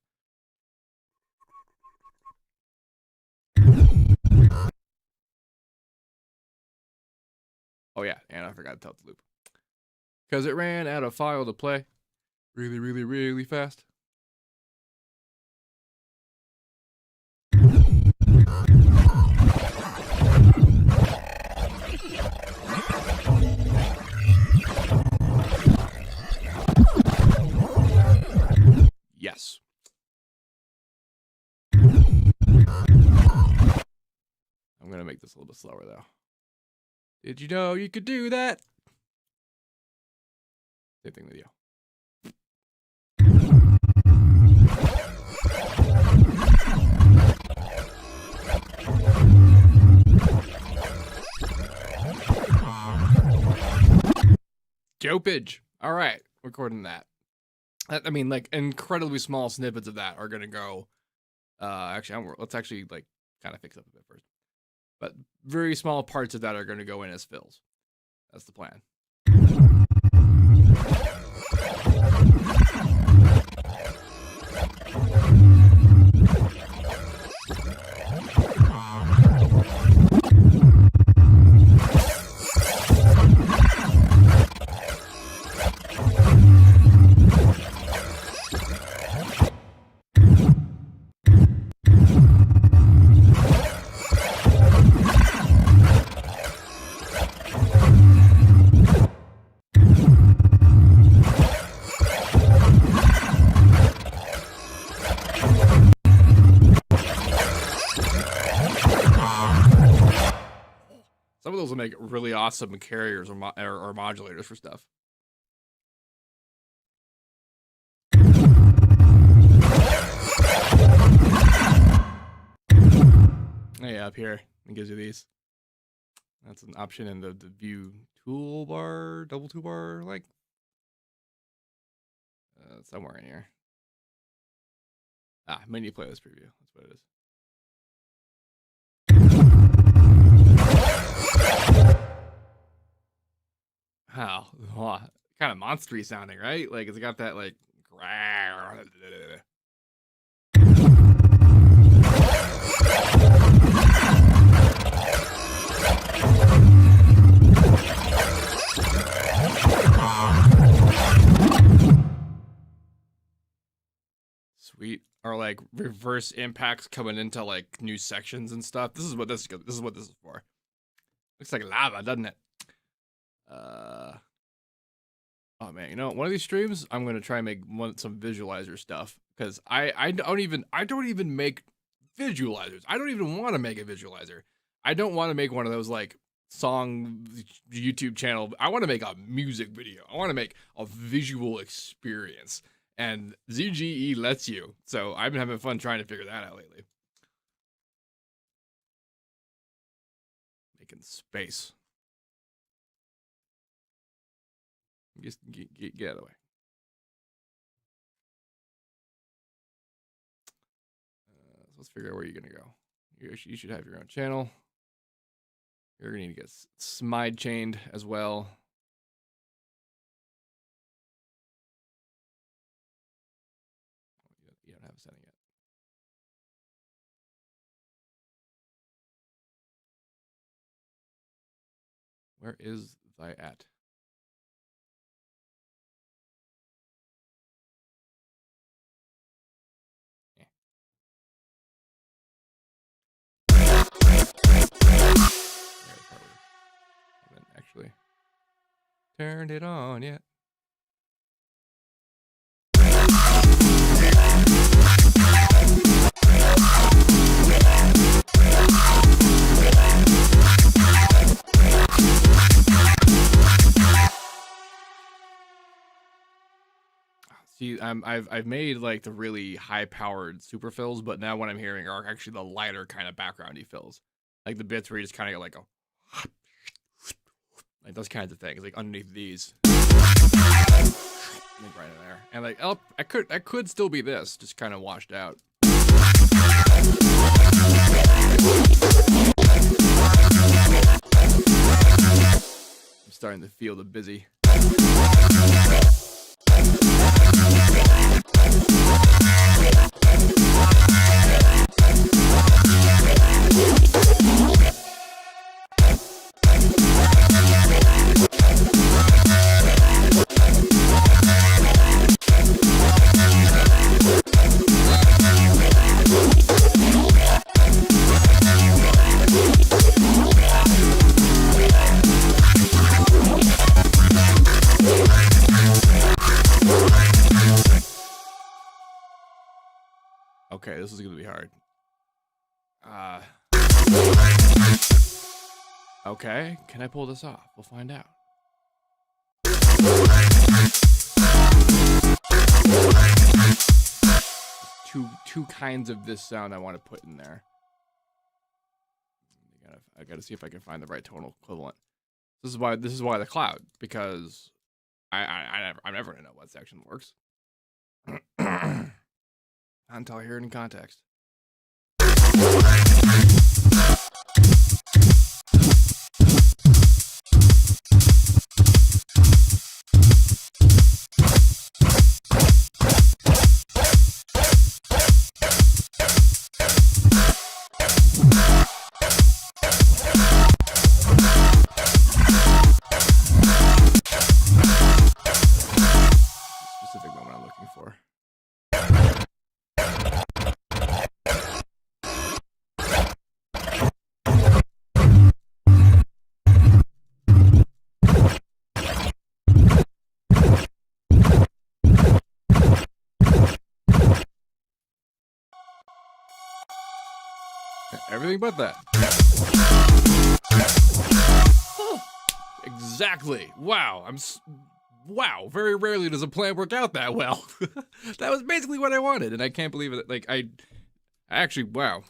Oh yeah, and I forgot to tell the loop. Because it ran out of file to play really, really, really fast. Yes. I'm going to make this a little bit slower though. Did you know you could do that? Same thing with you. Dopage. All right, recording that. I mean, like incredibly small snippets of that are gonna go. Actually, let's actually like kind of fix up a bit first. But very small parts of that are gonna go in as fills. That's the plan. Some of those will make really awesome carriers or modulators for stuff. up here and gives you these. That's an option in the view toolbar, double toolbar, like somewhere in here. Menu playlist preview. That's what it is. How? Oh, kind of monstery sounding, right? Like it's got that like. Sweet. Or like reverse impacts coming into like new sections and stuff. This is what this is for. Looks like lava, doesn't it? Oh man, you know, one of these streams I'm gonna try and make some visualizer stuff, because I don't even make visualizers. I don't even want to make a visualizer. I don't want to make one of those like song YouTube channel. I want to make a music video. I want to make a visual experience, and ZGE lets you. So I've been having fun trying to figure that out lately. Making space. Just get out of the way. So let's figure out where you're gonna go. You should have your own channel. You're gonna need to get smide chained as well. You don't have a setting yet. Where is thy at? Actually turned it on yet. See, I've made like the really high powered super fills, but now what I'm hearing are actually the lighter kind of backgroundy fills, like the bits where you just kind of get like a like those kinds of things, like underneath these, like right in there, and like oh, I could still be this, just kind of washed out. I'm starting to feel the busy. Okay, this is gonna be hard. Okay, can I pull this off? We'll find out. Two kinds of this sound I want to put in there. I gotta see if I can find the right tonal equivalent. This is why the cloud, because I'm never gonna know what section works. Until I hear it in context. Specific moment I'm looking for. Everything but that. Exactly. Wow. Wow. Very rarely does a plan work out that well. That was basically what I wanted, and I can't believe it. Like I actually, wow.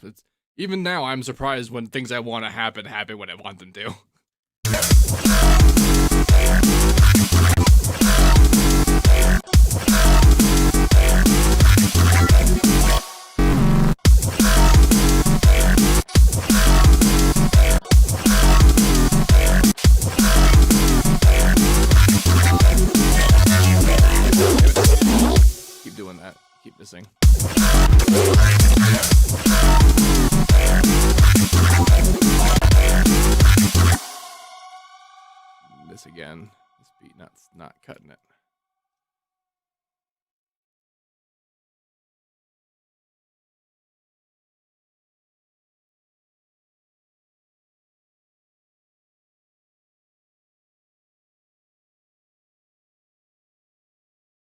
Even now, I'm surprised when things I want to happen when I want them to. Keep doing that. Keep missing. This again. This beat not cutting it.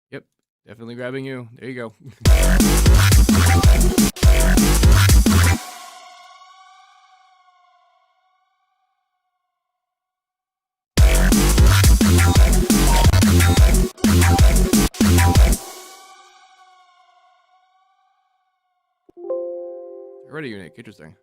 Yep, definitely grabbing you. There you go. Already unique. Interesting.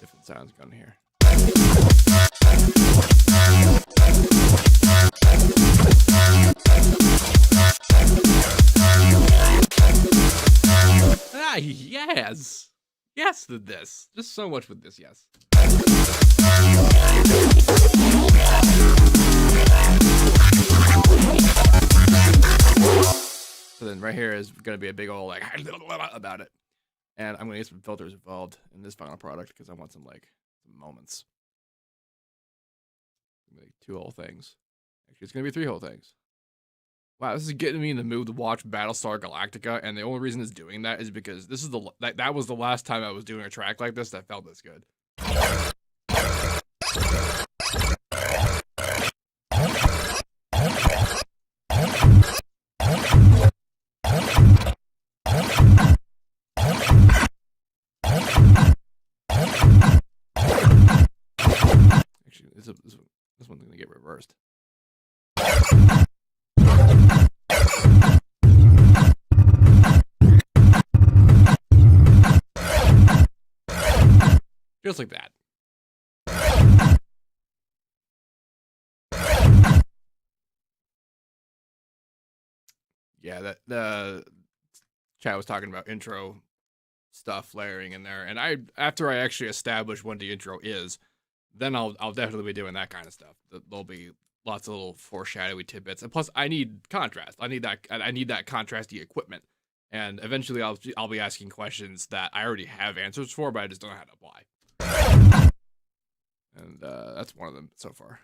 Different sounds going here. Ah, yes. Yes to this. Just so much with this, yes. So then right here is going to be a big old like about it. And I'm going to get some filters involved in this final product because I want some some moments. Make 2 whole things. Actually, it's going to be 3 whole things. Wow, this is getting me in the mood to watch Battlestar Galactica, and the only reason it's doing that is because this is that was the last time I was doing a track like this that felt this good. Actually, this one's gonna get reversed. Just like that. Yeah, that the chat was talking about intro stuff layering in there, and after I actually establish what the intro is, then I'll definitely be doing that kind of stuff. There'll be lots of little foreshadowy tidbits, and plus I need contrast. I need that contrasty equipment, and eventually I'll be asking questions that I already have answers for, but I just don't know how to apply. And that's one of them so far.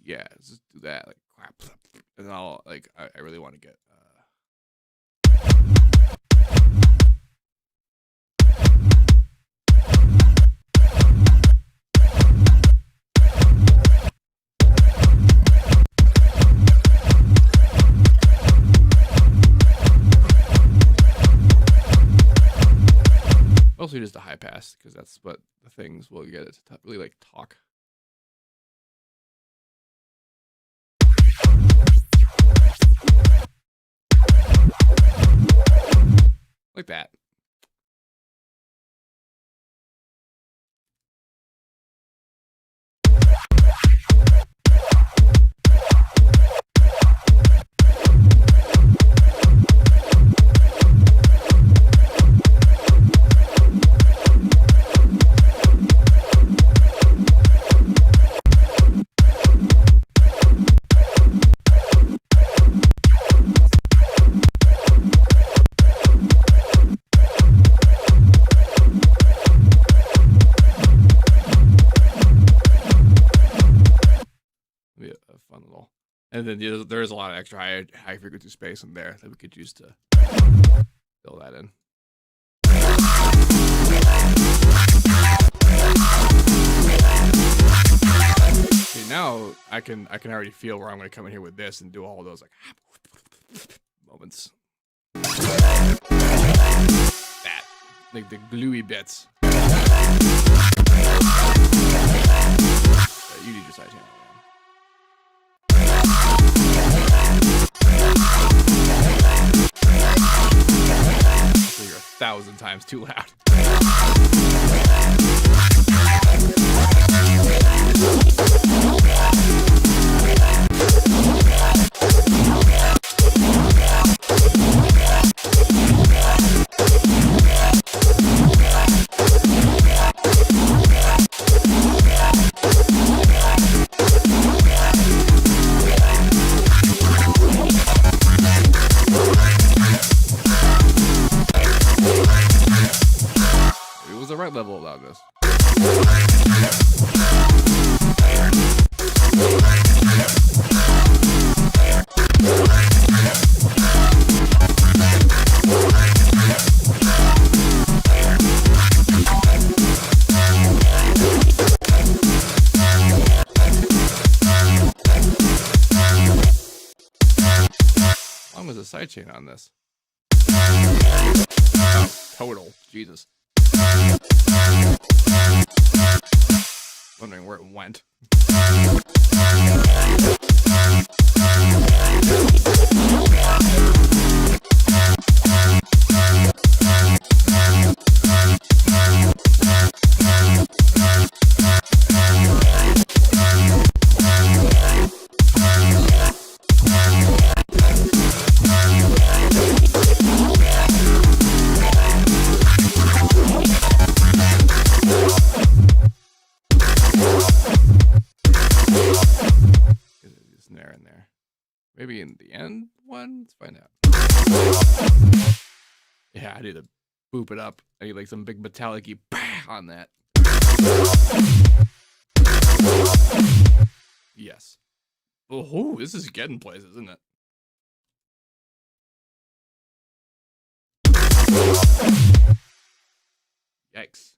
Yeah, let's just do that, like, and I'll like I really want to get mostly just a high pass because that's what the things will get it to really like talk. Like that. fun little. And then there is a lot of extra high frequency space in there that we could use to fill that in. See, now I can already feel where I'm going to come in here with this and do all those like moments. That, like the gluey bits. You need your side channel. So you're 1,000 times too loud. It was the right level of loudness. How long was the sidechain on this? Oh, total. Jesus. Wondering where it went. In there. Maybe in the end one? Let's find out. Yeah, I need to boop it up. I need like some big metallic-y on that. Yes. Oh, this is getting places, isn't it? Yikes.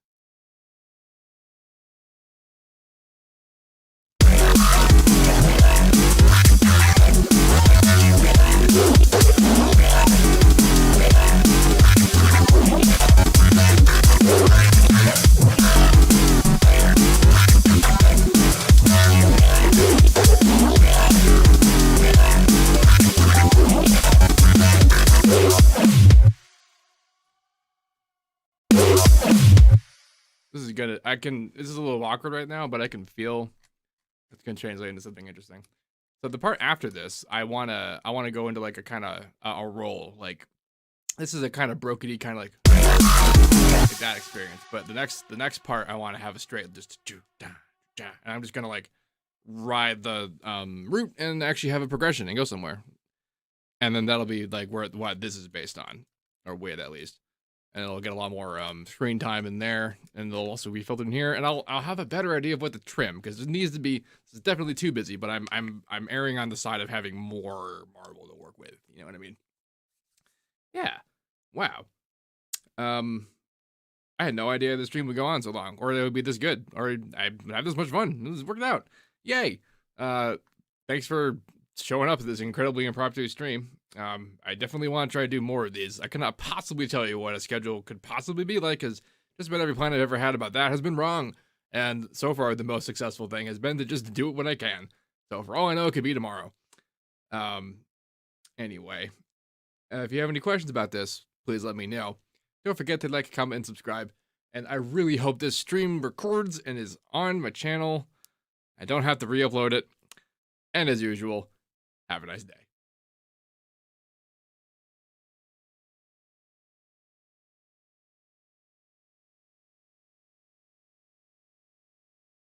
This is good. This is a little awkward right now, but I can feel it's gonna translate into something interesting. So the part after this, I wanna go into like a kind of a roll. Like this is a kind of brokety kind of like that experience. But the next part, I want to have a straight just and I'm just gonna like ride the root and actually have a progression and go somewhere. And then that'll be like what this is based on, or with at least. And it'll get a lot more screen time in there, and they'll also be filtered in here. And I'll have a better idea of what to trim, because it needs to be. It's definitely too busy, but I'm erring on the side of having more marble to work with. You know what I mean? Yeah. Wow. I had no idea the stream would go on so long, or it would be this good, or I'd have this much fun. This is working out. Yay. Thanks for showing up at this incredibly impromptu stream. I definitely want to try to do more of these. I cannot possibly tell you what a schedule could possibly be like, because just about every plan I've ever had about that has been wrong. And so far, the most successful thing has been to just do it when I can. So for all I know, it could be tomorrow. Anyway, if you have any questions about this, please let me know. Don't forget to like, comment, and subscribe. And I really hope this stream records and is on my channel. I don't have to re-upload it. And as usual, have a nice day.